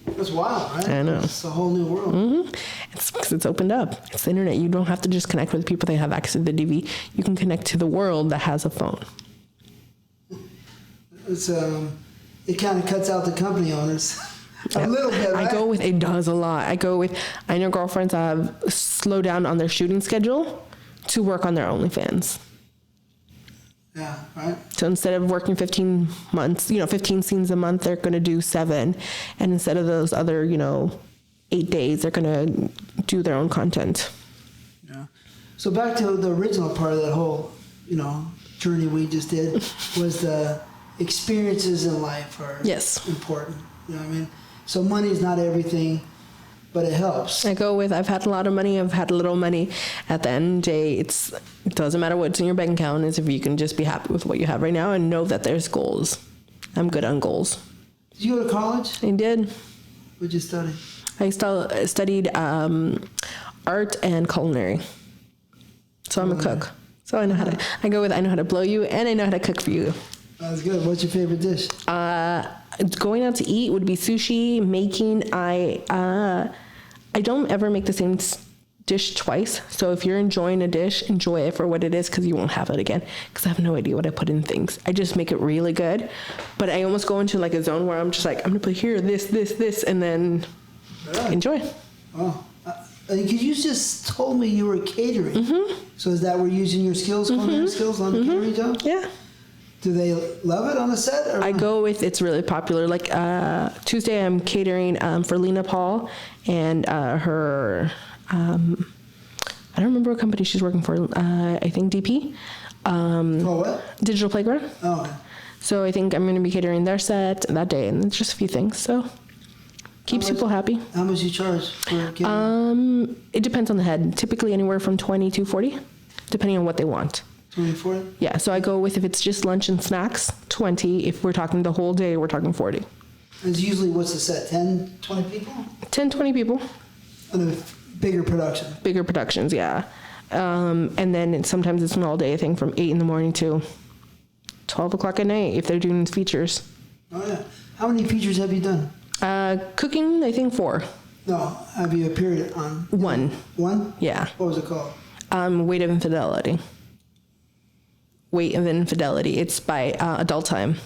That's wild, right? I know. It's a whole new world. It's because it's opened up. It's the internet. You don't have to just connect with people that have access to the DV. You can connect to the world that has a phone. It's it kind of cuts out the company owners a little bit, right? It does a lot. I know girlfriends that have slowed down on their shooting schedule to work on their OnlyFans. Yeah, right. So instead of working 15 months, 15 scenes a month, they're going to do 7. And instead of those other, 8 days, they're going to do their own content. Yeah. So back to the original part of that whole, journey we just did was the experiences in life are Yes. important. You know what I mean? So money is not everything, but it helps. I go with, I've had a lot of money, I've had a little money. At the end of the day, it doesn't matter what's in your bank account, is if you can just be happy with what you have right now and know that there's goals. I'm good on goals. Did you go to college? I did. What'd you study? I studied art and culinary. So I'm a cook. So I know I know how to blow you and I know how to cook for you. That's good. What's your favorite dish? Going out to eat would be sushi. Making, I don't ever make the same dish twice. So if you're enjoying a dish, enjoy it for what it is, because you won't have it again. Because I have no idea what I put in things. I just make it really good. But I almost go into like a zone where I'm just like, I'm going to put here, this, and then enjoy. Oh, because you just told me you were catering. Mm-hmm. So is that where you're using your skills, culinary skills on the catering job? Yeah. Do they love it on the set? Or I go with, it's really popular. Like Tuesday, I'm catering for Lena Paul and her, I don't remember what company she's working for. I think DP. For what? Digital Playground. Oh, okay. So I think I'm going to be catering their set that day, and it's just a few things. So keeps people happy. How much you charge for catering? It depends on the head. Typically anywhere from 20 to 40, depending on what they want. 24? Yeah, so I go with, if it's just lunch and snacks, 20. If we're talking the whole day, we're talking 40. It's usually, what's the set, 10, 20 people? 10, 20 people. And a bigger production. Bigger productions, yeah. And then sometimes it's an all-day thing from 8 in the morning to 12 o'clock at night if they're doing features. Oh, yeah. How many features have you done? Cooking, I think 4. No, have you appeared on? 1. 1? Yeah. What was it called? Weight of Infidelity. Weight of Infidelity. It's by Adult Time.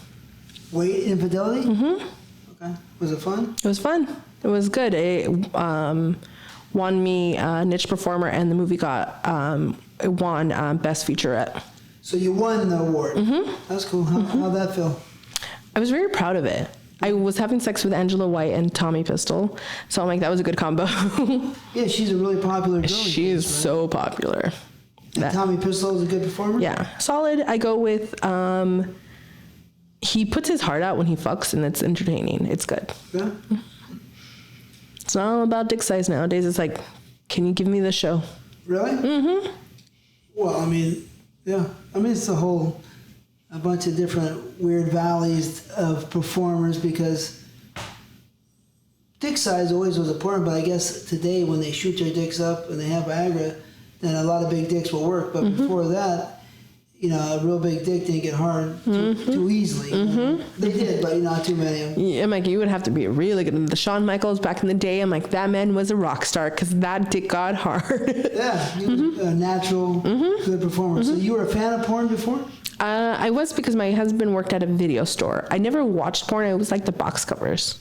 Weight Infidelity? Mm-hmm. Okay. Was it fun? It was fun. It was good. It won me Niche Performer, and the movie it won Best Featurette. So you won the award. Mm-hmm. That's cool. How'd that feel? I was very proud of it. I was having sex with Angela White and Tommy Pistol, so I'm like, that was a good combo. Yeah, she's a really popular girl. She is so popular. And Tommy Pistol is a good performer? Yeah, solid. I go with, he puts his heart out when he fucks, and it's entertaining. It's good. Yeah. It's not all about dick size nowadays. It's like, can you give me the show? Really? Mm-hmm. Well, I mean, yeah. I mean, it's a bunch of different weird valleys of performers, because dick size always was important, but I guess today when they shoot their dicks up and they have Viagra, then a lot of big dicks will work. But before that, a real big dick didn't get hard too easily. Mm-hmm. They did, but not too many of them. Yeah, I'm like, you would have to be really good. The Shawn Michaels back in the day, I'm like, that man was a rock star, because that dick got hard. Yeah, he was a natural, good performer. So you were a fan of porn before? I was, because my husband worked at a video store. I never watched porn. I always liked the box covers.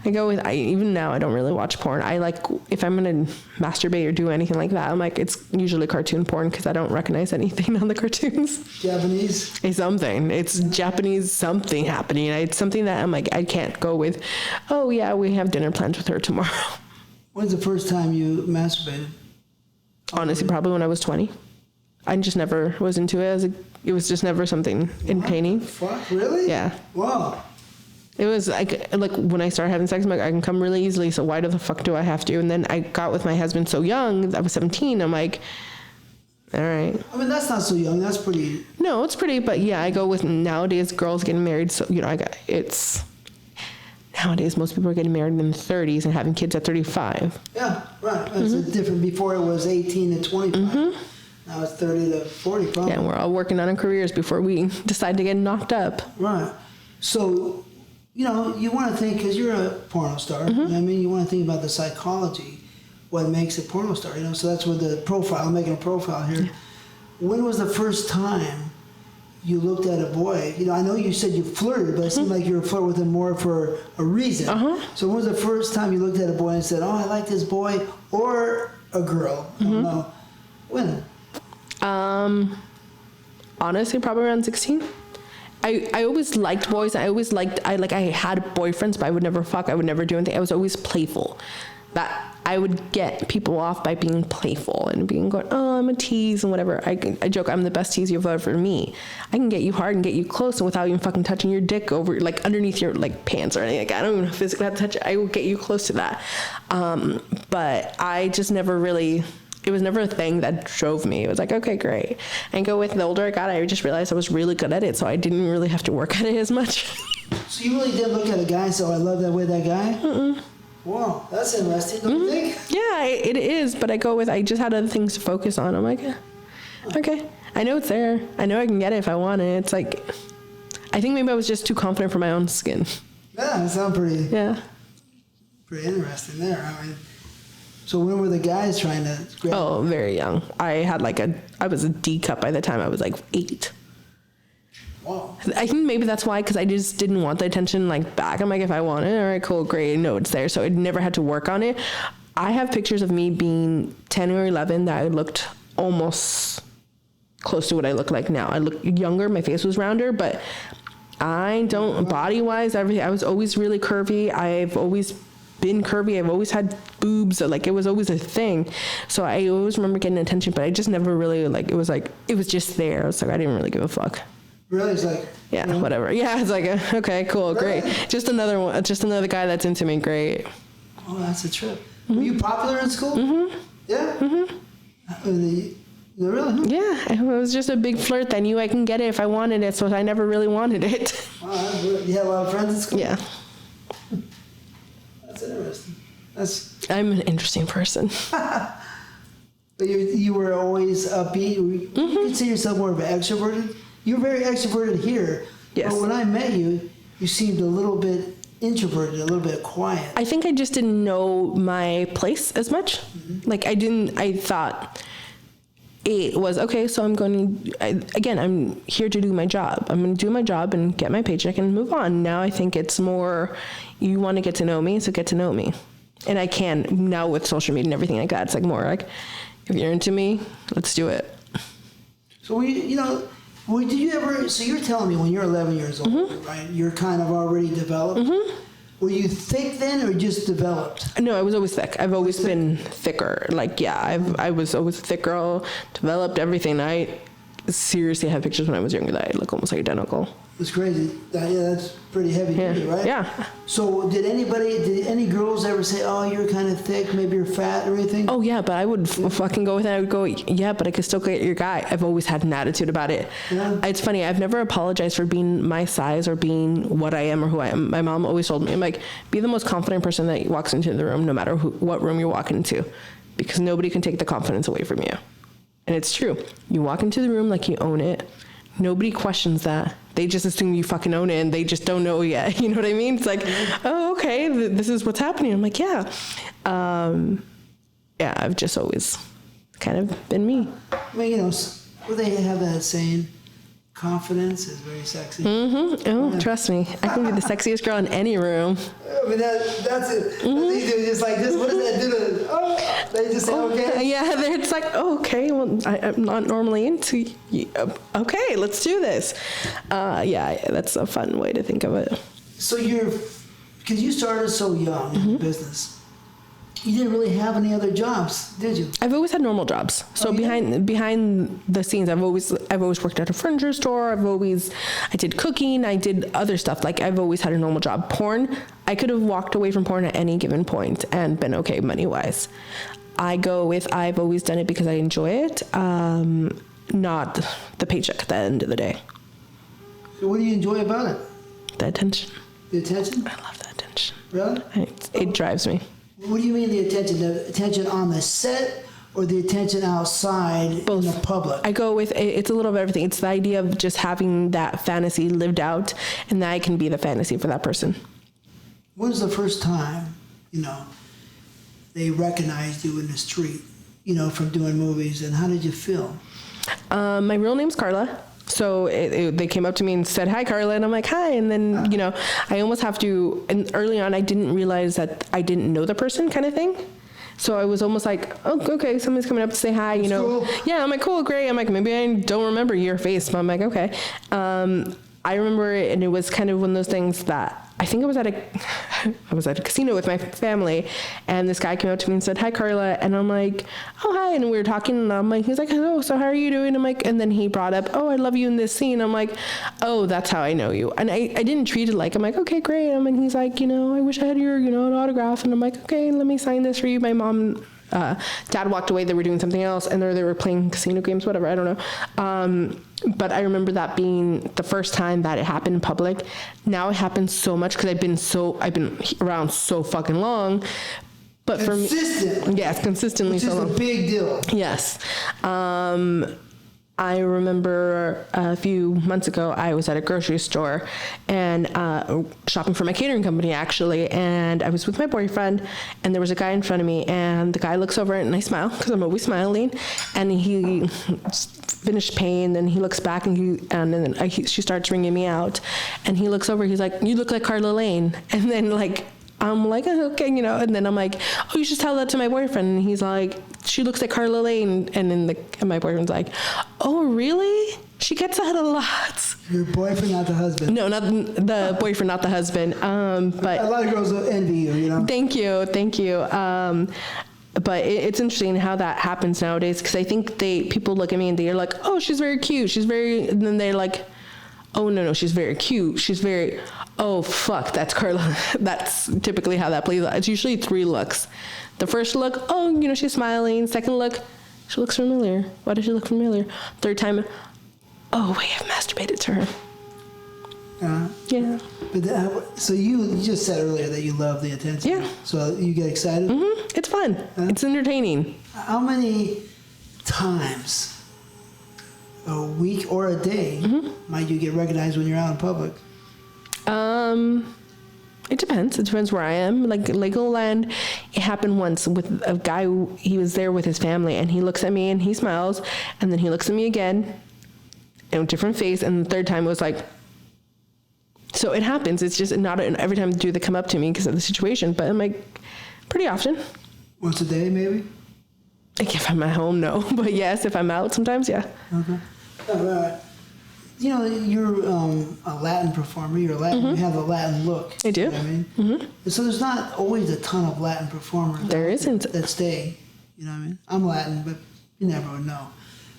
Even now, I don't really watch porn. I like, if I'm going to masturbate or do anything like that, I'm like, it's usually cartoon porn, because I don't recognize anything on the cartoons. Japanese? It's something. It's Japanese something happening. It's something that I'm like, I can't go with, oh yeah, we have dinner plans with her tomorrow. When's the first time you masturbated? Honestly, probably when I was 20. I just never was into it. It was just never something entertaining. Fuck, really? Yeah. Wow. It was like when I started having sex, I'm like, I can come really easily, so why the fuck do I have to? And then I got with my husband so young, I was 17, I'm like, all right. I mean, that's not so young, that's pretty... No, it's pretty, but yeah, I go with nowadays girls getting married, so, nowadays most people are getting married in their 30s and having kids at 35. Yeah, right. That's different. Before it was 18 to 25. Mm-hmm. Now it's 30 to 40 probably. Yeah, and we're all working on our careers before we decide to get knocked up. Right. So... you want to think, because you're a porno star, I mean, you want to think about the psychology, what makes a porno star, so that's what the profile, I'm making a profile here. Yeah. When was the first time you looked at a boy? I know you said you flirted, but it seemed like you were flirting with him more for a reason. So when was the first time you looked at a boy and said, oh, I like this boy, or a girl? I don't know. When? Honestly, probably around 16. I always liked boys. I had boyfriends, but I would never fuck. I would never do anything. I was always playful. That I would get people off by being playful and going, oh, I'm a tease and whatever. I joke, I'm the best tease you've ever me. I can get you hard and get you close and without even fucking touching your dick over, like underneath your like pants or anything. Like, I don't even physically have to touch it. I will get you close to that. But I just never really, it was never a thing that drove me. It was like, okay, great. And go with the older I got, I just realized I was really good at it. So I didn't really have to work at it as much. So you really did look at a guy, so I love that way, that guy? Mm-mm. Wow, that's interesting, don't you think? Yeah, it is. But I go with, I just had other things to focus on. I'm like, okay, I know it's there. I know I can get it if I want it. It's like, I think maybe I was just too confident for my own skin. Yeah, that sounds pretty interesting there. I mean, so when were the guys trying to grab? Oh, very young. I was a D cup by the time I was like 8. Wow. I think maybe that's why, because I just didn't want the attention like back. I'm like, if I want it, all right, cool, great, no, it's there. So I never had to work on it. I have pictures of me being 10 or 11 that I looked almost close to what I look like now. I look younger, my face was rounder, but I don't, body-wise, everything. I was always really curvy. I've always been curvy. I've always had boobs. Like, it was always a thing. So I always remember getting attention, but I just never really, like, it was just there. It's like, I didn't really give a fuck. Really? It's like... Yeah, you know? Whatever. Yeah, it's like, okay, cool, really? Great. Just another one. Just another guy that's into me. Great. Oh, that's a trip. Mm-hmm. Were you popular in school? Mm-hmm. Yeah? Mm-hmm. Really? Huh? Yeah, it was just a big flirt. I knew I can get it if I wanted it, so I never really wanted it. Wow, you had a lot of friends in school? Yeah. That's interesting. I'm an interesting person. But you were always upbeat. You consider yourself more of an extroverted? You were very extroverted here. Yes. But when I met you, you seemed a little bit introverted, a little bit quiet. I think I just didn't know my place as much. Mm-hmm. Like, I thought it was, okay, so I'm here to do my job. I'm going to do my job and get my paycheck and move on. Now I think it's more, you want to get to know me, so get to know me. And I can now with social media and everything like that. It's like more like, if you're into me, let's do it. So did you ever? So you're telling me when you're 11 years old, mm-hmm. right? You're kind of already developed. Mm-hmm. Were you thick then, or just developed? No, I was always thick. I've always been thicker. Like, yeah, I was always a thick girl. Developed everything. I seriously had pictures when I was younger that I look almost identical. It's crazy. That's pretty heavy duty, right? Yeah. So did any girls ever say, oh, you're kind of thick, maybe you're fat or anything? Oh, yeah, but I would fucking go with it. I would go, yeah, but I could still get your guy. I've always had an attitude about it. Yeah. It's funny. I've never apologized for being my size or being what I am or who I am. My mom always told me, I'm like, be the most confident person that walks into the room, no matter what room you're walking into, because nobody can take the confidence away from you. And it's true. You walk into the room like you own it. Nobody questions that. They just assume you fucking own it and they just don't know yet. You know what I mean? It's like, oh, okay, this is what's happening. I'm like, yeah. Yeah, I've just always kind of been me. I mean, they have that saying, confidence is very sexy. Mm-hmm. Oh, yeah. Trust me. I can be the sexiest girl in any room. I mean, that's it. Mm-hmm. They do just like this. What does that do to they just say, okay? Yeah, it's like, oh, okay, well, I'm not normally into you. Okay, let's do this. Yeah, that's a fun way to think of it. So because you started so young in business, you didn't really have any other jobs, did you? I've always had normal jobs. So behind the scenes, I've always worked at a furniture store. I did cooking. I did other stuff. Like, I've always had a normal job. Porn, I could have walked away from porn at any given point and been okay money-wise. I've always done it because I enjoy it, not the paycheck at the end of the day. So what do you enjoy about it? The attention. The attention? I love the attention. Really? It drives me. What do you mean the attention? The attention on the set or the attention outside? Both. In the public? I go with, it's a little of everything. It's the idea of just having that fantasy lived out, and that I can be the fantasy for that person. When was the first time, they recognized you in the street, from doing movies, and how did you feel? My real name's Karla. So they came up to me and said, hi, Karla. And I'm like, hi. And then, I almost have to, and early on, I didn't realize that I didn't know the person kind of thing. So I was almost like, oh, okay, somebody's coming up to say hi, Cool. Yeah, I'm like, cool, great. I'm like, maybe I don't remember your face, but I'm like, okay. I remember it, and it was kind of one of those things that I think I was at a casino with my family, and this guy came up to me and said, "Hi, Karla," and I'm like, "Oh, hi," and we were talking, and I'm like, he's like, "Oh, so how are you doing?" I'm like, and then he brought up, "Oh, I love you in this scene." I'm like, "Oh, that's how I know you," and I didn't treat it like, I'm like, "Okay, great," and he's like, "I wish I had your, an autograph," and I'm like, "Okay, let me sign this for you." My mom, dad walked away, they were doing something else, and they were playing casino games, whatever, I don't know. But I remember that being the first time that it happened in public. Now it happens so much because I've been around so fucking long. But for me, yes, consistently, which is a big deal. Yes. I remember a few months ago, I was at a grocery store and shopping for my catering company, actually, and I was with my boyfriend, and there was a guy in front of me, and the guy looks over and I smile because I'm always smiling, and he finished paying, and he looks back, and then she starts ringing me out, and he looks over, he's like, "You look like Karla Lane," and then I'm like, "Okay," and then I'm like, "Oh, you should tell that to my boyfriend," and he's like, "She looks like Karla Lane," and then my boyfriend's like, "Oh, really? She gets that a lot." Your boyfriend, not the husband. No, not the boyfriend, not the husband. But a lot of girls will envy you, Thank you. But it's interesting how that happens nowadays, because I think people look at me and they're like, "Oh, she's very cute. And then they're like, "Oh, no, she's very cute. She's very, oh, fuck, that's Karla." That's typically how that plays out. It's usually 3 looks. The first look, oh, she's smiling. Second look, she looks familiar. Why does she look familiar? Third time, oh, wait, I've masturbated to her. Yeah. But so you just said earlier that you love the attention. Yeah. So you get excited? Mm-hmm. It's fun. It's entertaining. How many times a week or a day might you get recognized when you're out in public? It depends. It depends where I am. Like Legoland, it happened once with a guy. He was there with his family, and he looks at me and he smiles, and then he looks at me again, in a different face, and the third time it was like. So it happens. It's just not every time do they come up to me because of the situation, but I'm like, pretty often. Once a day, maybe. Like if I'm at home, no, but yes, if I'm out, sometimes, yeah. Okay. All right. You're a Latin performer. You're Latin. You have a Latin look. I do. You know what I mean? Mm-hmm. So there's not always a ton of Latin performers. There isn't. That stay. You know what I mean? I'm Latin, but you never would know.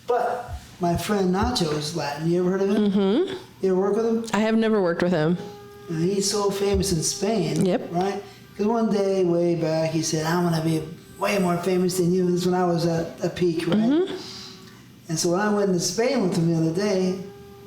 But my friend Nacho is Latin. You ever heard of him? Mm-hmm. You ever work with him? I have never worked with him. He's so famous in Spain. Yep. Right? Because one day, way back, he said, "I'm going to be way more famous than you." This is when I was at a peak, right? Mm-hmm. And so when I went to Spain with him the other day,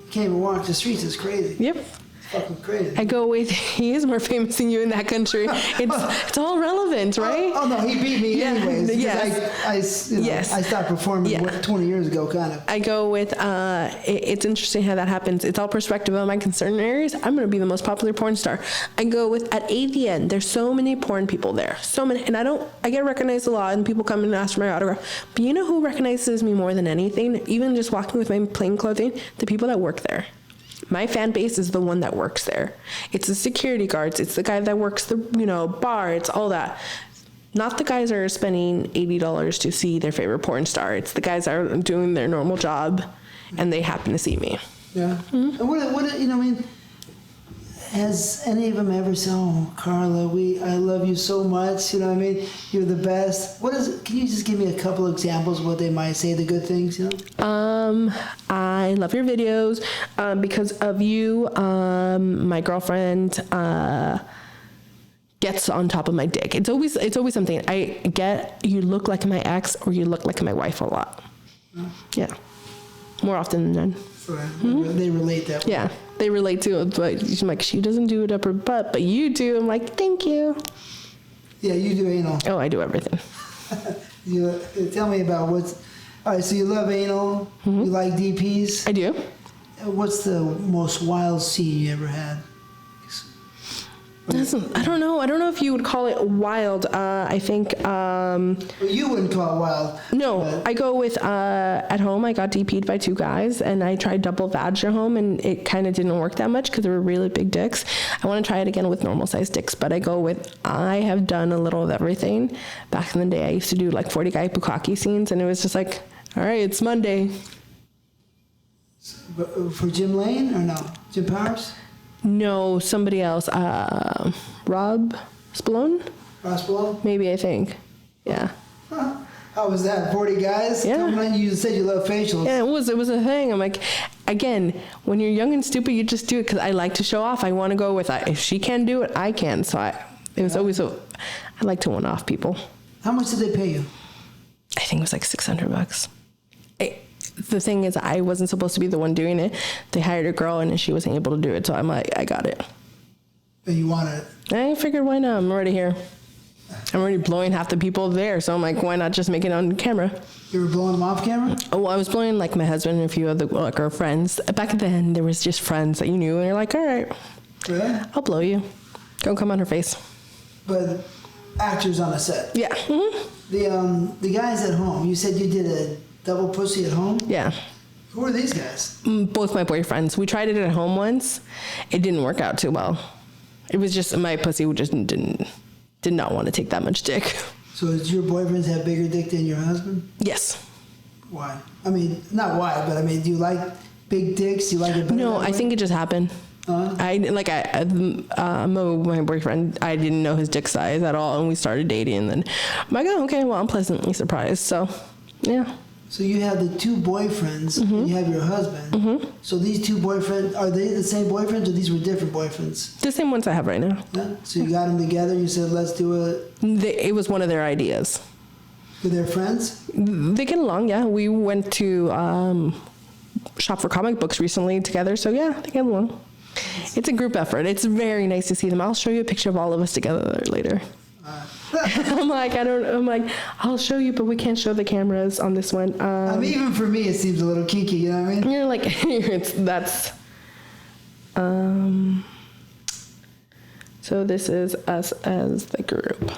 came and walked the streets. It's crazy. Yep. It's fucking crazy. I go with, he is more famous than you in that country. It's all relevant, right? Oh no, he beat me anyways. Yes. I stopped performing 20 years ago, kind of. I go with, it's interesting how that happens. It's all perspective on my certain areas. I'm going to be the most popular porn star. I go with, at AVN, there's so many porn people there. So many. And I get recognized a lot, and people come and ask for my autograph. But you know who recognizes me more than anything? Even just walking with my plain clothing? The people that work there. My fan base is the one that works there. It's the security guards. It's the guy that works the, bar. It's all that. Not the guys that are spending $80 to see their favorite porn star. It's the guys that are doing their normal job, and they happen to see me. Yeah. Mm-hmm. And has any of them ever said, "Oh, Karla, I love you so much. You're the best." Can you just give me a couple examples of what they might say, the good things? I love your videos. Because of you, my girlfriend gets on top of my dick. It's always something. You look like my ex, or you look like my wife a lot. Yeah. More often than none. Right. Mm-hmm. They relate that way. Yeah, they relate to it, but I'm like, she doesn't do it up her butt, but you do. I'm like, thank you. Yeah, you do anal. Oh, I do everything. Tell me about all right, so you love anal, you like DPs? I do. What's the most wild scene you ever had? I don't know. I don't know if you would call it wild. I think... well, you wouldn't call it wild. No, I go with... at home, I got DP'd by 2 guys, and I tried double vag at home, and it kind of didn't work that much because they were really big dicks. I want to try it again with normal-sized dicks, but I have done a little of everything. Back in the day, I used to do 40-guy bukkake scenes, and it was just like, all right, it's Monday. For Jim Lane or no? Jim Powers? No, somebody else. Rob Spallone? Ross Maybe, I think. Yeah. Huh. How was that? 40 guys? Yeah. Coming on, you said you love facials. Yeah, it was a thing. I'm like, again, when you're young and stupid, you just do it because I like to show off. I want to go with, if she can do it, I can. So it was always, I like to one off people. How much did they pay you? I think it was like $600. The thing is, I wasn't supposed to be the one doing it. They hired a girl and she wasn't able to do it. So I'm like, I got it. But you wanted it. I figured, why not? I'm already here. I'm already blowing half the people there. So I'm like, why not just make it on camera? You were blowing them off camera? Oh, I was blowing like my husband and a few other, like our friends. Back then, there was just friends that you knew. And you're like, all right, Really? I'll blow you. Don't come on her face. But actors on a set. Yeah. Mm-hmm. The guys at home, you said you did a double pussy at home? Yeah. Who are these guys? Both my boyfriends. We tried it at home once. It didn't work out too well. It was just, my pussy just did not want to take that much dick. So does your boyfriends have bigger dick than your husband? Yes. Why? I mean, not why, but I mean, do you like big dicks? Do you like it better? No, I think it just happened. My boyfriend, I didn't know his dick size at all, and we started dating, and then I'm like, oh, okay, well, I'm pleasantly surprised. So, yeah. So you have the two boyfriends, and you have your husband. So these two boyfriends, are they the same boyfriends, or these were different boyfriends? The same ones I have right now. Yeah? So you got them together, you said, let's do it. It was one of their ideas. Were they friends? They get along, yeah. We went to shop for comic books recently together, so yeah, they get along. It's a group effort. It's very nice to see them. I'll show you a picture of all of us together later. I'm like, I'll show you, but we can't show the cameras on this one. I mean, even for me, it seems a little kinky, you know what I mean? You're like, so this is us as the group.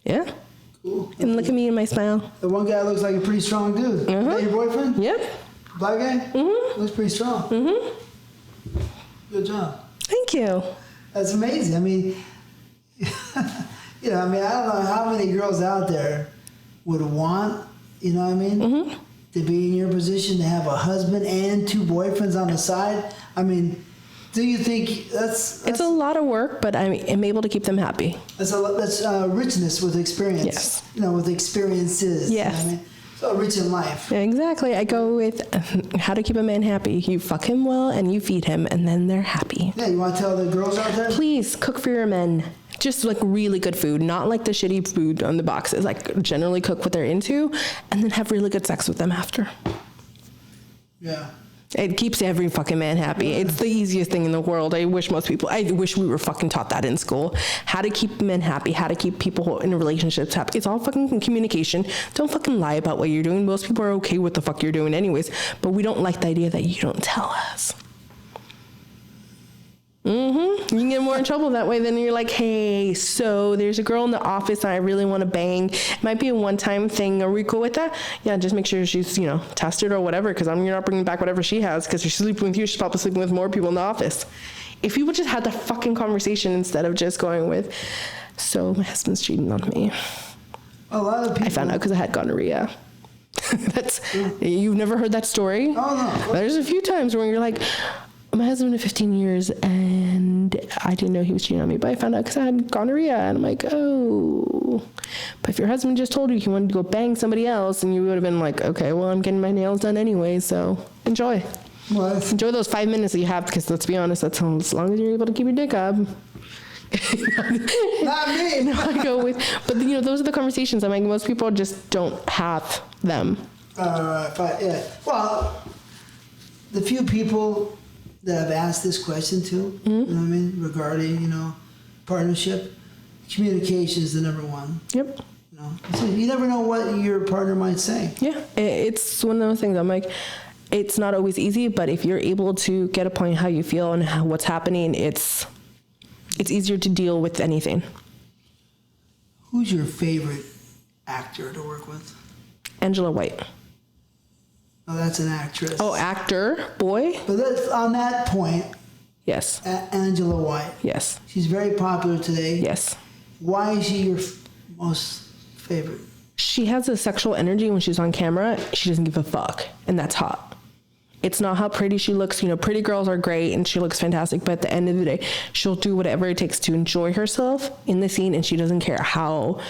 Yeah. Cool. And look at me and my smile. The one guy looks like a pretty strong dude. Is that your boyfriend? Yep. Black guy? Looks pretty strong. Good job. Thank you. That's amazing. I mean, I don't know how many girls out there would want, you know what I mean, to be in your position, to have a husband and two boyfriends on the side. I mean, do you think that's It's a lot of work, but I'm able to keep them happy. That's richness with experience. Yes. With experiences. Yes. You know what I mean? So rich in life. Yeah, exactly. I go with how to keep a man happy. You fuck him well and you feed him, and then they're happy. Yeah, you want to tell the girls out there? Please cook for your men. Just like really good food, not like the shitty food on the boxes. Like generally cook what they're into, and then have really good sex with them after. Yeah. It keeps every fucking man happy. It's the easiest thing in the world. I wish we were fucking taught that in school. How to keep men happy, how to keep people in relationships happy. It's all fucking communication. Don't fucking lie about what you're doing. Most people are okay with the fuck you're doing anyways, but we don't like the idea that you don't tell us. You can get more in trouble that way. Then you're like, hey, so there's a girl in the office that I really want to bang. It might be a one-time thing. Are we cool with that? Yeah, just make sure she's, tested or whatever, because you're not bringing back whatever she has, because if she's sleeping with you, she's probably sleeping with more people in the office. If you would just have the fucking conversation instead of just going with, so my husband's cheating on me. A lot of people. I found out because I had gonorrhea. You've never heard that story? Oh, no. There's a few times where you're like, my husband of 15 years, and I didn't know he was cheating on me, but I found out because I had gonorrhea, and I'm like, oh. But if your husband just told you he wanted to go bang somebody else, and you would have been like, okay, well, I'm getting my nails done anyway, so enjoy. What? Enjoy those 5 minutes that you have, because let's be honest, that's as long as you're able to keep your dick up. Not me. No, I go with, but those are the conversations. I'm like, most people just don't have them. Yeah. Well, the few people that I've asked this question to, you know what I mean, regarding, partnership, communication is the number one. Yep. So you never know what your partner might say. Yeah, it's one of those things. I'm like, it's not always easy, but if you're able to get a point how you feel and what's happening, it's easier to deal with anything. Who's your favorite actor to work with? Angela White. Oh, that's an actress. Oh, actor, boy? But that's, on that point, Yes. Angela White. Yes. She's very popular today. Yes. Why is she your most favorite? she has a sexual energy when she's on camera. She doesn't give a fuck, and that's hot. It's not how pretty she looks. You know, pretty girls are great and she looks fantastic, but at the end of the day, she'll do whatever it takes to enjoy herself in the scene, and she doesn't care how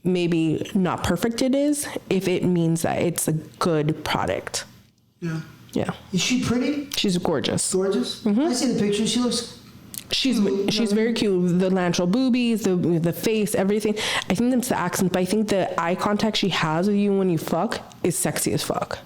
maybe not perfect it is, if it means that it's a good product. Yeah. Yeah. Is she pretty? She's gorgeous. Gorgeous? Mm-hmm. I see the picture. She looks... She's very cute. The natural boobies, the face, everything. I think that's the accent, but I think the eye contact she has with you when you fuck is sexy as fuck.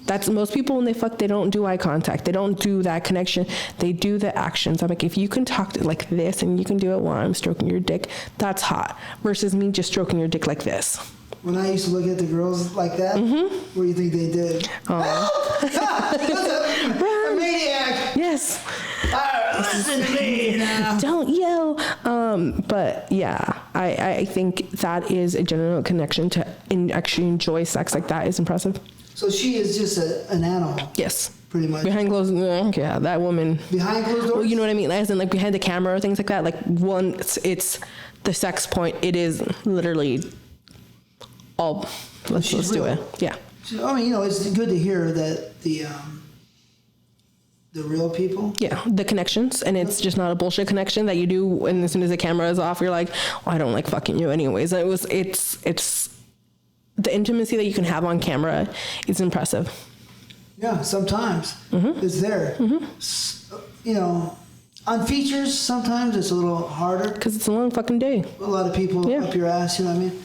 That's most people when they fuck, they don't do eye contact. They don't do that connection. They do the actions. I'm like, if you can talk like this and you can do it while I'm stroking your dick, that's hot. Versus me just stroking your dick like this. When I used to look at the girls like that, what do you think they did? Oh. A maniac. Yes. Listen to me now. Don't yell. But yeah, I think that is a general connection to actually enjoy sex like that is impressive. So she is just an animal. Yes. Pretty much. Behind closed doors. Yeah, that woman. Behind closed doors? Well, you know what I mean? As in, like, behind the camera or things like that. Like, it's the sex point. It is literally all, let's do it. Yeah. So, I mean, you know, it's good to hear that the real people. Yeah, the connections. And it's just not a bullshit connection that you do. And as soon as the camera is off, you're like, oh, I don't like fucking you anyways. It's the intimacy that you can have on camera is impressive. Yeah, sometimes it's there. You know, on features, sometimes it's a little harder. Because it's a long fucking day. A lot of people up your ass, you know what I mean?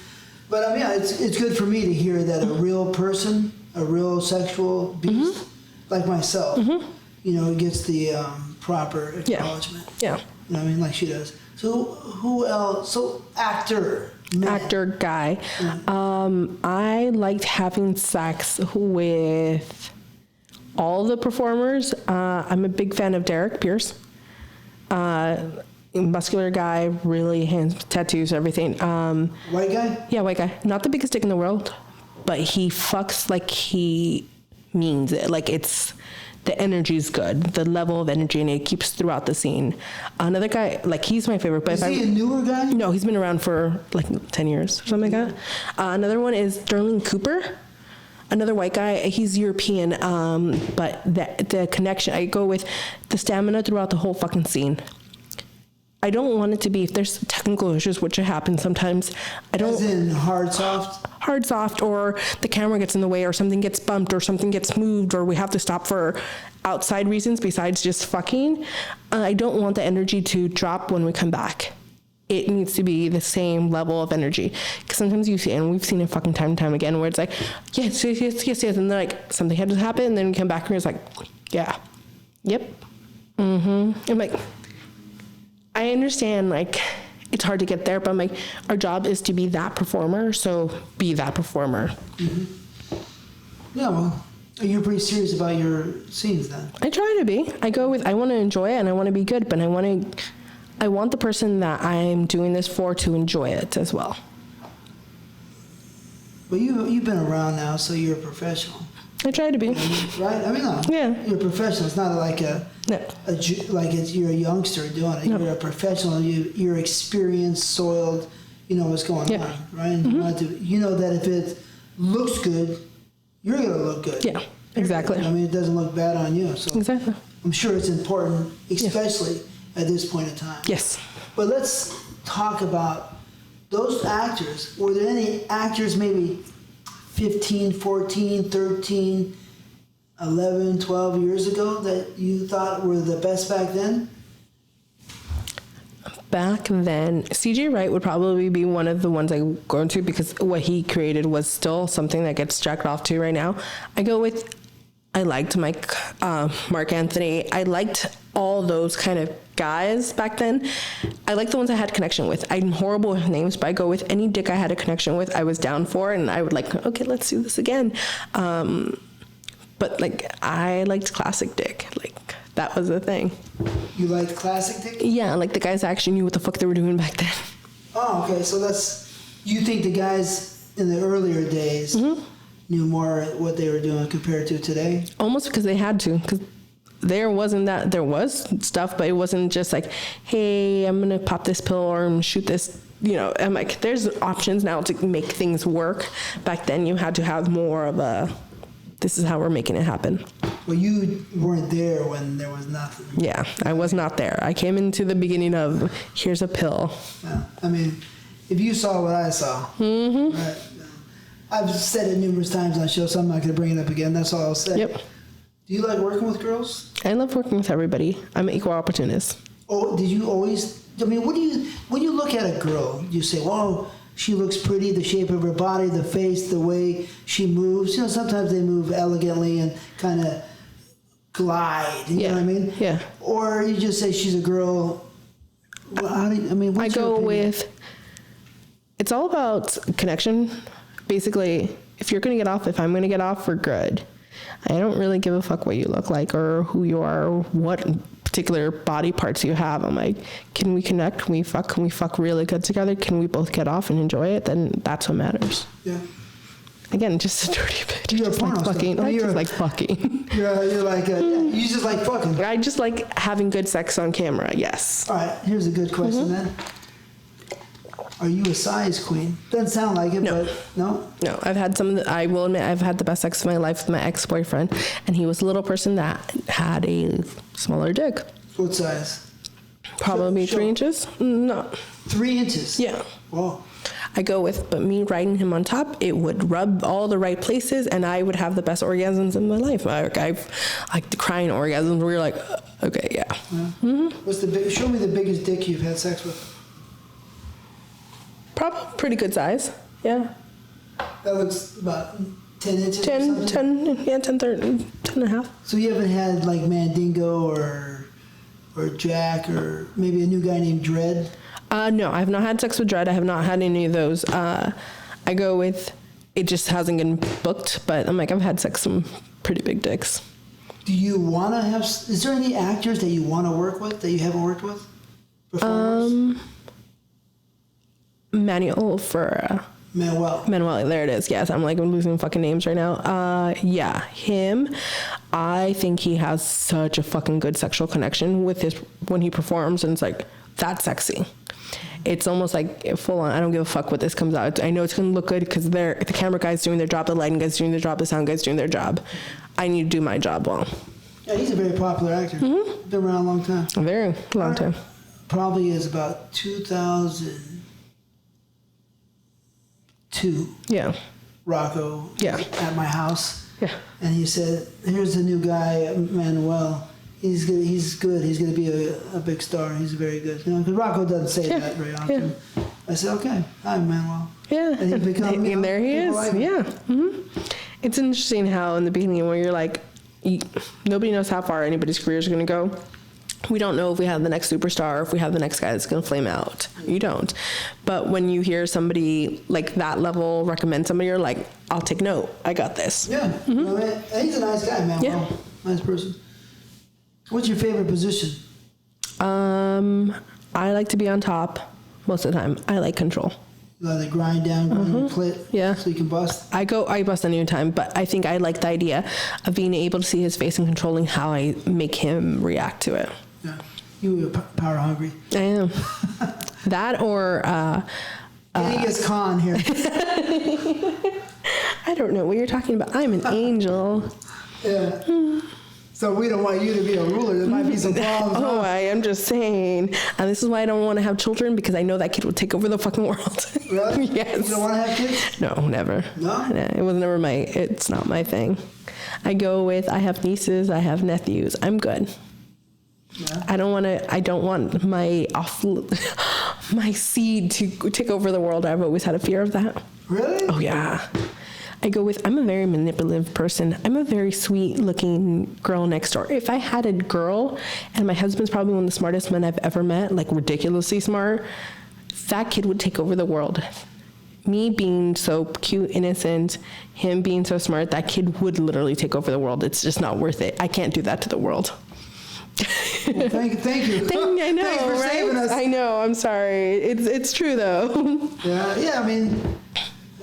But I mean, yeah, it's good for me to hear that a real person, a real sexual beast, like myself, you know, gets the proper acknowledgement. Yeah. You know what I mean? Like she does. So who else? So actor. Man. Actor guy. I liked having sex with all the performers. I'm a big fan of Derek Pierce. Muscular guy, really hands, tattoos, everything. White guy? Yeah, white guy. Not the biggest dick in the world, but he fucks like he means it. Like it's... The energy is good. The level of energy, and it keeps throughout the scene. Another guy, like he's my favorite. But is he a newer guy? No, he's been around for like 10 years or something like that. Another one is Sterling Cooper. Another white guy. He's European, but the connection, I go with the stamina throughout the whole fucking scene. I don't want it to be, if there's technical issues, which it happens sometimes, I don't... As in hard, soft? Hard, soft, or the camera gets in the way, or something gets bumped, or something gets moved, or we have to stop for outside reasons besides just fucking. I don't want the energy to drop when we come back. It needs to be the same level of energy. Because sometimes you see, and we've seen it fucking time and time again, where it's like, yes, and then like something had to happen, and then we come back and it's like, yeah, yep, I'm like... I understand, like, it's hard to get there, but I'm like, our job is to be that performer, so be that performer. Yeah, well, you're pretty serious about your scenes then. I try to be. I go with, I want to enjoy it and I want to be good, but I want the person that I'm doing this for to enjoy it as well. But you've been around now, so you're a professional. I try to be. Right? I mean, no. Yeah. You're a professional. It's not like you're a youngster doing it. No. You're a professional. You're experienced, soiled. You know what's going on, right? And you know that if it looks good, you're going to look good. Yeah, exactly. I mean, it doesn't look bad on you. So exactly. I'm sure it's important, especially at this point in time. Yes. But let's talk about those actors. Were there any actors maybe 15, 14, 13, 11, 12 years ago that you thought were the best back then? Back then, CJ Wright would probably be one of the ones I go into because what he created was still something that gets jacked off to right now. I liked Mark Anthony. I liked all those kind of guys back then. I like the ones I had connection with. I'm horrible with names, but I go with any dick I had a connection with, I was down for, and I would like, okay, let's do this again. But like, I liked classic dick. Like, that was the thing. You liked classic dick? Yeah, like the guys actually knew what the fuck they were doing back then. Oh, okay. So you think the guys in the earlier days knew more what they were doing compared to today? Almost because they had to, because there was stuff, but it wasn't just like, hey, I'm gonna pop this pill or shoot this I'm like, there's options now to make things work. Back then you had to have more of a, this is how we're making it happen. Well, you weren't there when there was nothing. Yeah, I was not there. I came into the beginning of, here's a pill. Yeah. I mean, if you saw what I saw, right, I've said it numerous times on the show, so I'm not going to bring it up again. That's all I'll say. Yep. Do you like working with girls? I love working with everybody. I'm an equal opportunist. Oh, did you always? I mean, when you look at a girl, you say, "Whoa, she looks pretty. The shape of her body, the face, the way she moves. Sometimes they move elegantly and kind of glide. You know what I mean? Yeah. Or you just say she's a girl. Well, what's I your go opinion? with. It's all about connection. Basically, if you're gonna get off, if I'm gonna get off, we're good. I don't really give a fuck what you look like or who you are or what particular body parts you have. I'm like, can we connect? Can we fuck? Can we fuck really good together? Can we both get off and enjoy it? Then that's what matters. Yeah. Again, just a dirty bitch. You're a Just porno like star. fucking. I just like fucking. You're like you just like fucking. I just like having good sex on camera. Yes. All right. Here's a good question then. Are you a size queen? Doesn't sound like it, No. but no. No, I've had I will admit, I've had the best sex of my life with my ex-boyfriend, and he was a little person that had a smaller dick. What size? Probably Sure. 3 inches? No. 3 inches. Yeah. Whoa. I go with, but me riding him on top, it would rub all the right places, and I would have the best orgasms in my life. I've like the crying orgasms where you're like, okay, yeah. What's show me the biggest dick you've had sex with. Probably pretty good size. Yeah. That looks about 10 inches. 10, 10, 13, 10 and a half. So you haven't had like Mandingo or Jack or maybe a new guy named Dread? No, I have not had sex with Dread. I have not had any of those. I go with, it just hasn't been booked, but I'm like, I've had sex with some pretty big dicks. Do you want to have, is there any actors that you want to work with that you haven't worked with? Performers? Manuel, there it is. Yes, I'm like, I'm losing fucking names right now. Yeah, him. I think he has such a fucking good sexual connection with when he performs, and it's like, that's sexy. It's almost like full on, I don't give a fuck what this comes out. I know it's gonna look good because the camera guy's doing their job, the lighting guy's doing their job, the sound guy's doing their job. I need to do my job well. Yeah, he's a very popular actor. Been around a long time. A very long time. Probably is about 2002. Yeah. Rocco. Yeah. At my house. Yeah. And he said, "Here's the new guy, Manuel. He's good. He's good. He's going to be a big star. He's very good." Because Rocco doesn't say that very often. Yeah. I said, "Okay, hi, Manuel." Yeah. And he become, and there he is. like yeah. It's interesting how in the beginning where you're like, nobody knows how far anybody's career is going to go. We don't know if we have the next superstar or if we have the next guy that's going to flame out. You don't. But when you hear somebody like that level recommend somebody, you're like, I'll take note. I got this. Yeah. No, man, he's a nice guy, man. Yeah. Well, nice person. What's your favorite position? I like to be on top most of the time. I like control. You like to grind down, grind your clit, Yeah. so you can bust? I bust any time, but I think I like the idea of being able to see his face and controlling how I make him react to it. Yeah. You were power hungry. I am. That or... Genghis Khan here. I don't know what you're talking about. I'm an angel. Yeah. So we don't want you to be a ruler. There might be some problems. Oh, huh? I am just saying. And this is why I don't want to have children, because I know that kid will take over the fucking world. Really? Yes. You don't want to have kids? No, never. No? It was never it's not my thing. I go with, I have nieces, I have nephews. I'm good. Yeah. I don't want my my seed to take over the world. I've always had a fear of that. Really? Oh yeah. I go with, I'm a very manipulative person. I'm a very sweet looking girl next door. If I had a girl, and my husband's probably one of the smartest men I've ever met, like ridiculously smart, that kid would take over the world. Me being so cute, innocent, him being so smart, that kid would literally take over the world. It's just not worth it. I can't do that to the world. Well, thank you. I know, Thanks for right? saving us. I know, I'm sorry. It's true though. Yeah, I mean,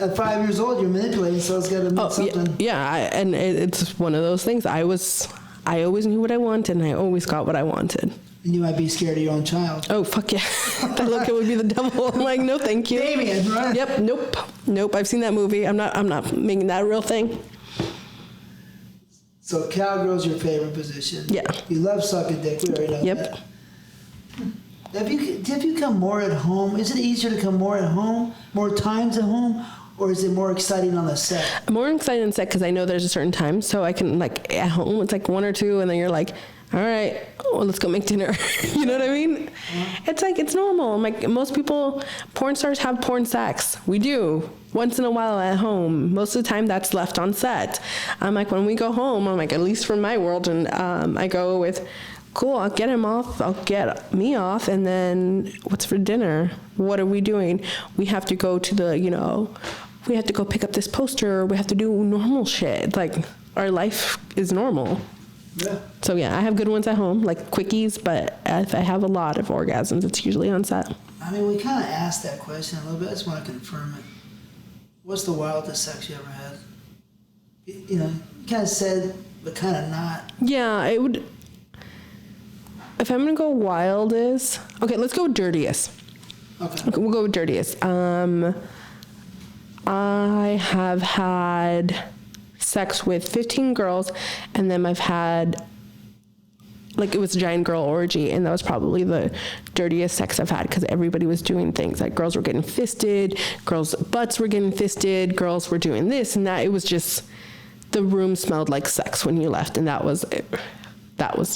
at 5 years old, you're manipulating, so it's got to mean something. And it's one of those things. I always knew what I wanted, and I always got what I wanted. And you might be scared of your own child. Oh, fuck yeah. That little kid would be the devil. I'm like, no, thank you. Damien, right? Yep, nope. I've seen that movie. I'm not making that a real thing. So cowgirl's your favorite position. Yeah. You love sucking dick. We already know Yep. that. Have you come more at home? Is it easier to come more at home, more times at home, or is it more exciting on the set? I'm more excited on set because I know there's a certain time, so I can, like, at home it's like 1 or 2, and then you're like, all right, well, let's go make dinner. You know what I mean? It's like, it's normal. Like, most people, porn stars have porn sex. We do. Once in a while at home. Most of the time that's left on set. I'm like, when we go home, I'm like, at least from my world, and I go with, cool, I'll get him off, I'll get me off, and then what's for dinner? What are we doing? We have to go to the, we have to go pick up this poster. We have to do normal shit. Like, our life is normal. Yeah. So yeah, I have good ones at home, like quickies, but if I have a lot of orgasms, it's usually on set. I mean, we kind of asked that question a little bit. I just want to confirm it. What's the wildest sex you ever had? You kind of said, but kind of not. Yeah, it would. If I'm gonna go wildest, okay, let's go with dirtiest. Okay, we'll go with dirtiest. I have had sex with 15 girls, and then I've had, like, it was a giant girl orgy, and that was probably the dirtiest sex I've had because everybody was doing things. Like, girls were getting fisted, girls' butts were getting fisted, girls were doing this and that. It was just, the room smelled like sex when you left, and that was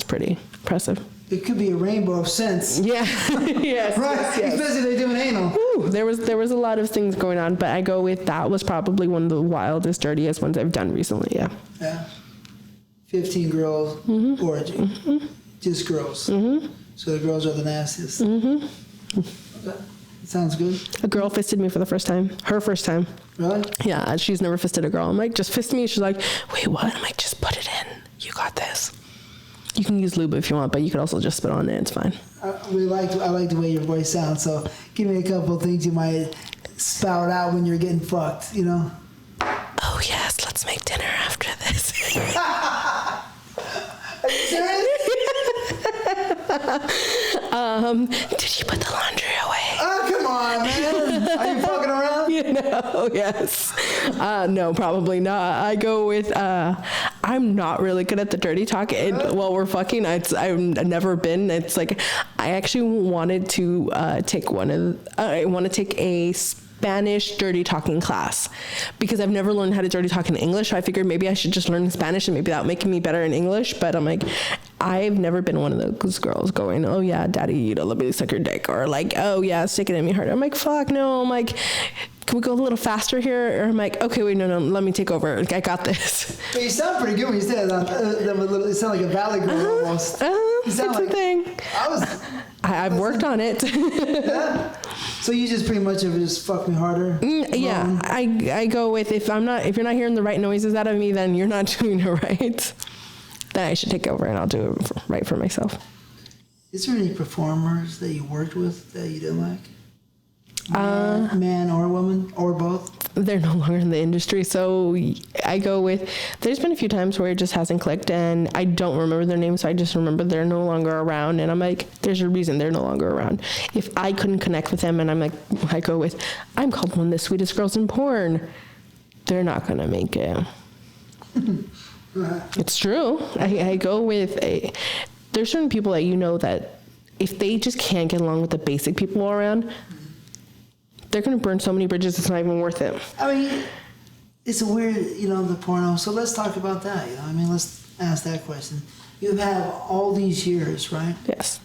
pretty impressive. It could be a rainbow of scents. Yeah. Yes. Right? Yes. Especially they're doing anal. Ooh, there was a lot of things going on, but I go with that was probably one of the wildest, dirtiest ones I've done recently, yeah. Yeah. 15 girls orgy. Mm-hmm. Just girls. Mm-hmm. So the girls are the nastiest. Mm-hmm. Okay. Sounds good. A girl fisted me for the first time. Her first time. Really? Yeah, she's never fisted a girl. I'm like, just fist me. She's like, wait, what? I'm like, just put it in. You got this. You can use lube if you want, but you could also just spit on it. It's fine. I like the way your voice sounds, so give me a couple of things you might spout out when you're getting fucked, Oh, yes, let's make dinner after this. Are you serious? Did you put the laundry away? Oh, come on, man. Are you fucking around? Yes. No, probably not. I go with, I'm not really good at the dirty talk. While we're fucking, I've never been. It's like, I actually wanted to take a Spanish dirty talking class because I've never learned how to dirty talk in English. So I figured maybe I should just learn Spanish and maybe that would make me better in English. But I'm like, I've never been one of those girls going, oh yeah, daddy, let me suck your dick, or like, oh yeah, stick it in me harder. I'm like, fuck no. I'm like, can we go a little faster here? Or I'm like, okay, wait, no, let me take over. Like, I got this. But you sound pretty good when you say that. You sound like a valley girl almost. It's a thing. I've worked on it. Yeah. So you just pretty much have just fucked me harder. Yeah, I go with if you're not hearing the right noises out of me, then you're not doing it right. Then I should take over and I'll do it right for myself. Is there any performers that you worked with that you didn't like? Man or woman or both? They're no longer in the industry, so I go with, there's been a few times where it just hasn't clicked and I don't remember their names, so I just remember they're no longer around, and I'm like, there's a reason they're no longer around. If I couldn't connect with them, and I'm like, I go with, I'm called one of the sweetest girls in porn, they're not gonna make it. It's true. I go with there's certain people that that if they just can't get along with the basic people around, they're going to burn so many bridges, it's not even worth it. I mean, it's a weird, the porno. So let's talk about that. Let's ask that question. You've had all these years, right? Yes.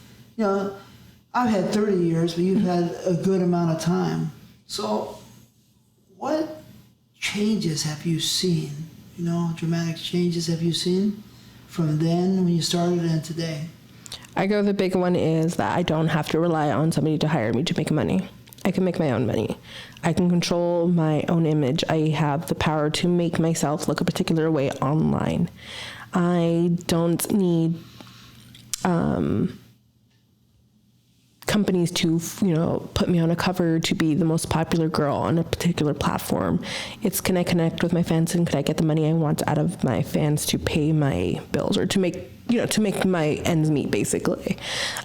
I've had 30 years, but you've had a good amount of time. So what changes have you seen? Dramatic changes have you seen from then when you started and today? I go, the big one is that I don't have to rely on somebody to hire me to make money. I can make my own money. I can control my own image. I have the power to make myself look a particular way online. I don't need companies to, put me on a cover to be the most popular girl on a particular platform. It's, can I connect with my fans and can I get the money I want out of my fans to pay my bills or to make to make my ends meet, basically.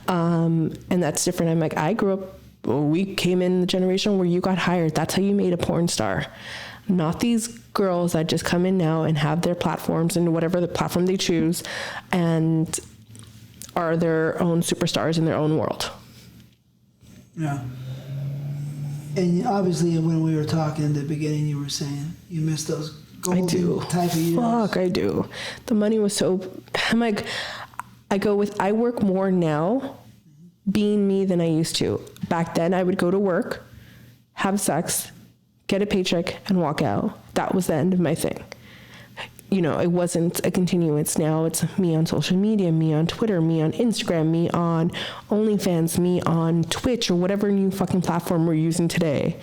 And that's different. I'm like, I grew up, we came in the generation where you got hired. That's how you made a porn star. Not these girls that just come in now and have their platforms and whatever the platform they choose and are their own superstars in their own world. Yeah. And obviously when we were talking in the beginning, you were saying you miss those golden type of years. Fuck, I do. The money was so, I'm like, I work more now being me than I used to. Back then I would go to work, have sex, get a paycheck, and walk out. That was the end of my thing. It wasn't a continuance. Now it's me on social media, me on Twitter, me on Instagram, me on OnlyFans, me on Twitch, or whatever new fucking platform we're using today.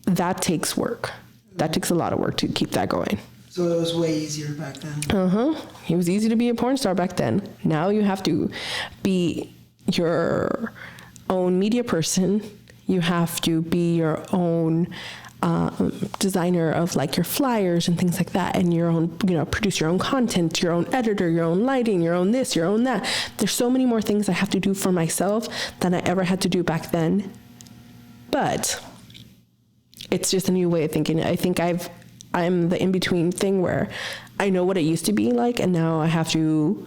That takes work. That takes a lot of work to keep that going. So it was way easier back then. It was easy to be a porn star back then. Now you have to be your own media person. You have to be your own designer of like your flyers and things like that, and your own, produce your own content, your own editor, your own lighting, your own this, your own that. There's so many more things I have to do for myself than I ever had to do back then. But it's just a new way of thinking. I think I'm the in-between thing where I know what it used to be like, and now I have to,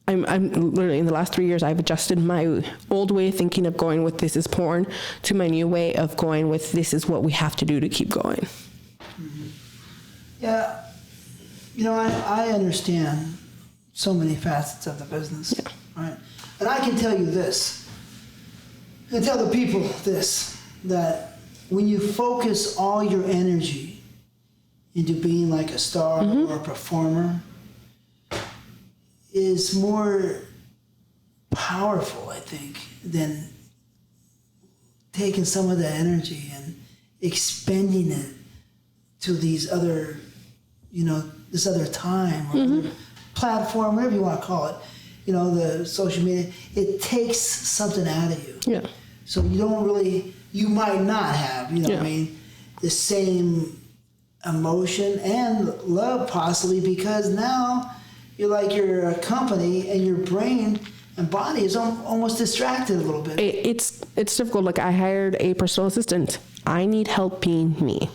I'm literally in the last 3 years, I've adjusted my old way of thinking of going with this is porn to my new way of going with this is what we have to do to keep going. Mm-hmm. Yeah. I understand so many facets of the business. Yeah. Right. And I can tell you this, and tell the people this, that when you focus all your energy into being like a star or a performer, is more powerful, I think, than taking some of that energy and expending it to these other, this other time or other platform, whatever you want to call it, the social media. It takes something out of you. Yeah. So you might not have, the same emotion and love possibly, because now you're a company and your brain and body is almost distracted a little bit. It's difficult. Like, I hired a personal assistant. I need help being me.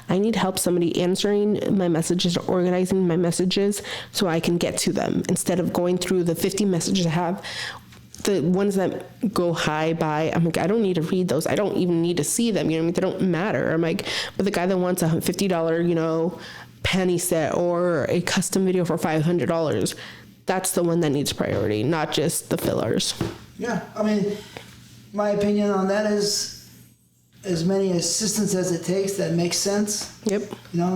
I need help somebody answering my messages or organizing my messages so I can get to them instead of going through the 50 messages I have. The ones that go high by, I'm like, I don't need to read those. I don't even need to see them. They don't matter. I'm like, but the guy that wants a $50, panty set or a custom video for $500, that's the one that needs priority, not just the fillers. Yeah, my opinion on that is as many assistants as it takes that makes sense. Yep.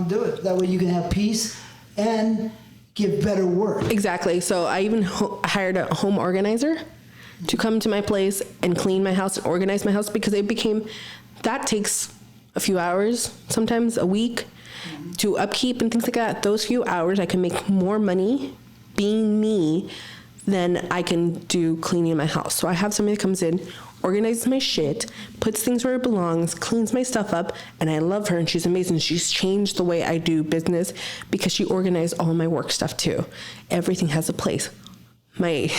Do it. That way you can have peace and give better work. Exactly. So I even hired a home organizer to come to my place and clean my house and organize my house, because that takes a few hours, sometimes a week, to upkeep and things like that. Those few hours I can make more money being me than I can do cleaning my house. So I have somebody that comes in, organizes my shit, puts things where it belongs, cleans my stuff up, and I love her and she's amazing. She's changed the way I do business because she organized all my work stuff too. Everything has a place. My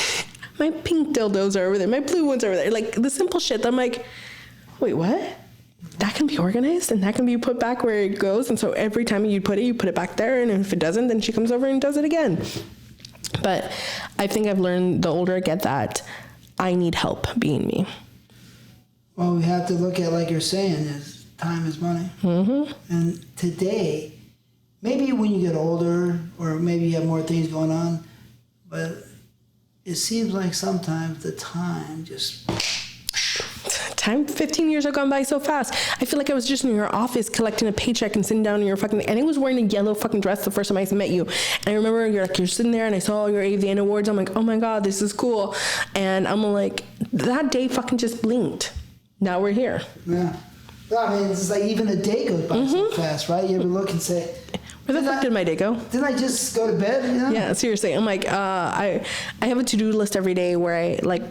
pink dildos are over there, my blue ones are over there. Like the simple shit. I'm like, wait, what? That can be organized and that can be put back where it goes. And so every time you put it back there. And if it doesn't, then she comes over and does it again. But I think I've learned the older I get that I need help being me. Well, we have to look at, like you're saying, is time is money. Mm-hmm. And today, maybe when you get older or maybe you have more things going on, but it seems like sometimes the time just... 15 years have gone by so fast. I feel like I was just in your office collecting a paycheck and sitting down in your fucking, and I was wearing a yellow fucking dress the first time I met you. And I remember you're sitting there and I saw all your AVN awards. I'm like, oh my God, this is cool. And I'm like, that day fucking just blinked. Now we're here. Yeah. It's like even a day goes by so fast, right? You ever look and say, where the fuck did my day go? Didn't I just go to bed? Yeah, seriously. I'm like, I have a to-do list every day where I like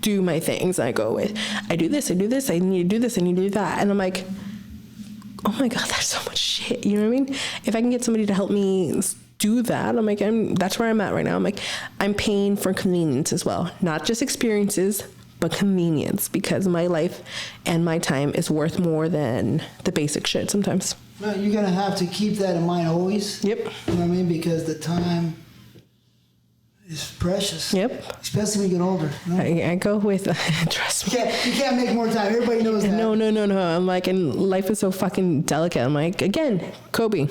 do my things. I go with, I do this, I need to do this, I need to do that. And I'm like, oh my God, there's so much shit. You know what I mean? If I can get somebody to help me do that. I'm like, that's where I'm at right now. I'm like, I'm paying for convenience as well, not just experiences, but convenience, because my life and my time is worth more than the basic shit sometimes. No, you're gonna have to keep that in mind always. Yep. You know what I mean? Because the time is precious. Yep. Especially when you get older. You know? I go with, trust me. You can't make more time. Everybody knows that. No. I'm like, and life is so fucking delicate. I'm like, again, Kobe,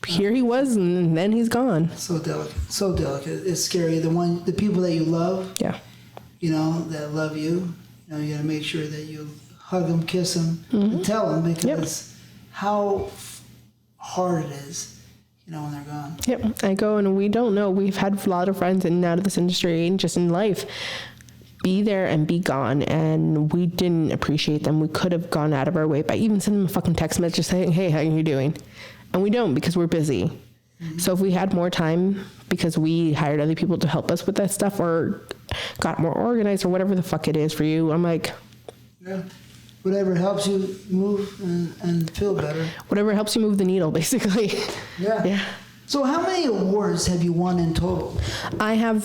here he was, and then he's gone. So delicate. So delicate. It's scary. The people that you love. Yeah. You know, that love you. You know, you gotta make sure that you hug them, kiss them, and tell them, because how hard it is, you know, when they're gone. Yep. I go, and we don't know. We've had a lot of friends in and out of this industry and just in life be there and be gone, and we didn't appreciate them. We could have gone out of our way by even sending them a fucking text message saying, hey, how are you doing? And we don't, because we're busy. So if we had more time, because we hired other people to help us with that stuff, or got more organized, or whatever the fuck it is for you, I'm like, yeah, whatever helps you move and feel better. Whatever helps you move the needle, basically. Yeah. So how many awards have you won in total? I have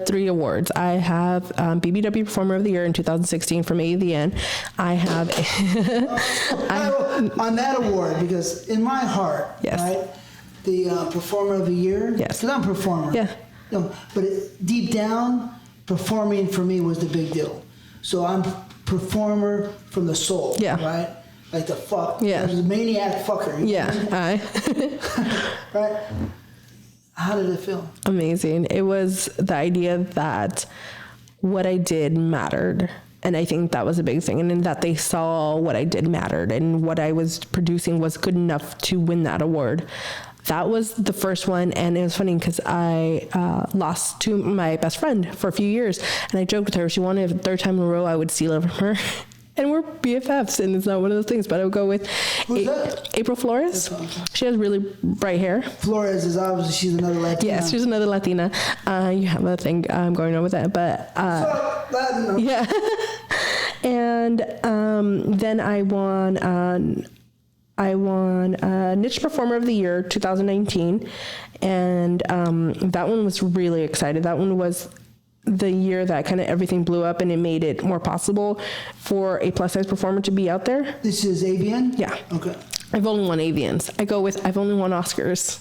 3 awards. I have BBW Performer of the Year in 2016 from AVN. I have on that award, because in my heart, right, the Performer of the Year, because I'm a performer. Yeah. You know, but deep down, performing for me was the big deal. So I'm performer from the soul, right? Like the fuck. Yeah. There's a maniac fucker. Right? How did it feel? Amazing. It was the idea that what I did mattered. And I think that was a big thing. And in that they saw what I did mattered, and what I was producing was good enough to win that award. That was the first one. And it was funny because I lost to my best friend for a few years. And I joked with her. She wanted a 3rd time in a row I would steal it from her. And we're BFFs, and it's not one of those things, but I would go with April Flores. She has really bright hair. Flores is obviously, she's another Latina. Yes, she's another Latina. You have a thing going on with that, but yeah. And then I won Niche Performer of the Year 2019, and that one was really excited. That one was the year that kind of everything blew up, and it made it more possible for a plus size performer to be out there. This is AVN? Yeah. Okay. I've only won AVNs. I go with I've only won Oscars.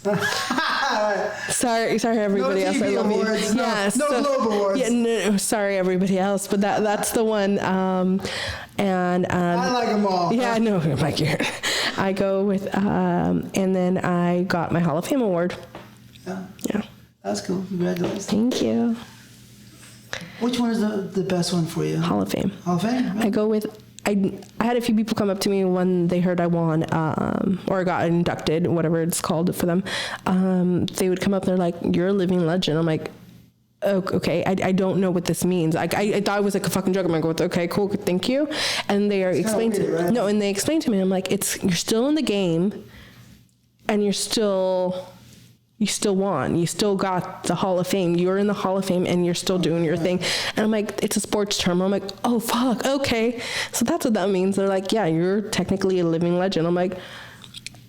Sorry everybody else. I love awards, you. No Globe Awards. Yeah, no, sorry everybody else, but that's the one. And I like them all. Yeah, no, Mike, I go with and then I got my Hall of Fame award. Yeah. That's cool. Congratulations. Thank you. Which one is the best one for you? Hall of Fame. Hall of Fame? Yeah. I go with, I had a few people come up to me when they heard I won, or got inducted, whatever it's called for them. They would come up, they're like, you're a living legend. I'm like, oh, okay, I don't know what this means. I thought it was like a fucking joke. I'm like, okay, cool, thank you. And they are explaining right? No, and they explained to me, I'm like, you're still in the game, and you still won. You still got the Hall of Fame. You're in the Hall of Fame, and you're still doing your thing. And I'm like, it's a sports term. I'm like, oh, fuck, okay. So that's what that means. They're like, yeah, you're technically a living legend. I'm like,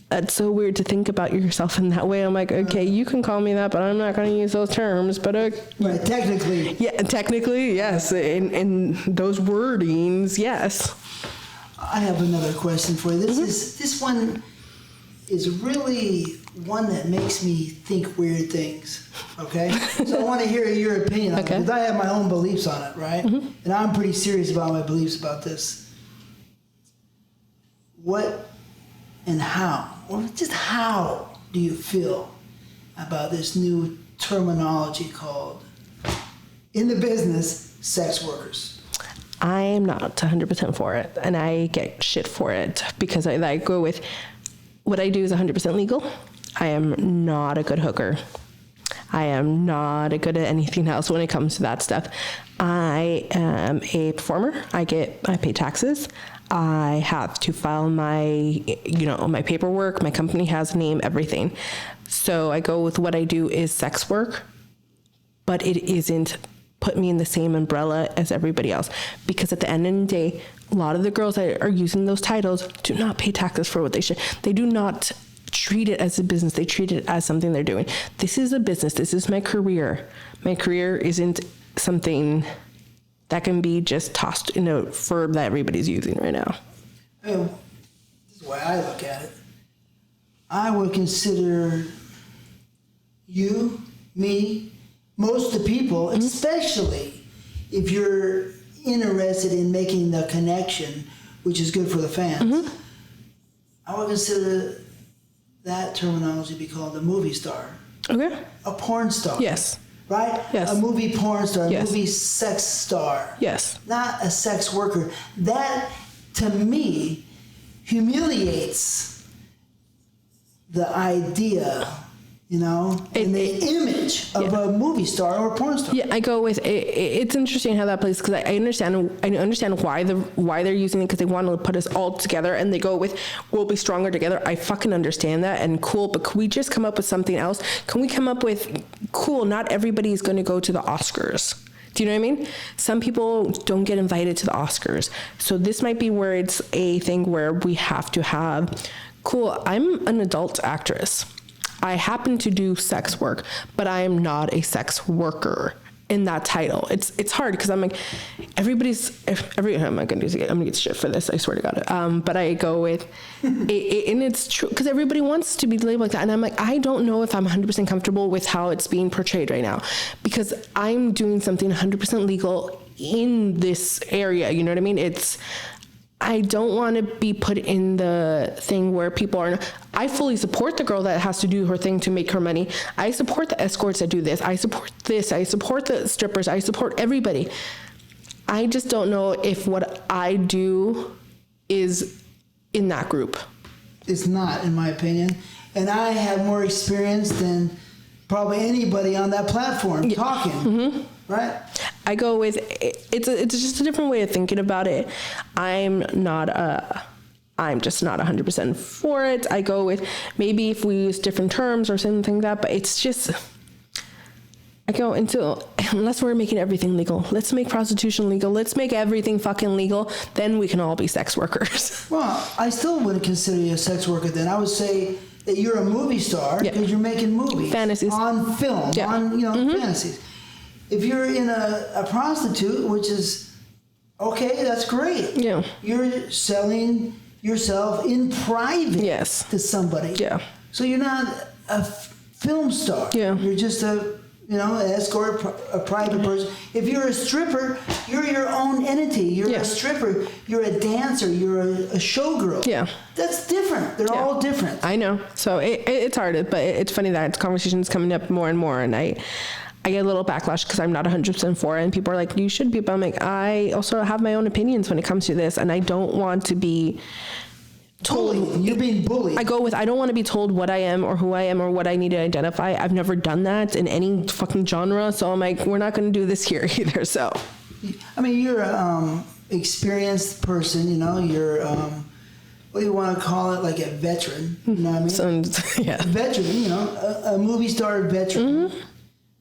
that's so weird to think about yourself in that way. I'm like, okay, you can call me that, but I'm not going to use those terms. But right, technically. Yeah, technically, yes. In those wordings, yes. I have another question for you. This one is really one that makes me think weird things, okay? So I want to hear your opinion on it, because I have my own beliefs on it, right? And I'm pretty serious about my beliefs about this. What and how, or just how do you feel about this new terminology called, in the business, sex workers? I am not 100% for it, and I get shit for it, because I go with, what I do is 100% legal. I am not a good hooker. I am not good at anything else when it comes to that stuff. I am a performer. I pay taxes. I have to file my paperwork. My company has a name, everything. So I go with what I do is sex work, but it isn't put me in the same umbrella as everybody else, because at the end of the day, a lot of the girls that are using those titles do not pay taxes for what they should. They do not treat it as a business. They treat it as something they're doing. This is a business. This is my career. My career isn't something that can be just tossed in a verb that everybody's using right now. This is the way I look at it. I would consider you, me, most of the people, especially if you're interested in making the connection, which is good for the fans. I would consider that terminology to be called a movie star. Okay. A porn star. Yes. Right? Yes. A movie porn star, a Yes. movie sex star. Yes. Not a sex worker. That, to me, humiliates the idea, and the image of a movie star or a porn star. Yeah, I go with it. It's interesting how that plays, because I understand why they're using it, because they want to put us all together, and they go with we'll be stronger together. I fucking understand that, and cool, but can we just come up with something else? Can we come up with cool? Not everybody is going to go to the Oscars. Do you know what I mean? Some people don't get invited to the Oscars, so this might be where it's a thing where we have to have cool. I'm an adult actress. I happen to do sex work, but I am not a sex worker in that title. It's hard because I'm like, I'm gonna get shit for this. I swear to God. But I go with it, and it's true because everybody wants to be labeled like that, and I'm like, I don't know if I'm 100% comfortable with how it's being portrayed right now, because I'm doing something 100% legal in this area. You know what I mean? I don't want to be put in the thing where people are. I fully support the girl that has to do her thing to make her money. I support the escorts that do this. I support this. I support the strippers. I support everybody. I just don't know if what I do is in that group. It's not, in my opinion. And I have more experience than probably anybody on that platform talking, right? I go with it's just a different way of thinking about it. I'm just not 100% for it. I go with maybe if we use different terms or something like that, but it's just, I go into, unless we're making everything legal, let's make prostitution legal. Let's make everything fucking legal. Then we can all be sex workers. Well, I still wouldn't consider you a sex worker then. I would say that you're a movie star because you're making movies. Fantasies. On film, on, fantasies. If you're in a prostitute, which is, okay, that's great. Yeah. You're selling yourself in private to somebody. Yeah. So you're not a film star. Yeah. You're just an escort, a private person. If you're a stripper, you're your own entity. You're a stripper. You're a dancer. You're a showgirl. Yeah. That's different. They're all different. I know. So it's hard, but it's funny that conversation's coming up more and more, and I get a little backlash because I'm not 100% for it, and people are like, you should be, but I'm like, I also have my own opinions when it comes to this, and I don't want to be told. You're being bullied. I don't want to be told what I am or who I am or what I need to identify. I've never done that in any fucking genre, so I'm like, we're not going to do this here either, so. I mean, you're a experienced person, you're, what do you want to call it, like a veteran, you know what I mean? Veteran, a movie star veteran.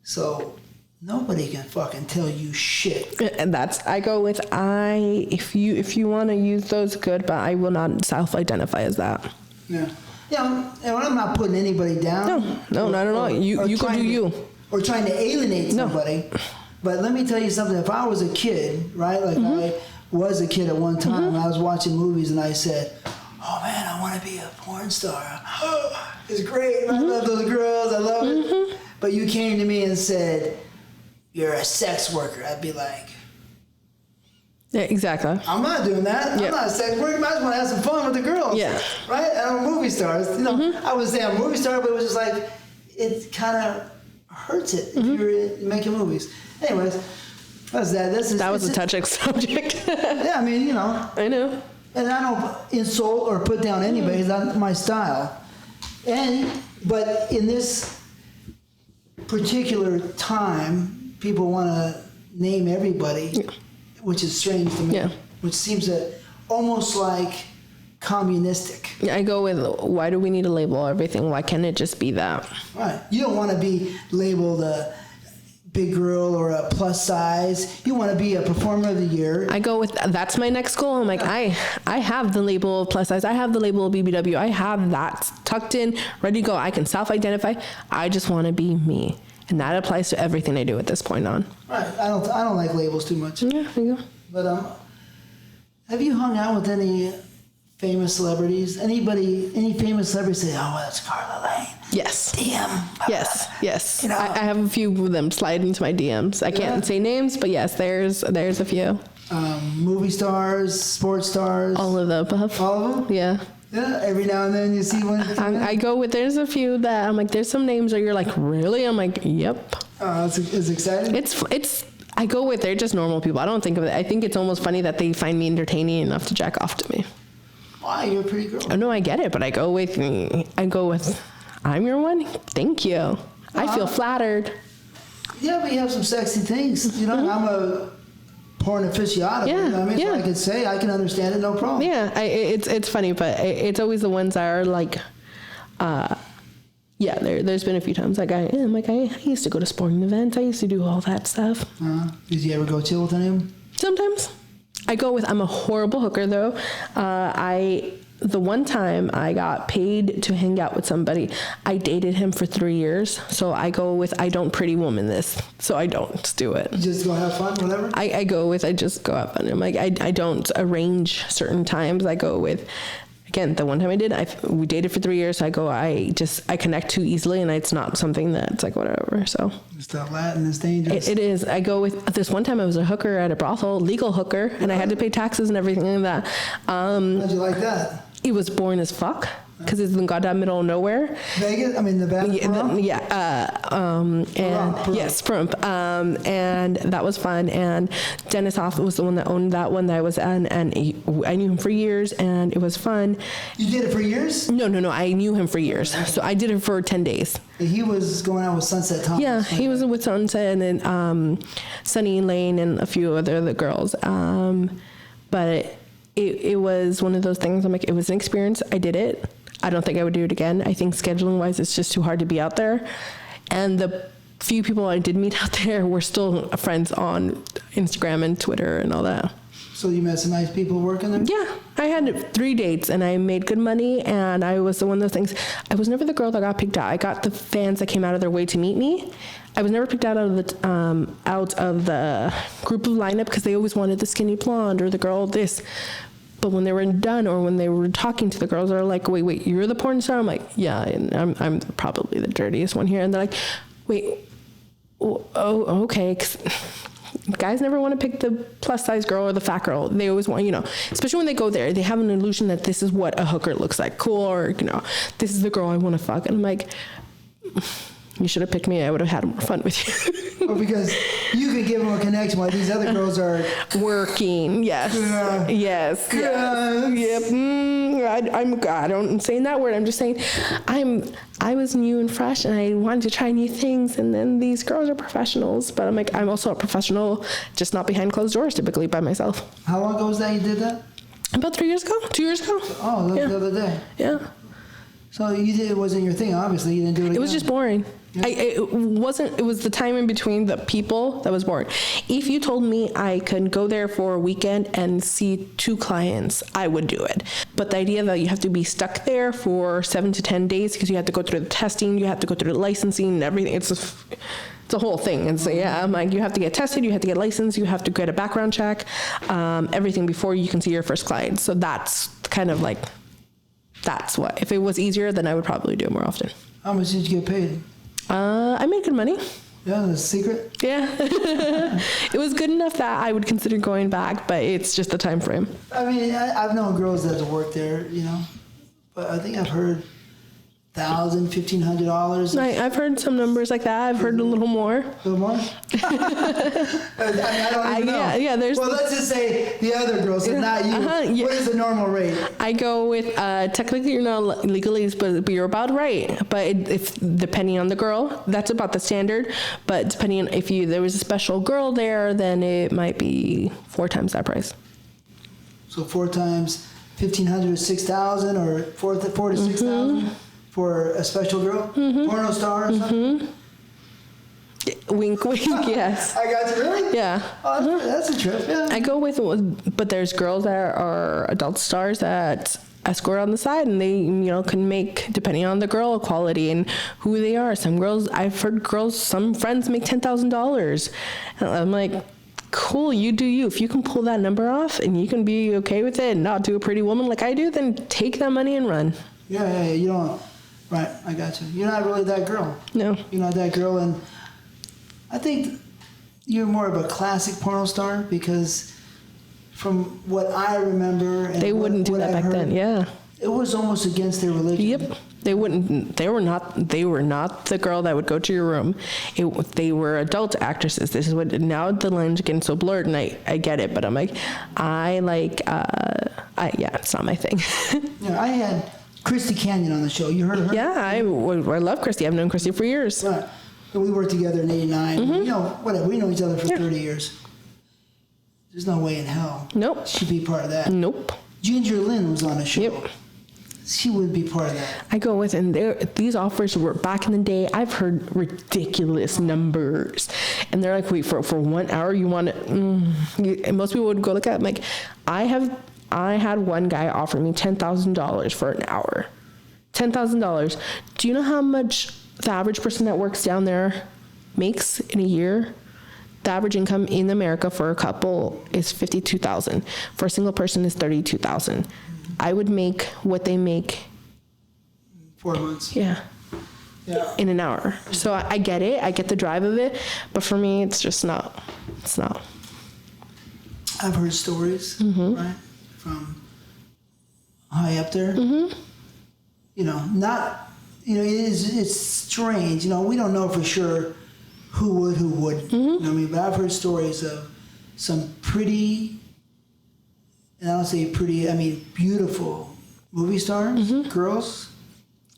So nobody can fucking tell you shit. And I go with if you want to use those, good, but I will not self-identify as that. Yeah. Yeah, and I'm not putting anybody down. No, not at all. You go do you. Or trying to alienate somebody. No. But let me tell you something. If I was a kid, right, like I was a kid at one time, I was watching movies and I said, oh man, I want to be a porn star. It's great. I love those girls. I love it. But you came to me and said, you're a sex worker. I'd be like, yeah, exactly. I'm not doing that. I'm not a sex worker. I just want to have some fun with the girls. Yeah. Right? And I'm a movie star. I would say I'm a movie star, but it was just like, it kind of hurts it if you're making movies. Anyways, that's that. That was a touching subject. Yeah, I mean, I know. And I don't insult or put down anybody. It's not my style. But in this particular time, people want to name everybody, which is strange to me, which seems almost like communistic. Yeah, I go with, why do we need to label everything? Why can't it just be that? Right. You don't want to be labeled a big girl or a plus size. You want to be a performer of the year. I go with, that's my next goal. I'm like, I have the label of plus size. I have the label of BBW. I have that tucked in, ready to go. I can self-identify. I just want to be me. And that applies to everything I do at this point on. Right. I don't like labels too much. Yeah, there you go. But have you hung out with any famous celebrities? Any famous celebrity say, "Oh, well, that's Karla Lane." Yes. Damn. Yes. You know, I have a few of them slide into my DMs. I can't say names, but yes, there's a few. Movie stars, sports stars. All of the above. All of them? Yeah. Yeah, every now and then you see one. I go with, there's a few that I'm like, there's some names where you're like, really? I'm like, yep. It's exciting. I go with, they're just normal people. I don't think of it. I think it's almost funny that they find me entertaining enough to jack off to me. Why? You're a pretty girl. Oh, no, I get it, but I go with, I'm your one? Thank you. I feel flattered. Yeah, but you have some sexy things. You know, I'm a porn aficionado. Yeah, You know what I mean? So I could say, I can understand it, no problem. Yeah, it's funny, but it's always the ones that are like, there's been a few times like I used to go to sporting events. I used to do all that stuff. Did you ever go chill with any of them? Sometimes. I go with, I'm a horrible hooker though. The one time I got paid to hang out with somebody, I dated him for 3 years. So I go with, I don't pretty woman this. So I don't do it. You just go have fun, whatever? I go with, I just go have fun. I'm like, I don't arrange certain times. I go with, again, the one time I did, we dated for 3 years. So I connect too easily, and it's not something that's like whatever. So it's that Latin is dangerous. It is. I go with, this one time I was a hooker at a brothel, legal hooker, and I had to pay taxes and everything like that. How'd you like that? It was boring as fuck because it's in goddamn middle of nowhere. Vegas? I mean, the back. Yes, Prump. And that was fun. And Dennis Hoff was the one that owned that one that I was in, and I knew him for years, and it was fun. You did it for years? No. I knew him for years. So I did it for 10 days. He was going out with Sunset Thomas. Yeah, he was with Sunset, and then Sunny Lane and a few other girls. But it was one of those things. I'm like, it was an experience. I did it. I don't think I would do it again. I think scheduling wise, it's just too hard to be out there. And the few people I did meet out there were still friends on Instagram and Twitter and all that. So you met some nice people working there? Yeah, I had 3 dates and I made good money, and I was the one of those things. I was never the girl that got picked out. I got the fans that came out of their way to meet me. I was never picked out of the group of lineup because they always wanted the skinny blonde or the girl this. But when they were done, or when they were talking to the girls, they're like, wait, you're the porn star? I'm like, yeah, and I'm probably the dirtiest one here. And they're like, wait, oh, okay. Guys never want to pick the plus size girl or the fat girl. They always want, especially when they go there, they have an illusion that this is what a hooker looks like. Cool. Or, this is the girl I want to fuck. And I'm like, you should have picked me. I would have had more fun with you. Well, because you could give them a connection while these other girls are working. Yes. Yes. Yep. I don't saying that word. I'm just saying I was new and fresh, and I wanted to try new things. And then these girls are professionals, but I'm like, I'm also a professional, just not behind closed doors, typically by myself. How long ago was that you did that? About 2 years ago. Oh, that was the other day. Yeah. So it wasn't your thing, obviously. You didn't do it again. It was just boring. Yeah. It was the time in between the people that was boring. If you told me I could go there for a weekend and see 2 clients, I would do it. But the idea that you have to be stuck there for 7 to 10 days because you have to go through the testing, you have to go through the licensing and everything, it's a whole thing. And so, yeah, I'm like, you have to get tested, you have to get licensed, you have to get a background check, everything before you can see your first client. So that's kind of like, that's what. If it was easier, then I would probably do it more often. How much did you get paid? I made good money. Yeah, that's a secret? Yeah. It was good enough that I would consider going back, but it's just the time frame. I mean, I've known girls that have worked there, but I think I've heard $1,000, $1,500. I've heard some numbers like that. I've heard a little more. A little more? I don't even know. Yeah, there's... Well, let's just say the other girls, and not you. Yeah. What is the normal rate? I go with, technically you're not legally, but you're about right. But if depending on the girl, that's about the standard. But depending on if there was a special girl there, then it might be 4 times that price. So 4 times 1,500 is 6,000, or 4 to 6,000? For a special girl? Porno star or something? Wink, wink, yes. I got you. Really? Yeah. Oh, that's a trip. Yeah. I go with, but there's girls that are adult stars that escort on the side, and they, can make, depending on the girl quality and who they are. Some girls, I've heard some friends make $10,000. And I'm like, cool, you do you. If you can pull that number off and you can be okay with it and not do a pretty woman like I do, then take that money and run. Yeah, you don't. Right, I got you. You're not really that girl. No. You're not that girl, and I think you're more of a classic porno star because from what I remember, and they wouldn't do that back then. Yeah. It was almost against their religion. Yep. They wouldn't. They were not the girl that would go to your room. They were adult actresses. This is what, now the line's getting so blurred, and I get it, but I'm like, it's not my thing. Yeah, I had Christy Canyon on the show. You heard of her? Yeah, I love Christy. I've known Christy for years. Right. And we worked together in '89. Mm-hmm. Whatever. We know each other for 30 years. There's no way in hell. Nope. She'd be part of that. Nope. Ginger Lynn was on the show. Yep. She wouldn't be part of that. I go with, and these offers were back in the day. I've heard ridiculous numbers, and they're like, wait, for 1 hour you want it? And most people would go look at it. I'm like, I had one guy offer me $10,000 for an hour. $10,000. Do you know how much the average person that works down there makes in a year? The average income in America for a couple is $52,000. For a single person is $32,000. I would make what they make. 4 months. Yeah. In an hour. So I get it. I get the drive of it. But for me, it's just not. It's not. I've heard stories, right, from high up there. It's strange. We don't know for sure who would, who wouldn't. You know what I mean? But I've heard stories of some pretty, and I don't say pretty, I mean beautiful movie stars, girls,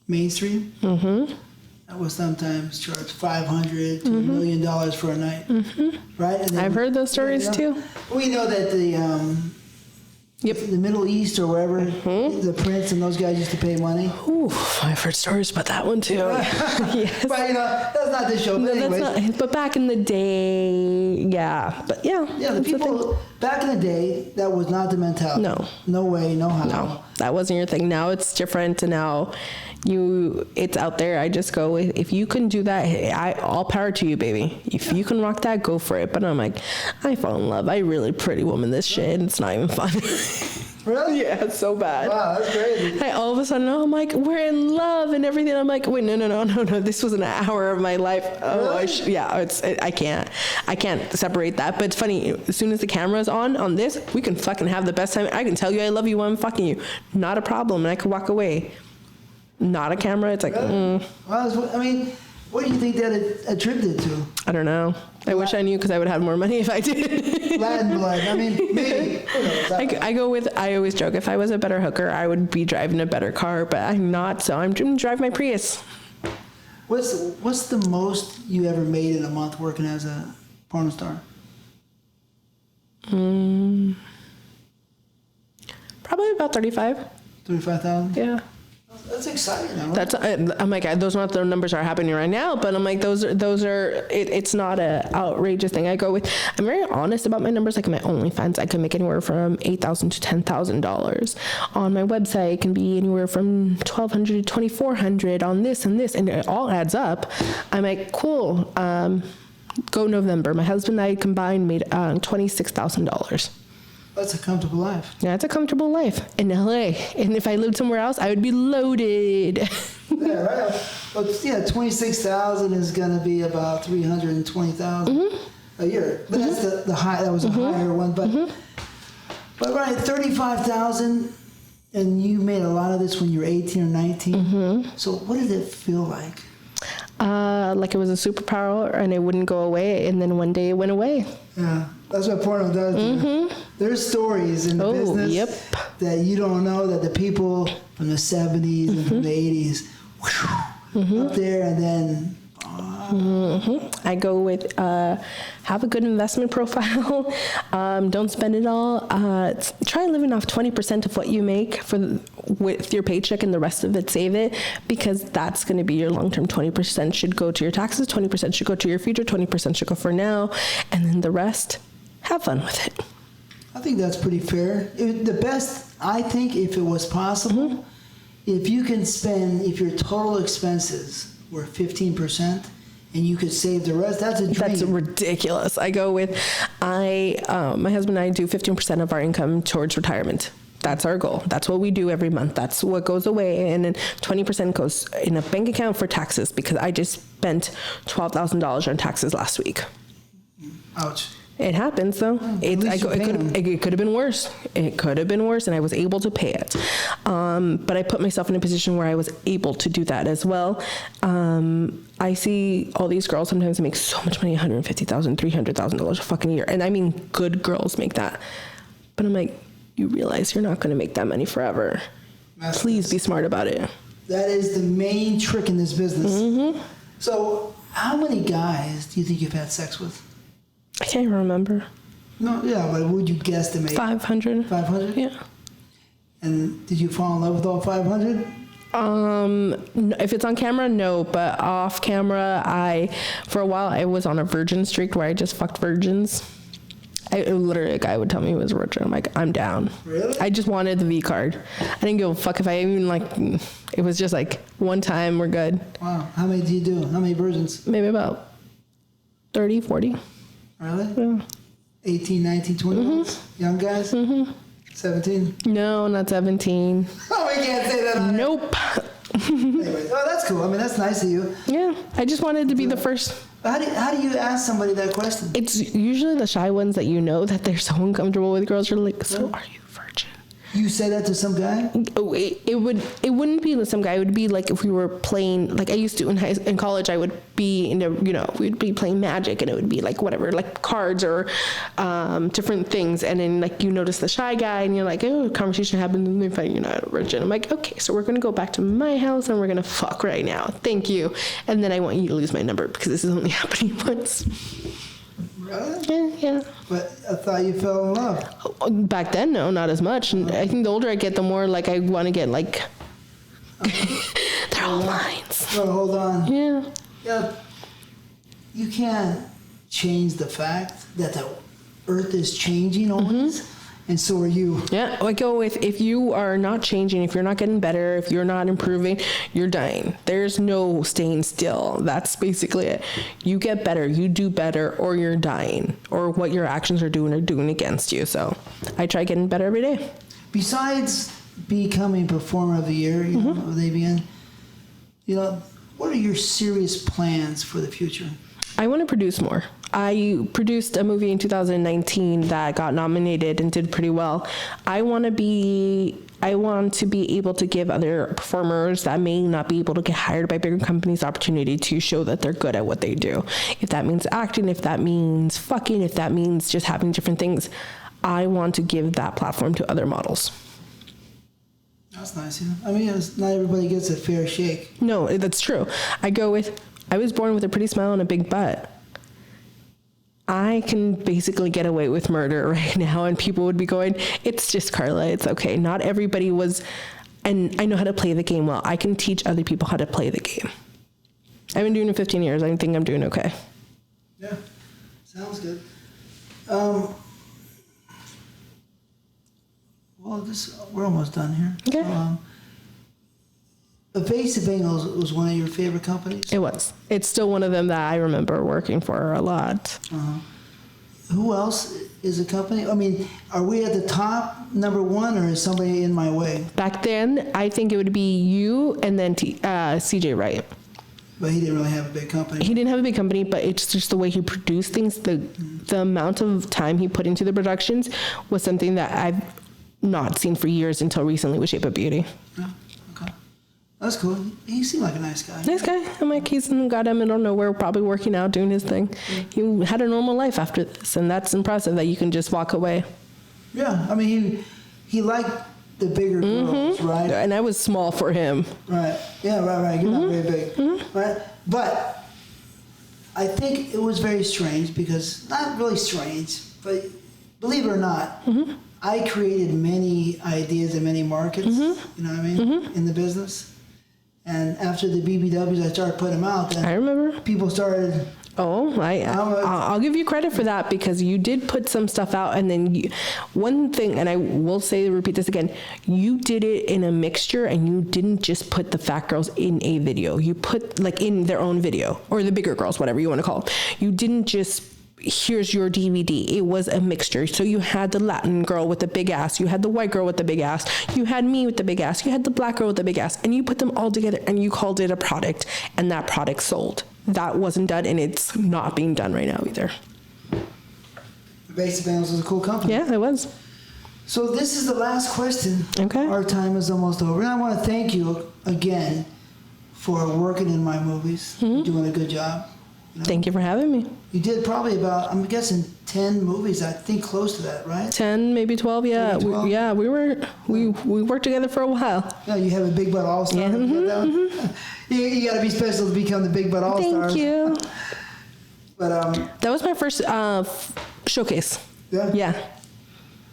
mainstream, that will sometimes charge $500 to $1 million for a night, right? And then, I've heard those stories too. We know that the Middle East or wherever, the prince and those guys used to pay money. Ooh, I've heard stories about that one too. Yes. But that's not this show. But anyways. But back in the day, yeah. But yeah. Yeah, the people back in the day, that was not the mentality. No. No way, no how. No, that wasn't your thing. Now it's different, and now it's out there. I just go with, if you can do that, all power to you, baby. If you can rock that, go for it. But I'm like, I fall in love. I really pretty woman this shit, and it's not even fun. Really? Yeah, it's so bad. Wow, that's crazy. All of a sudden, I'm like, we're in love and everything. I'm like, wait, no. This was an hour of my life. Oh, really? I can't separate that. But it's funny. As soon as the camera's on this, we can fucking have the best time. I can tell you I love you while I'm fucking you. Not a problem. And I can walk away. Not a camera. It's like, Well, I mean, what do you think that attributed to? I don't know. I wish I knew, because I would have more money if I did. Latin blood. I mean, maybe. I always joke, if I was a better hooker, I would be driving a better car, but I'm not, so I'm going to drive my Prius. What's the most you ever made in a month working as a porno star? Probably about 35. 35,000? Yeah. That's exciting, though, right? I'm like, those are not the numbers are happening right now, but I'm like, those are it's not a outrageous thing. I'm very honest about my numbers. Like my OnlyFans, I can make anywhere from $8,000 to $10,000. On my website, it can be anywhere from $1,200 to $2,400 on this and this, and it all adds up. I'm like, cool. Go November. My husband and I combined made $26,000. That's a comfortable life. Yeah, it's a comfortable life in LA. And if I lived somewhere else, I would be loaded. Yeah, right. Well, yeah, 26,000 is going to be about 320,000 a year. But that's the high. That was a higher one. But right, 35,000, and you made a lot of this when you were 18 or 19. So what did it feel like? Like it was a superpower, and it wouldn't go away, and then one day it went away. Yeah, that's what porno does. There's stories in the business that you don't know, that the people from the 70s and from the 80s, up there, and then I go with have a good investment profile. Don't spend it all. Try living off 20% of what you make with your paycheck, and the rest of it save it, because that's going to be your long-term. 20% should go to your taxes, 20% should go to your future, 20% should go for now, and then the rest, have fun with it. I think that's pretty fair. The best, I think, if it was possible, if you can spend, if your total expenses were 15% and you could save the rest, that's a dream. That's ridiculous. I go with, my husband and I do 15% of our income towards retirement. That's our goal. That's what we do every month. That's what goes away. And then 20% goes in a bank account for taxes, because I just spent $12,000 on taxes last week. Ouch. It happens, though. It could have been worse. It could have been worse, and I was able to pay it. But I put myself in a position where I was able to do that as well. I see all these girls sometimes make so much money, $150,000, $300,000 a fucking year. And I mean, good girls make that. But I'm like, you realize you're not going to make that money forever. Please be smart about it. That is the main trick in this business. So how many guys do you think you've had sex with? I can't remember. No, yeah, but would you guesstimate? 500. 500? Yeah. And did you fall in love with all 500? If it's on camera, no, but off camera, for a while, I was on a virgin streak where I just fucked virgins. Literally, a guy would tell me he was a virgin. I'm like, I'm down. Really? I just wanted the V card. I didn't give a fuck if I even, it was just like, one time, we're good. Wow. How many do you do? How many virgins? Maybe about 30, 40. Really? Yeah. 18, 19, 20? Young guys? 17? No, not 17. Oh, we can't say that on Nope. Anyways, oh, that's cool. I mean, that's nice of you. Yeah, I just wanted to be the first. How do you ask somebody that question? It's usually the shy ones that that they're so uncomfortable with girls. You're like, so are you virgin? You say that to some guy? Oh, it wouldn't be with some guy. It would be like if we were playing, like I used to in college, I would be we'd be playing Magic, and it would be like whatever, like cards or different things. And then like you notice the shy guy, and you're like, oh, conversation happens, and they find you're not a virgin. I'm like, okay, so we're gonna go back to my house and we're gonna fuck right now. Thank you. And then I want you to lose my number because this is only happening once. Really? Yeah. But I thought you fell in love. Back then, no, not as much. And I think the older I get, the more like I want to get like they're all lines. Oh, hold on. Yeah. Yeah. You can't change the fact that the earth is changing always, and so are you. Yeah, I go with, if you are not changing, if you're not getting better, if you're not improving, you're dying. There's no staying still. That's basically it. You get better, you do better, or you're dying, or what your actions are doing against you. So I try getting better every day. Besides becoming Performer of the Year, you know, with AVN, what are your serious plans for the future? I want to produce more. I produced a movie in 2019 that got nominated and did pretty well. I want to be able to give other performers that may not be able to get hired by bigger companies opportunity to show that they're good at what they do. If that means acting, if that means fucking, if that means just having different things, I want to give that platform to other models. That's nice. I mean, not everybody gets a fair shake. No, that's true. I was born with a pretty smile and a big butt. I can basically get away with murder right now, and people would be going, it's just Karla, it's okay. Not everybody was, and I know how to play the game well. I can teach other people how to play the game. I've been doing it 15 years. I think I'm doing okay. Yeah, sounds good. We're almost done here. Okay. Evasive Angles was one of your favorite companies? It was. It's still one of them that I remember working for a lot. Who else is a company? I mean, are we at the top, number one, or is somebody in my way? Back then, I think it would be you and then CJ Wright. But he didn't really have a big company. He didn't have a big company, but it's just the way he produced things. The amount of time he put into the productions was something that I've not seen for years until recently with Shape of Beauty. Yeah, okay. That's cool. He seemed like a nice guy. Nice guy. I'm like, he's got him in nowhere, probably working out, doing his thing. He had a normal life after this, and that's impressive that you can just walk away. Yeah, I mean, he liked the bigger girls, right? And I was small for him. Right. Yeah, right. You're not very big. Right? But I think it was very strange because, not really strange, but believe it or not, I created many ideas in many markets, you know what I mean, in the business. And after the BBWs, I started putting them out. Then I remember. people started... Oh, I'll give you credit for that because you did put some stuff out, and then one thing, and I will repeat this again, you did it in a mixture, and you didn't just put the fat girls in a video. You put like in their own video, or the bigger girls, whatever you want to call them. You didn't just, here's your DVD. It was a mixture. So you had the Latin girl with the big ass, you had the white girl with the big ass, you had me with the big ass, you had the black girl with the big ass, and you put them all together and you called it a product, and that product sold. That wasn't done, and it's not being done right now either. Basic Bands was a cool company. Yeah, it was. So this is the last question. Okay. Our time is almost over. And I want to thank you again for working in my movies. You're doing a good job. You know? Thank you for having me. You did probably about, I'm guessing, 10 movies. I think close to that, right? 10, maybe 12. Yeah, Maybe 12? we worked together for a while. Yeah, you have a Big Butt All-Star. Yeah, You got to be special to become the Big Butt All-Stars. Thank you. But That was my first showcase. yeah. Yeah,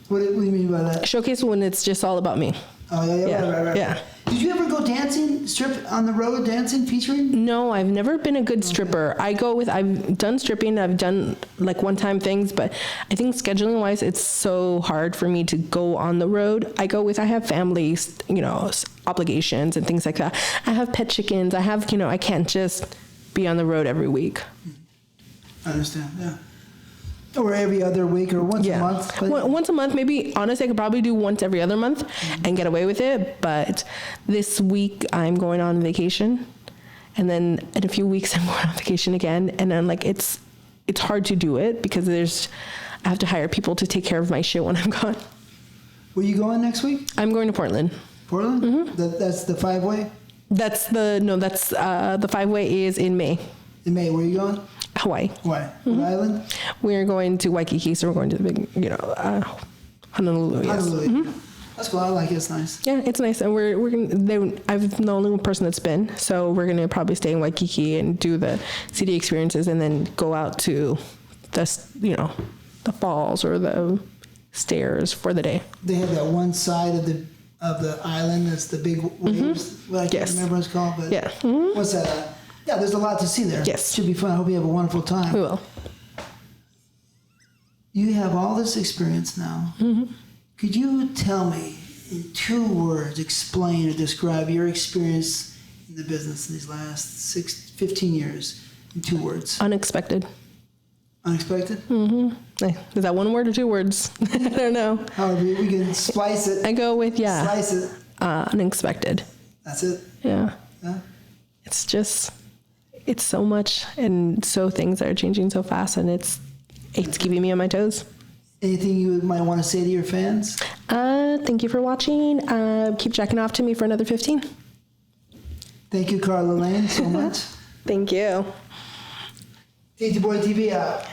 What do you mean by that? showcase when it's just all about me. Oh yeah, right. Yeah. Did you ever go dancing, strip on the road, dancing, featuring? No, I've never been a good stripper. I've done stripping, I've done like one-time things, but I think scheduling wise, it's so hard for me to go on the road. I have families, obligations and things like that. I have pet chickens. I can't just be on the road every week. I understand, yeah. Or every other week or once a month. Once a month, maybe. Honestly, I could probably do once every other month and get away with it. But this week I'm going on vacation, and then in a few weeks I'm going on vacation again. And then it's hard to do it because I have to hire people to take care of my shit when I'm gone. Where you going next week? I'm going to Portland. Portland? That's the 5-way? The 5-way is in May. In May, where are you going? Hawaii. What island? We're going to Waikiki, so we're going to the big, Honolulu. Yes. Honolulu. That's cool. I like it. It's nice. Yeah, it's nice, and we're gonna. I'm the only one person that's been, so we're gonna probably stay in Waikiki and do the city experiences, and then go out to the falls or the stairs for the day. They have that one side of the island that's the big waves. Well, I can't remember what it's called, but yeah. What's that? Yeah, there's a lot to see there. Yes. Should be fun. I hope you have a wonderful time. We will. You have all this experience now. Could you tell me in 2 words, explain or describe your experience in the business in these last 15 years in 2 words? Unexpected. Unexpected? Is that 1 word or 2 words? I don't know. However, we can splice it. I go with Slice it. unexpected. That's it? Yeah. Yeah. It's so much, and so things are changing so fast, and it's keeping me on my toes. Anything you might want to say to your fans? Thank you for watching. Keep jacking off to me for another 15. Thank you, Karla Lane, so much. Thank you. TTBoy TV out.